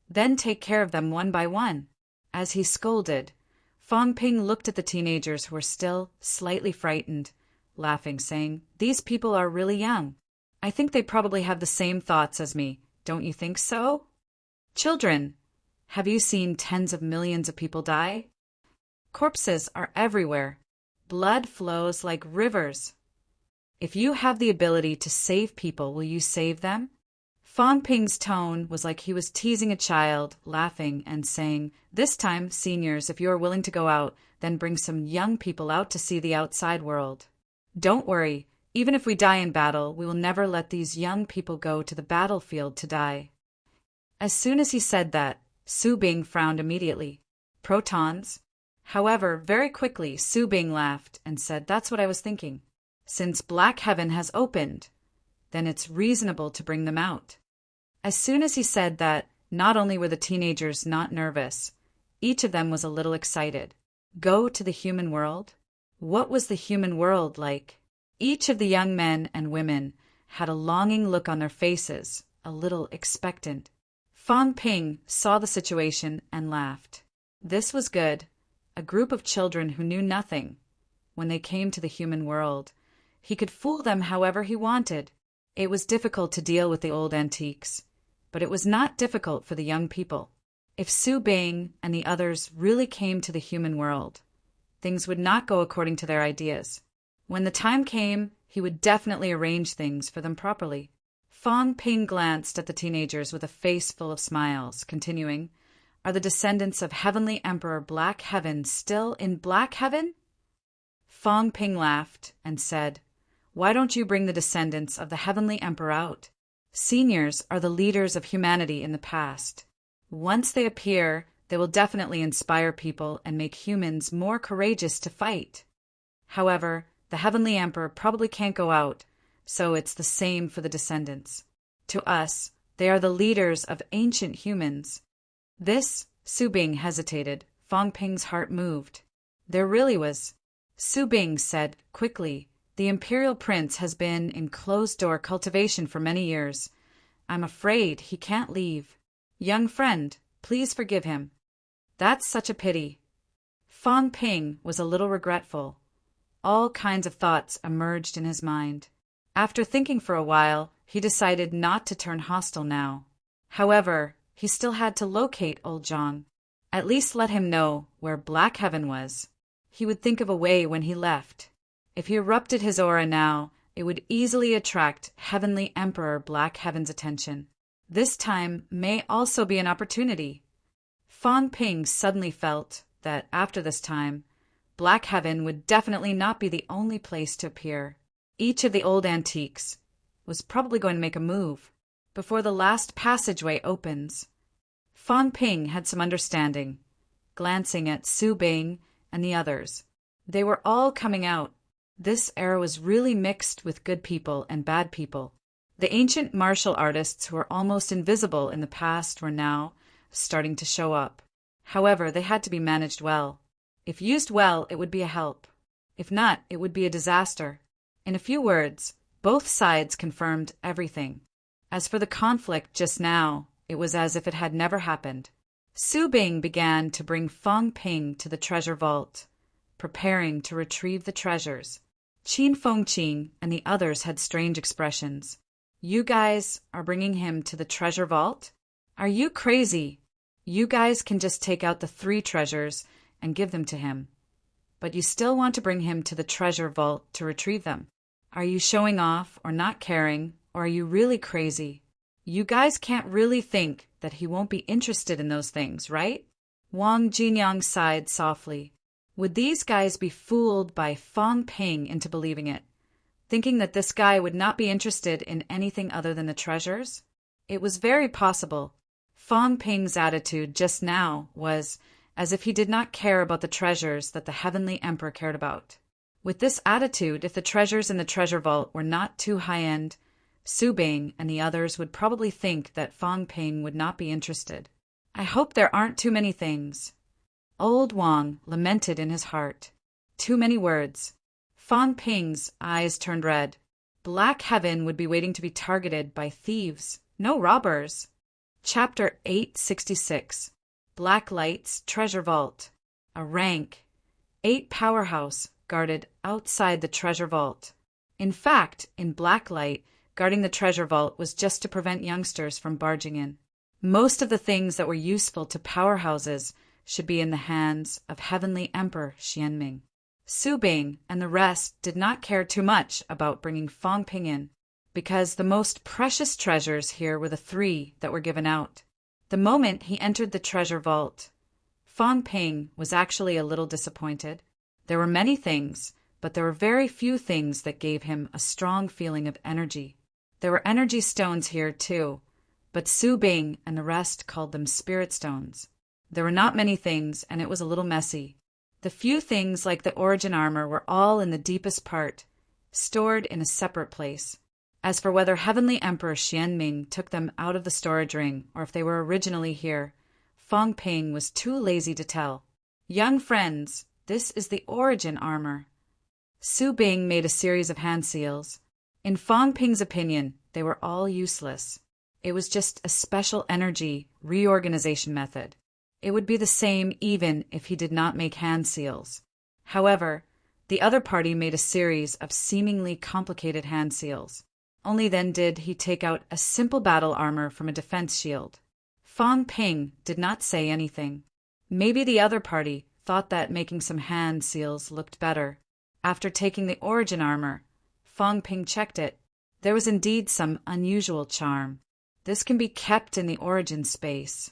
Speaker 1: Then take care of them one by one. As he scolded, Fong Ping looked at the teenagers who were still slightly frightened, laughing, saying, "These people are really young. I think they probably have the same thoughts as me. Don't you think so? Children, have you seen tens of millions of people die? Corpses are everywhere. Blood flows like rivers. If you have the ability to save people, will you save them?" Fong Ping's tone was like he was teasing a child, laughing and saying, "This time, seniors, if you are willing to go out, then bring some young people out to see the outside world. Don't worry, even if we die in battle, we will never let these young people go to the battlefield to die." As soon as he said that, Su Bing frowned immediately. Protons? However, very quickly, Su Bing laughed and said, "That's what I was thinking. Since Black Heaven has opened, then it's reasonable to bring them out." As soon as he said that, not only were the teenagers not nervous, each of them was a little excited. Go to the human world? What was the human world like? Each of the young men and women had a longing look on their faces, a little expectant. Fong Ping saw the situation and laughed. This was good. A group of children who knew nothing. When they came to the human world, he could fool them however he wanted. It was difficult to deal with the old antiques, but it was not difficult for the young people. If Su Bing and the others really came to the human world, things would not go according to their ideas. When the time came, he would definitely arrange things for them properly. Fong Ping glanced at the teenagers with a face full of smiles, continuing, "Are the descendants of Heavenly Emperor Black Heaven still in Black Heaven?" Fong Ping laughed and said, "Why don't you bring the descendants of the Heavenly Emperor out? Seniors are the leaders of humanity in the past. Once they appear, they will definitely inspire people and make humans more courageous to fight. However, the Heavenly Emperor probably can't go out, so it's the same for the descendants. To us, they are the leaders of ancient humans." This, Su Bing hesitated. Fong Ping's heart moved. There really was. Su Bing said quickly, "The Imperial Prince has been in closed-door cultivation for many years. I'm afraid he can't leave. Young friend, please forgive him." "That's such a pity." Fong Ping was a little regretful. All kinds of thoughts emerged in his mind. After thinking for a while, he decided not to turn hostile now. However, he still had to locate old Zhang. At least let him know where Black Heaven was. He would think of a way when he left. If he erupted his aura now, it would easily attract Heavenly Emperor Black Heaven's attention. This time may also be an opportunity. Fong Ping suddenly felt that after this time, Black Heaven would definitely not be the only place to appear. Each of the old antiques was probably going to make a move before the last passageway opens. Fong Ping had some understanding, glancing at Su Bing and the others. They were all coming out. This era was really mixed with good people and bad people. The ancient martial artists who were almost invisible in the past were now starting to show up. However, they had to be managed well. If used well, it would be a help. If not, it would be a disaster. In a few words, both sides confirmed everything. As for the conflict just now, it was as if it had never happened. Su Bing began to bring Fong Ping to the treasure vault, preparing to retrieve the treasures. Qin Fengqing and the others had strange expressions. "You guys are bringing him to the treasure vault? Are you crazy? You guys can just take out the 3 treasures and give them to him. But you still want to bring him to the treasure vault to retrieve them. Are you showing off or not caring, or are you really crazy? You guys can't really think that he won't be interested in those things, right?" Wang Jinyang sighed softly. Would these guys be fooled by Fong Ping into believing it, thinking that this guy would not be interested in anything other than the treasures? It was very possible. Fong Ping's attitude just now was as if he did not care about the treasures that the heavenly emperor cared about. With this attitude, if the treasures in the treasure vault were not too high-end, Su Bing and the others would probably think that Fang Ping would not be interested. I hope there aren't too many things. Old Wang lamented in his heart. Too many words. Fang Ping's eyes turned red. Black heaven would be waiting to be targeted by thieves, no robbers. Chapter 866. Black Light's Treasure Vault. A rank 8 powerhouse guarded outside the treasure vault. In fact, in Black Light, guarding the treasure vault was just to prevent youngsters from barging in. Most of the things that were useful to powerhouses should be in the hands of Heavenly Emperor Xianming. Su Bing and the rest did not care too much about bringing Fang Ping in, because the most precious treasures here were the 3 that were given out. The moment he entered the treasure vault, Fang Ping was actually a little disappointed. There were many things, but there were very few things that gave him a strong feeling of energy. There were energy stones here too, but Su Bing and the rest called them spirit stones. There were not many things, and it was a little messy. The few things like the origin armor were all in the deepest part, stored in a separate place. As for whether Heavenly Emperor Xianming took them out of the storage ring or if they were originally here, Fang Ping was too lazy to tell. Young friends, this is the origin armor. Su Bing made a series of hand seals. In Fang Ping's opinion, they were all useless. It was just a special energy reorganization method. It would be the same even if he did not make hand seals. However, the other party made a series of seemingly complicated hand seals. Only then did he take out a simple battle armor from a defense shield. Fang Ping did not say anything. Maybe the other party thought that making some hand seals looked better. After taking the origin armor, Fang Ping checked it. There was indeed some unusual charm. This can be kept in the origin space.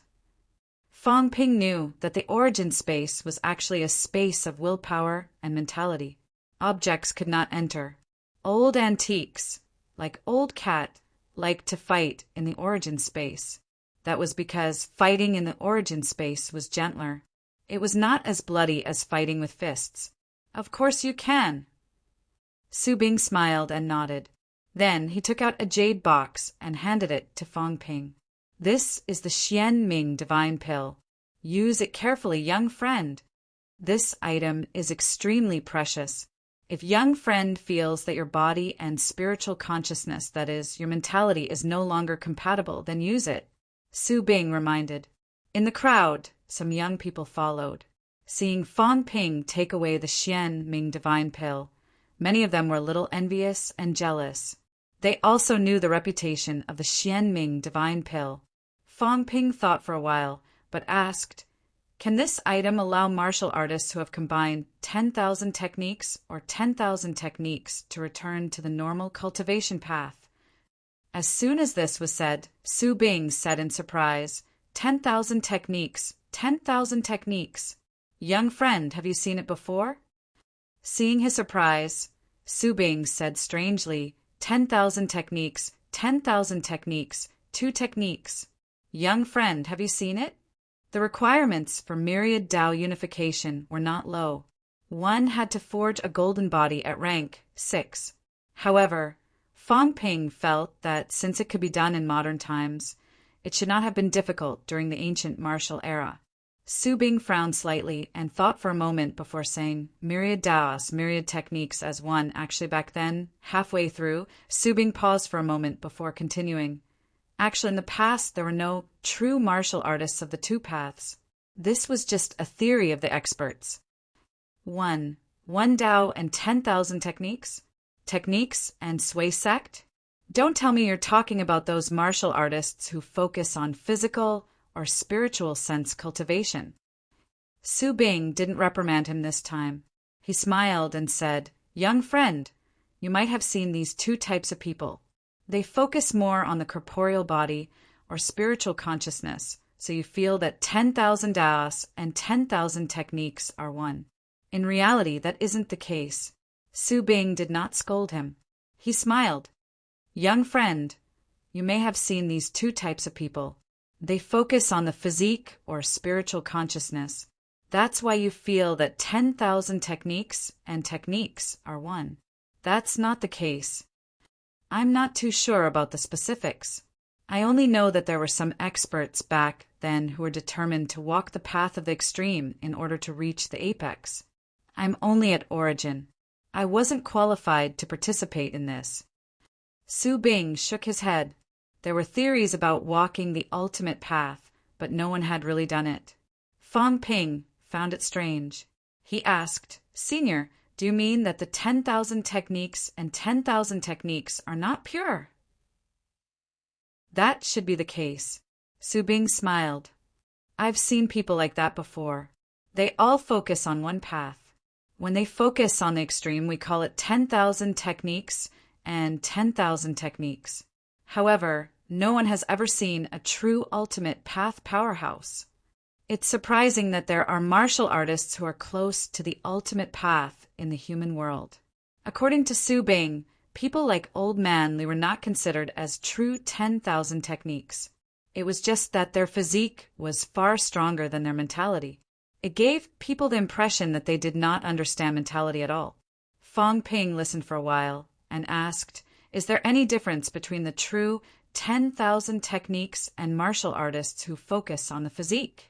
Speaker 1: Fang Ping knew that the origin space was actually a space of willpower and mentality. Objects could not enter. Old antiques, like Old Cat, liked to fight in the origin space. That was because fighting in the origin space was gentler. It was not as bloody as fighting with fists. Of course you can. Su Bing smiled and nodded. Then he took out a jade box and handed it to Fang Ping. This is the Xianming Divine Pill. Use it carefully, young friend. This item is extremely precious. If young friend feels that your body and spiritual consciousness, that is, your mentality, is no longer compatible, then use it. Su Bing reminded. In the crowd, some young people followed. Seeing Fang Ping take away the Xianming Divine Pill, many of them were a little envious and jealous. They also knew the reputation of the Xianming Divine Pill. Fang Ping thought for a while, but asked, "Can this item allow martial artists who have combined 10,000 techniques or 10,000 techniques to return to the normal cultivation path?" As soon as this was said, Su Bing said in surprise, 10,000 techniques, 10,000 techniques. Young friend, have you seen it before? Seeing his surprise, Su Bing said strangely, 10,000 techniques, 10,000 techniques, 2 techniques. Young friend, have you seen it? The requirements for myriad Tao unification were not low. One had to forge a golden body at rank 6. However, Fang Ping felt that since it could be done in modern times, it should not have been difficult during the ancient martial era. Su Bing frowned slightly and thought for a moment before saying, myriad Taos, myriad techniques as one. Actually, back then, halfway through, Su Bing paused for a moment before continuing. Actually, in the past, there were no true martial artists of the 2 paths. This was just a theory of the experts. 1. One Tao and 10,000 techniques? Techniques and sway sect? Don't tell me you're talking about those martial artists who focus on physical or spiritual sense cultivation. Su Bing didn't reprimand him this time. He smiled and said, "Young friend, you might have seen these 2 types of people. They focus more on the corporeal body or spiritual consciousness, so you feel that 10,000 Taos and 10,000 techniques are one. In reality, that isn't the case." Su Bing did not scold him. He smiled. "Young friend, you may have seen these 2 types of people. They focus on the physique or spiritual consciousness, That's why you feel that 10,000 techniques and techniques are one. That's not the case. I'm not too sure about the specifics. I only know that there were some experts back then who were determined to walk the path of the extreme in order to reach the apex. I'm only at origin. I wasn't qualified to participate in this. Su Bing shook his head. There were theories about walking the ultimate path, but no one had really done it. Fang Ping found it strange. He asked, "Senior, do you mean that the 10,000 techniques and 10,000 techniques are not pure?" That should be the case. Su Bing smiled. I've seen people like that before. They all focus on one path. When they focus on the extreme, we call it 10,000 techniques and 10,000 techniques. However, no one has ever seen a true ultimate path powerhouse. It's surprising that there are martial artists who are close to the ultimate path in the human world. According to Su Bing, people like Old Man Li were not considered as true 10,000 techniques. It was just that their physique was far stronger than their mentality. It gave people the impression that they did not understand mentality at all. Fang Ping listened for a while and asked, "Is there any difference between the true 10,000 techniques and martial artists who focus on the physique?"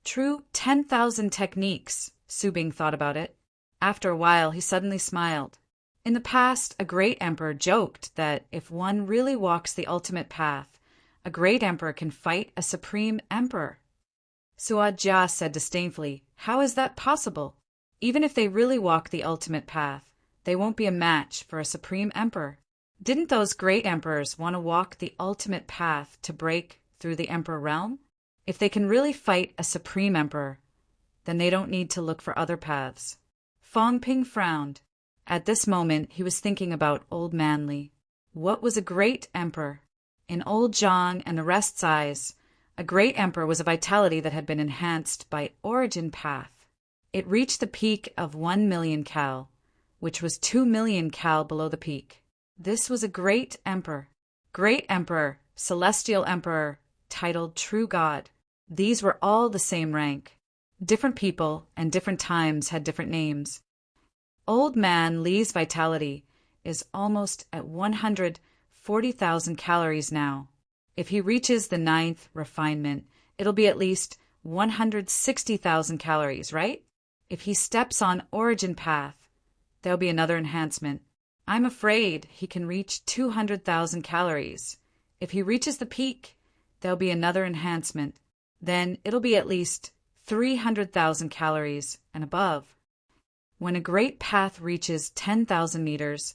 Speaker 1: True 10,000 techniques, Su Bing thought about it. After a while, he suddenly smiled. In the past, a great emperor joked that if one really walks the ultimate path, a great emperor can fight a supreme emperor. Sua Jia said disdainfully, "How is that possible? Even if they really walk the ultimate path, they won't be a match for a supreme emperor. Didn't those great emperors want to walk the ultimate path to break through the emperor realm? If they can really fight a supreme emperor, then they don't need to look for other paths." Fang Ping frowned. At this moment, he was thinking about Old Man Li. What was a great emperor? In Old Zhang and the rest's eyes, a great emperor was a vitality that had been enhanced by origin path. It reached the peak of 1,000,000 cal, which was 2,000,000 cal below the peak. This was a great emperor. Great emperor, celestial emperor, titled true god. These were all the same rank. Different people and different times had different names. Old Man Li's vitality is almost at 140,000 calories now. If he reaches the 9th refinement, it'll be at least 160,000 calories, right? If he steps on origin path, there'll be another enhancement. I'm afraid he can reach 200,000 calories. If he reaches the peak, there'll be another enhancement. Then it'll be at least 300,000 calories and above. When a great path reaches 10,000 meters,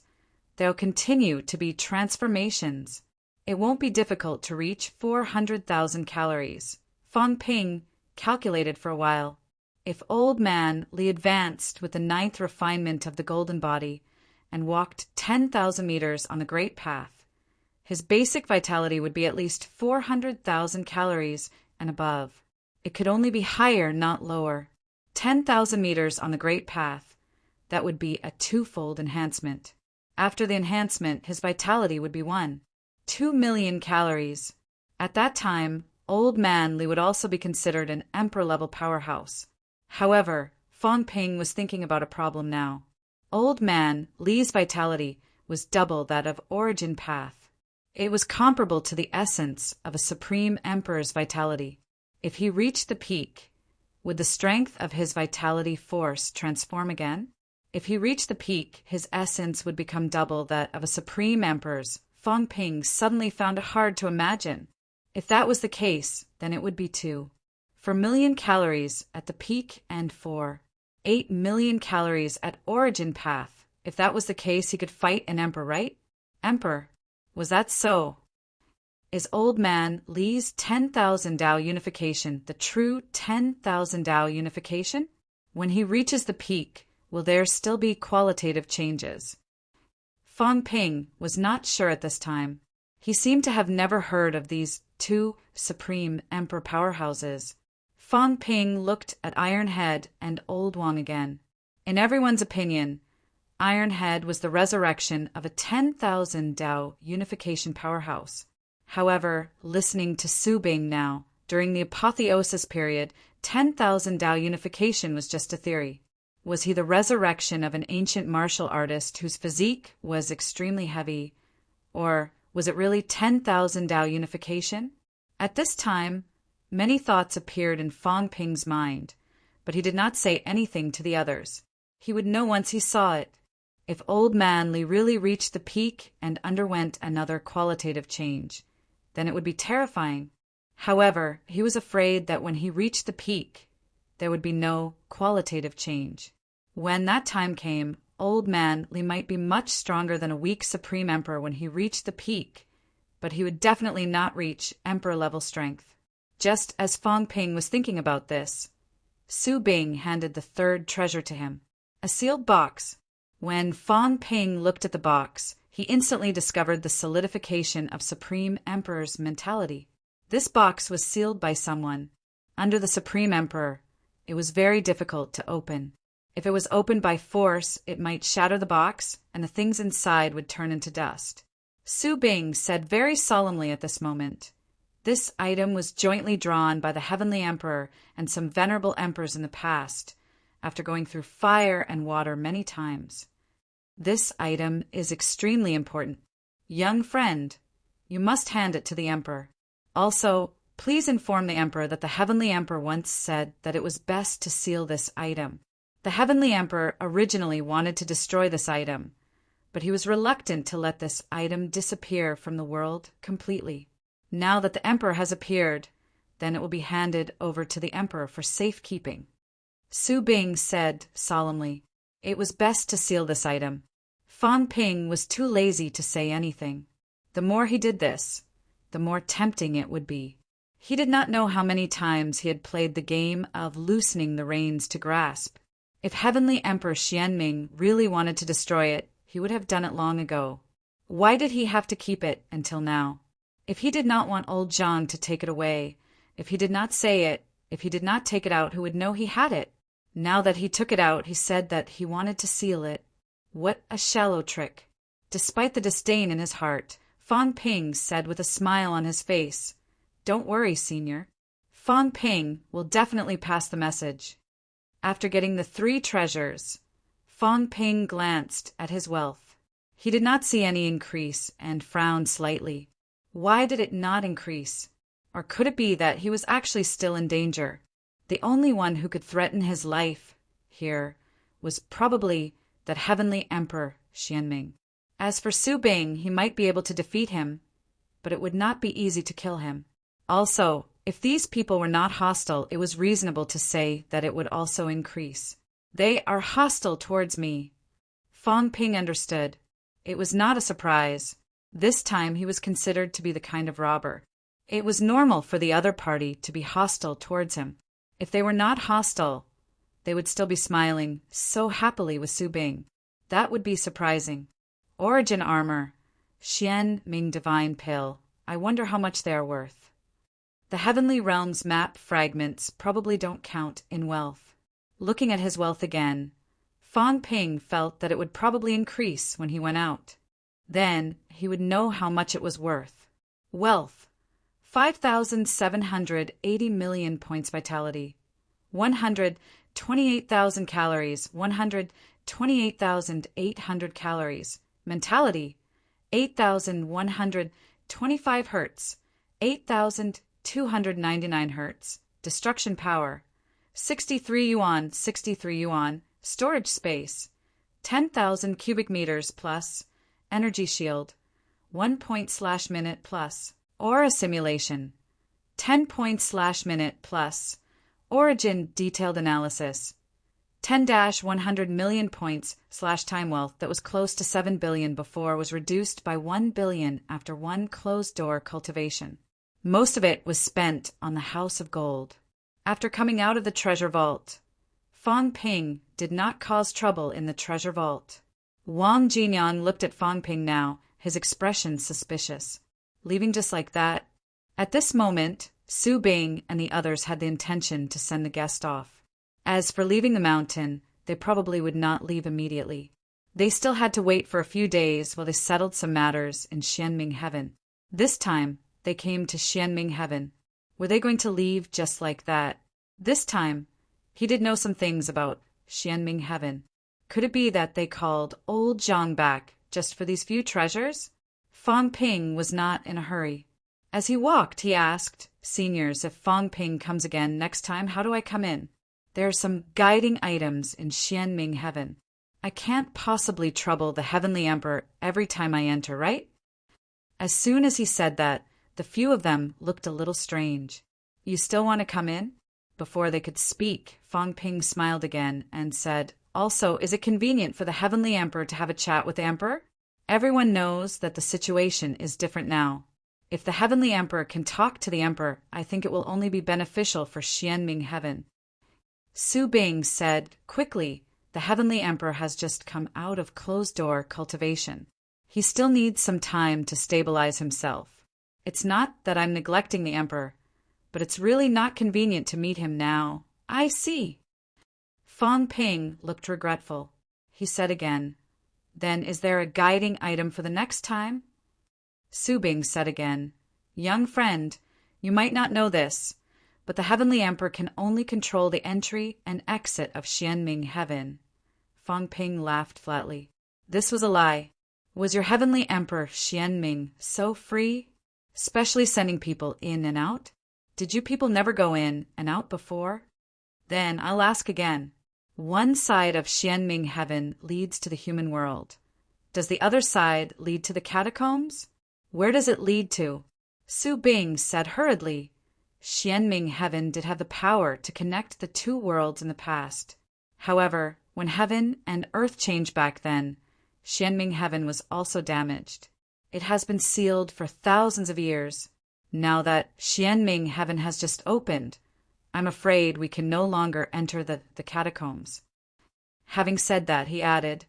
Speaker 1: there'll continue to be transformations. It won't be difficult to reach 400,000 calories. Fang Ping calculated for a while. If Old Man Li advanced with the 9th refinement of the golden body and walked 10,000 meters on the great path, his basic vitality would be at least 400,000 calories and above. It could only be higher, not lower. 10,000 meters on the great path, that would be a twofold enhancement. After the enhancement, his vitality would be 2,000,000 calories. At that time, Old Man Li would also be considered an emperor-level powerhouse. However, Fang Ping was thinking about a problem now. Old Man Li's vitality was double that of origin path. It was comparable to the essence of a supreme emperor's vitality. If he reached the peak, would the strength of his vitality force transform again? If he reached the peak, his essence would become double that of a supreme emperor's. Fang Ping suddenly found it hard to imagine. If that was the case, then it would be 4,000,000 calories at the peak and 8,000,000 calories at origin path. If that was the case, he could fight an emperor, right? Emperor. Was that so? Is Old Man Li's 10,000 Tao unification the true 10,000 Tao unification? When he reaches the peak, will there still be qualitative changes? Fang Ping was not sure at this time. He seemed to have never heard of these two supreme emperor powerhouses. Fang Ping looked at Iron Head and Old Wang again. In everyone's opinion, Iron Head was the resurrection of a 10,000 Tao unification powerhouse. However, listening to Su Bing now, during the apotheosis period, 10,000 Dao unification was just a theory. Was he the resurrection of an ancient martial artist whose physique was extremely heavy, or was it really 10,000 Dao unification? At this time, many thoughts appeared in Fang Ping's mind, but he did not say anything to the others. He would know once he saw it. If old man Li really reached the peak and underwent another qualitative change, then it would be terrifying. However, he was afraid that when he reached the peak, there would be no qualitative change. When that time came, old man Li might be much stronger than a weak Supreme Emperor when he reached the peak, but he would definitely not reach Emperor-level strength. Just as Fang Ping was thinking about this, Su Bing handed the third treasure to him, a sealed box. When Fang Ping looked at the box, he instantly discovered the solidification of Supreme Emperor's mentality. This box was sealed by someone. Under the Supreme Emperor, it was very difficult to open. If it was opened by force, it might shatter the box, and the things inside would turn into dust. Su Bing said very solemnly at this moment, "This item was jointly drawn by the Heavenly Emperor and some venerable emperors in the past, after going through fire and water many times. This item is extremely important. Young friend, you must hand it to the Emperor. Also, please inform the Emperor that the Heavenly Emperor once said that it was best to seal this item. The Heavenly Emperor originally wanted to destroy this item, but he was reluctant to let this item disappear from the world completely. Now that the Emperor has appeared, then it will be handed over to the Emperor for safekeeping." Su Bing said solemnly, "It was best to seal this item." Fang Ping was too lazy to say anything. The more he did this, the more tempting it would be. He did not know how many times he had played the game of loosening the reins to grasp. If Heavenly Emperor Xianming really wanted to destroy it, he would have done it long ago. Why did he have to keep it until now? If he did not want old Zhang to take it away, if he did not say it, if he did not take it out, who would know he had it? Now that he took it out, he said that he wanted to seal it. What a shallow trick. Despite the disdain in his heart, Fang Ping said with a smile on his face, "Don't worry, Senior. Fang Ping will definitely pass the message." After getting the 3 treasures, Fang Ping glanced at his wealth. He did not see any increase and frowned slightly. Why did it not increase? Or could it be that he was actually still in danger? The only one who could threaten his life here was probably that Heavenly Emperor Xianming. As for Su Bing, he might be able to defeat him, but it would not be easy to kill him. Also, if these people were not hostile, it was reasonable to say that it would also increase. They are hostile towards me. Fang Ping understood. It was not a surprise. This time he was considered to be the kind of robber. It was normal for the other party to be hostile towards him. If they were not hostile, they would still be smiling so happily with Su Bing. That would be surprising. Origin armor. Xian Ming Divine Pill. I wonder how much they are worth. The Heavenly Realms map fragments probably don't count in wealth. Looking at his wealth again, Fang Ping felt that it would probably increase when he went out. Then he would know how much it was worth. Wealth. 5,780 million points vitality. 128,000 calories. 128,800 calories. Mentality. 8,125 hertz. 8,299 hertz. Destruction power. 63 yuan, 63 yuan. Storage space. 10,000 cubic meters plus. Energy shield. 1 point/minute plus. Aura simulation. 10 points/minute plus. Origin detailed analysis. 10-100 million points/time wealth that was close to 7 billion before was reduced by 1 billion after one closed-door cultivation. Most of it was spent on the House of Gold. After coming out of the treasure vault, Fang Ping did not cause trouble in the treasure vault. Wang Jinyan looked at Fang Ping now, his expression suspicious. Leaving just like that? At this moment, Su Bing and the others had the intention to send the guest off. As for leaving the mountain, they probably would not leave immediately. They still had to wait for a few days while they settled some matters in Xianming Heaven. This time, they came to Xianming Heaven. Were they going to leave just like that? This time, he did know some things about Xianming Heaven. Could it be that they called old Zhang back just for these few treasures? Fang Ping was not in a hurry. As he walked, he asked, "Seniors, if Fang Ping comes again next time, how do I come in? There are some guiding items in Xianming Heaven. I can't possibly trouble the Heavenly Emperor every time I enter, right?" As soon as he said that, the few of them looked a little strange. "You still want to come in?" Before they could speak, Fang Ping smiled again and said, "Also, is it convenient for the Heavenly Emperor to have a chat with the Emperor? Everyone knows that the situation is different now. If the Heavenly Emperor can talk to the Emperor, I think it will only be beneficial for Xianming Heaven." Su Bing said quickly, "The Heavenly Emperor has just come out of closed-door cultivation. He still needs some time to stabilize himself. It's not that I'm neglecting the Emperor, but it's really not convenient to meet him now." "I see." Fang Ping looked regretful. He said again, "Then is there a guiding item for the next time?" Su Bing said again, "Young friend, you might not know this, but the Heavenly Emperor can only control the entry and exit of Xianming Heaven." Fang Ping laughed flatly. This was a lie. Was your Heavenly Emperor Xianming so free, specially sending people in and out? Did you people never go in and out before? Then I'll ask again. One side of Xianming Heaven leads to the human world. Does the other side lead to the catacombs? Where does it lead to? Su Bing said hurriedly, "Xianming Heaven did have the power to connect the two worlds in the past. However, when heaven and earth changed back then, Xianming Heaven was also damaged. It has been sealed for thousands of years. Now that Xianming Heaven has just opened, I'm afraid we can no longer enter the catacombs." Having said that, he added,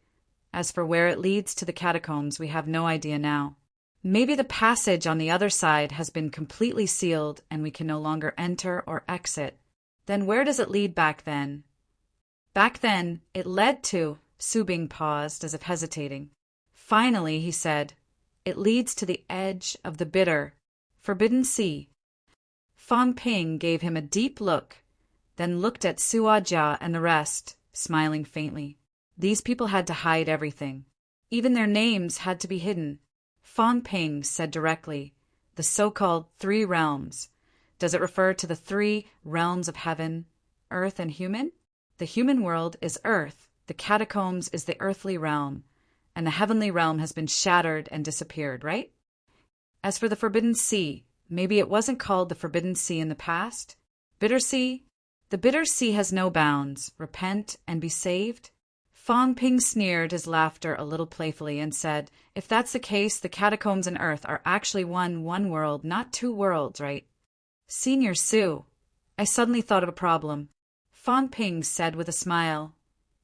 Speaker 1: "As for where it leads to the catacombs, we have no idea now. Maybe the passage on the other side has been completely sealed and we can no longer enter or exit. Then where does it lead back then?" "Back then, it led to—" Su Bing paused as if hesitating. Finally, he said, "It leads to the edge of the bitter, forbidden sea." Fang Ping gave him a deep look, then looked at Sua Jia and the rest, smiling faintly. These people had to hide everything. Even their names had to be hidden. Fang Ping said directly, "The so-called three realms. Does it refer to the three realms of heaven, earth, and human? The human world is earth, the catacombs is the earthly realm, and the heavenly realm has been shattered and disappeared, right? As for the forbidden sea, maybe it wasn't called the forbidden sea in the past? Bitter sea? The bitter sea has no bounds. Repent and be saved?" Fang Ping sneered his laughter a little playfully and said, "If that's the case, the catacombs and earth are actually one world, not two worlds, right?" "Senior Su, I suddenly thought of a problem." Fang Ping said with a smile,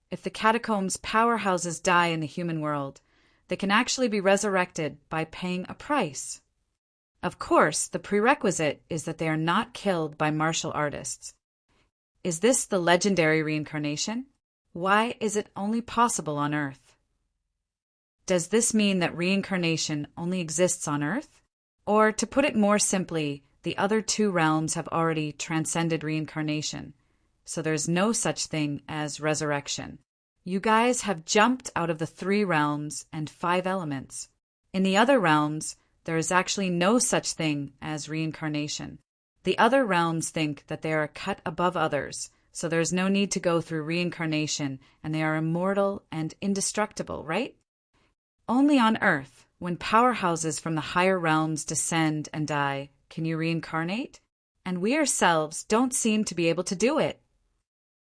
Speaker 1: "If the catacombs' powerhouses die in the human world, they can actually be resurrected by paying a price. Of course, the prerequisite is that they are not killed by martial artists. Is this the legendary reincarnation? Why is it only possible on Earth? Does this mean that reincarnation only exists on Earth? Or, to put it more simply, the other two realms have already transcended reincarnation, so there's no such thing as resurrection. You guys have jumped out of the three realms and five elements. In the other realms, there is actually no such thing as reincarnation. The other realms think that they are a cut above others, so there is no need to go through reincarnation, and they are immortal and indestructible, right? Only on Earth, when powerhouses from the higher realms descend and die, can you reincarnate? And we ourselves don't seem to be able to do it."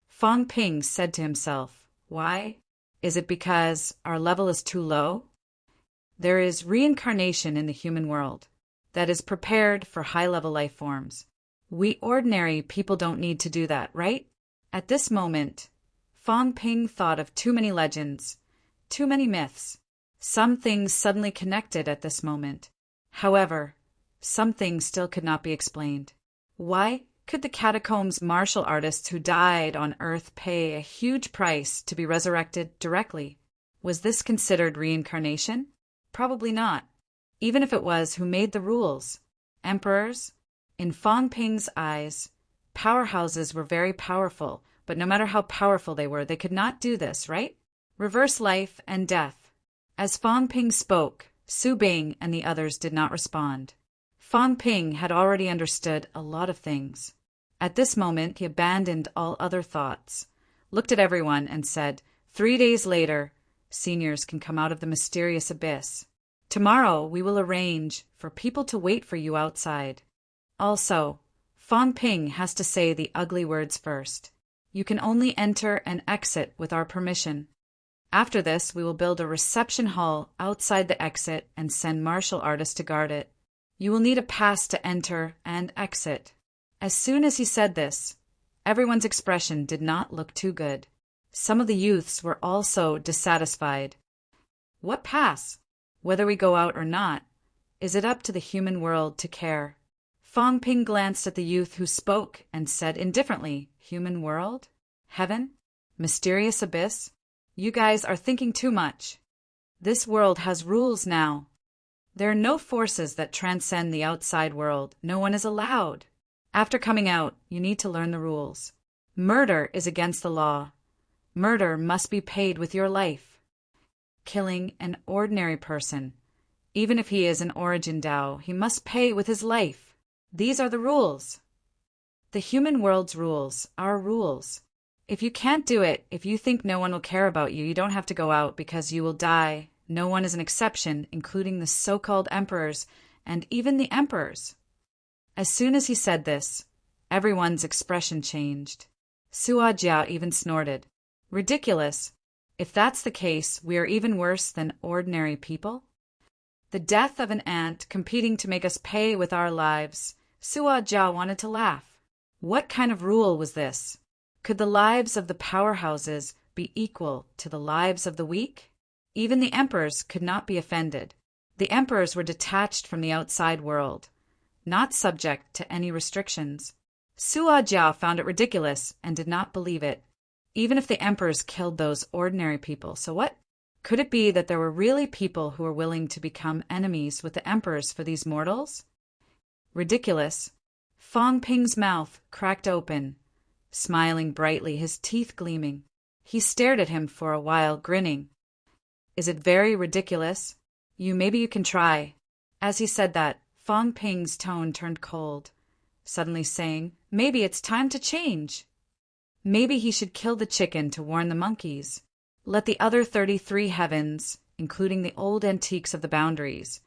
Speaker 1: Fang Ping said to himself, "Why? Is it because our level is too low? There is reincarnation in the human world that is prepared for high-level life forms. We ordinary people don't need to do that, right?" At this moment, Fang Ping thought of too many legends, too many myths. Some things suddenly connected at this moment. However, some things still could not be explained. Why could the catacombs martial artists who died on Earth pay a huge price to be resurrected directly? Was this considered reincarnation? Probably not. Even if it was, who made the rules? Emperors? In Fang Ping's eyes, Powerhouses were very powerful, but no matter how powerful they were, they could not do this, right? Reverse life and death. As Fang Ping spoke, Su Bing and the others did not respond. Fang Ping had already understood a lot of things. At this moment, he abandoned all other thoughts, looked at everyone, and said, 3 days later, seniors can come out of the mysterious abyss. Tomorrow, we will arrange for people to wait for you outside. Also, Fang Ping has to say the ugly words first. You can only enter and exit with our permission. After this, we will build a reception hall outside the exit and send martial artists to guard it. You will need a pass to enter and exit. As soon as he said this, everyone's expression did not look too good. Some of the youths were also dissatisfied. What pass? Whether we go out or not, is it up to the human world to care? Fang Ping glanced at the youth who spoke and said indifferently, human world? Heaven? Mysterious abyss? You guys are thinking too much. This world has rules now. There are no forces that transcend the outside world. No one is allowed. After coming out, you need to learn the rules. Murder is against the law. Murder must be paid with your life. Killing an ordinary person, even if he is an origin Dao, he must pay with his life. These are the rules. The human world's rules are rules. If you can't do it, if you think no one will care about you, you don't have to go out because you will die. No one is an exception, including the so-called emperors and even the emperors. As soon as he said this, everyone's expression changed. Sua Jia even snorted. Ridiculous. If that's the case, we are even worse than ordinary people? The death of an ant competing to make us pay with our lives. Sua Jia wanted to laugh. What kind of rule was this? Could the lives of the powerhouses be equal to the lives of the weak? Even the emperors could not be offended. The emperors were detached from the outside world, not subject to any restrictions. Sua Jia found it ridiculous and did not believe it. Even if the emperors killed those ordinary people, so what? Could it be that there were really people who were willing to become enemies with the emperors for these mortals? Ridiculous. Fang Ping's mouth cracked open, smiling brightly, his teeth gleaming. He stared at him for a while, grinning. Is it very ridiculous? Maybe you can try. As he said that, Fang Ping's tone turned cold, suddenly saying, maybe it's time to change. Maybe he should kill the chicken to warn the monkeys. Let the other 33 heavens, including the old antiques of the boundaries,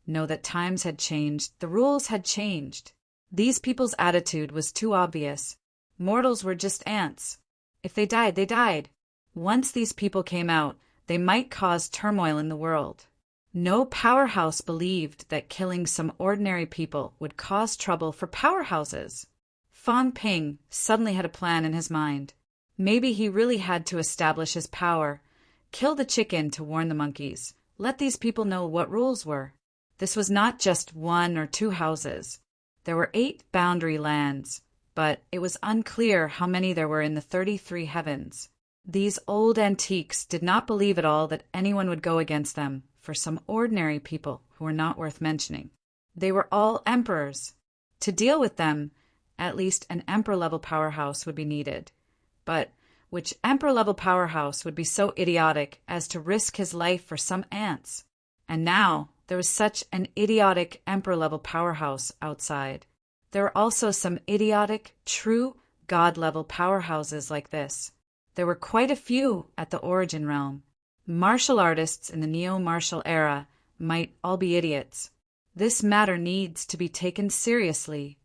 Speaker 1: know that times had changed, the rules had changed. These people's attitude was too obvious. Mortals were just ants. If they died, they died. Once these people came out, they might cause turmoil in the world. No powerhouse believed that killing some ordinary people would cause trouble for powerhouses. Fang Ping suddenly had a plan in his mind. Maybe he really had to establish his power. Kill the chicken to warn the monkeys. Let these people know what rules were. This was not just 1 or 2 houses. There were 8 boundary lands, but it was unclear how many there were in the 33 heavens. These old antiques did not believe at all that anyone would go against them for some ordinary people who were not worth mentioning. They were all emperors. To deal with them, at least an emperor-level powerhouse would be needed. But which emperor-level powerhouse would be so idiotic as to risk his life for some ants? And now there was such an idiotic emperor-level powerhouse outside. There were also some idiotic, true god-level powerhouses like this. There were quite a few at the origin realm. Martial artists in the neo-martial era might all be idiots. This matter needs to be taken seriously.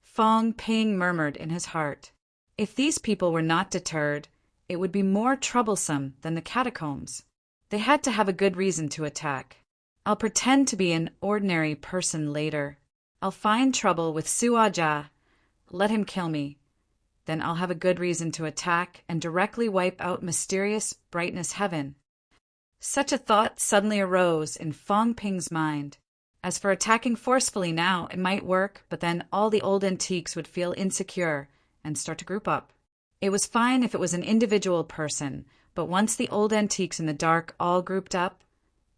Speaker 1: Fang Ping murmured in his heart. If these people were not deterred, it would be more troublesome than the catacombs. They had to have a good reason to attack. I'll pretend to be an ordinary person later. I'll find trouble with Sua Jia. Let him kill me. Then I'll have a good reason to attack and directly wipe out mysterious brightness heaven. Such a thought suddenly arose in Fang Ping's mind. As for attacking forcefully now, it might work, but then all the old antiques would feel insecure and start to group up. It was fine if it was an individual person, but once the old antiques in the dark all grouped up,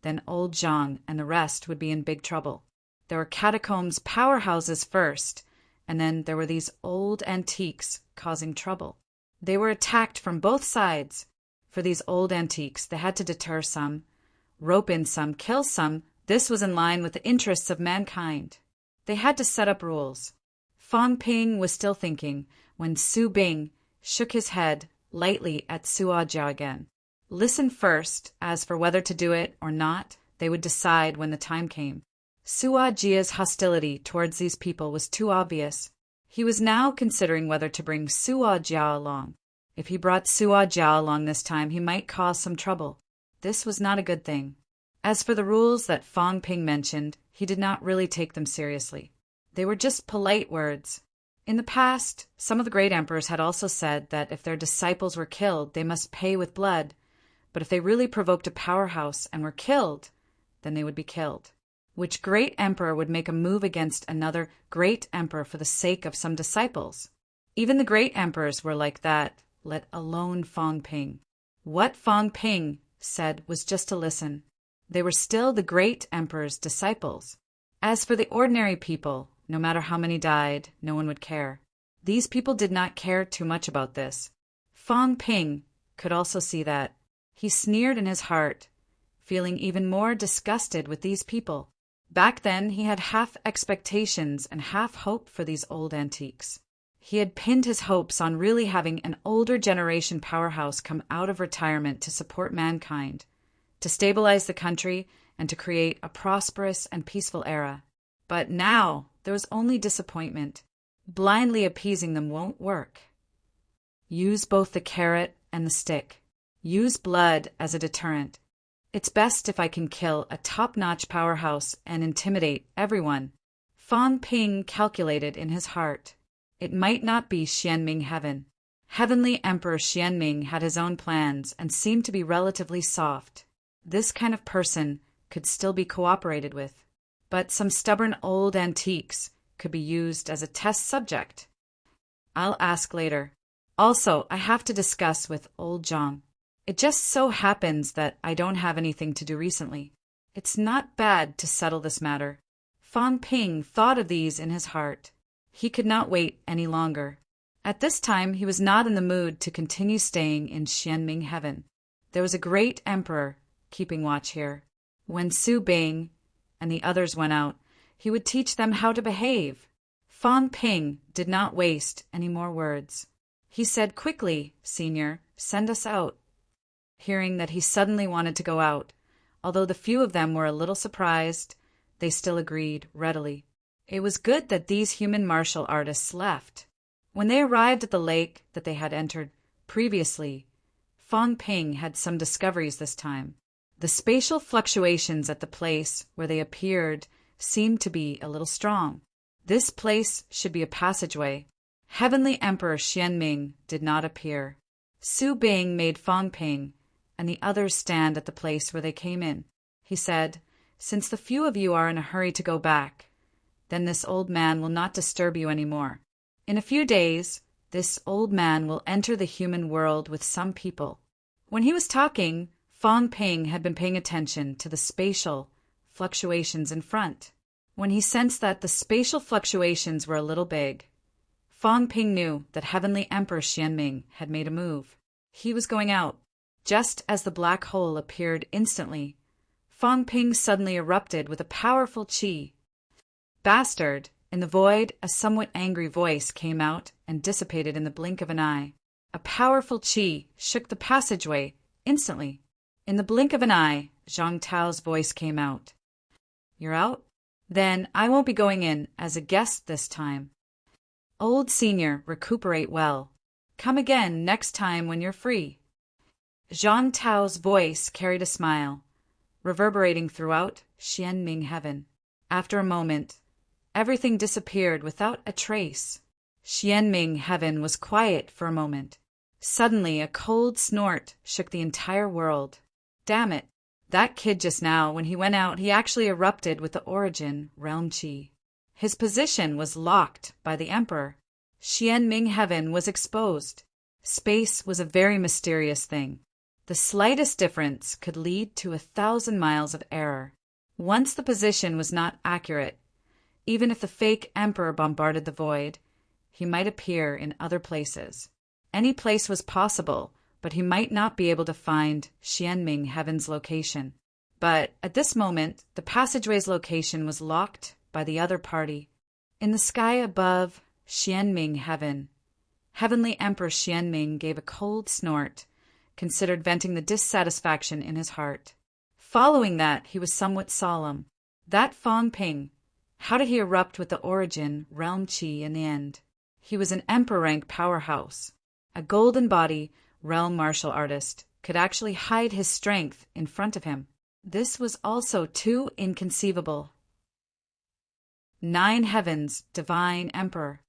Speaker 1: then old Zhang and the rest would be in big trouble. There were catacombs powerhouses first, And then there were these old antiques causing trouble. They were attacked from both sides. For these old antiques, they had to deter some, rope in some, kill some. This was in line with the interests of mankind. They had to set up rules. Fang Ping was still thinking when Su Bing shook his head lightly at Suojia again. Listen first. As for whether to do it or not, they would decide when the time came. Suojia's hostility towards these people was too obvious. He was now considering whether to bring Suojia along. If he brought Suojia along this time, he might cause some trouble. This was not a good thing. As for the rules that Fang Ping mentioned, he did not really take them seriously. They were just polite words. In the past, some of the great emperors had also said that if their disciples were killed, they must pay with blood. But if they really provoked a powerhouse and were killed, then they would be killed. Which great emperor would make a move against another great emperor for the sake of some disciples? Even the great emperors were like that, let alone Fang Ping. What Fang Ping said was just to listen. They were still the great emperor's disciples. As for the ordinary people, no matter how many died, no one would care. These people did not care too much about this. Fang Ping could also see that. He sneered in his heart, feeling even more disgusted with these people. Back then, he had half expectations and half hope for these old antiques. He had pinned his hopes on really having an older generation powerhouse come out of retirement to support mankind, to stabilize the country, and to create a prosperous and peaceful era. But now, there was only disappointment. Blindly appeasing them won't work. Use both the carrot and the stick. Use blood as a deterrent. It's best if I can kill a top-notch powerhouse and intimidate everyone. Fang Ping calculated in his heart. It might not be Xianming Heaven. Heavenly Emperor Xianming had his own plans and seemed to be relatively soft. This kind of person could still be cooperated with. But some stubborn old antiques could be used as a test subject. I'll ask later. Also, I have to discuss with old Zhang. It just so happens that I don't have anything to do recently. It's not bad to settle this matter. Fang Ping thought of these in his heart. He could not wait any longer. At this time, he was not in the mood to continue staying in Xianming Heaven. There was a great emperor keeping watch here. When Su Bing and the others went out, he would teach them how to behave. Fang Ping did not waste any more words. He said quickly, "Senior, send us out." Hearing that he suddenly wanted to go out, although the few of them were a little surprised, they still agreed readily. It was good that these human martial artists left. When they arrived at the lake that they had entered previously, Fang Ping had some discoveries this time. The spatial fluctuations at the place where they appeared seemed to be a little strong. This place should be a passageway. Heavenly Emperor Xianming did not appear. Su Bing made Fang Ping and the others stand at the place where they came in. He said, "Since the few of you are in a hurry to go back, then this old man will not disturb you any more. In a few days, this old man will enter the human world with some people." When he was talking, Fang Ping had been paying attention to the spatial fluctuations in front. When he sensed that the spatial fluctuations were a little big, Fang Ping knew that Heavenly Emperor Xianming had made a move. He was going out. Just as the black hole appeared instantly, Fang Ping suddenly erupted with a powerful qi. "Bastard!" In the void, a somewhat angry voice came out and dissipated in the blink of an eye. A powerful qi shook the passageway instantly. In the blink of an eye, Zhang Tao's voice came out. "You're out? Then I won't be going in as a guest this time. Old senior, recuperate well. Come again next time when you're free." Zhang Tao's voice carried a smile, reverberating throughout Xianming Heaven. After a moment, everything disappeared without a trace. Xianming Heaven was quiet for a moment. Suddenly, a cold snort shook the entire world. Damn it! That kid just now, when he went out, he actually erupted with the origin realm qi. His position was locked by the emperor. Xianming Heaven was exposed. Space was a very mysterious thing. The slightest difference could lead to 1,000 miles of error. Once the position was not accurate, Even if the fake emperor bombarded the void, he might appear in other places. Any place was possible, but he might not be able to find Xianming Heaven's location. But at this moment, the passageway's location was locked by the other party. In the sky above Xianming Heaven, Heavenly Emperor Xianming gave a cold snort, considered venting the dissatisfaction in his heart. Following that, he was somewhat solemn. That Fong Ping, how did he erupt with the origin, realm qi in the end? He was an emperor-rank powerhouse. A golden body, realm martial artist, could actually hide his strength in front of him. This was also too inconceivable. 9 heavens, divine emperor.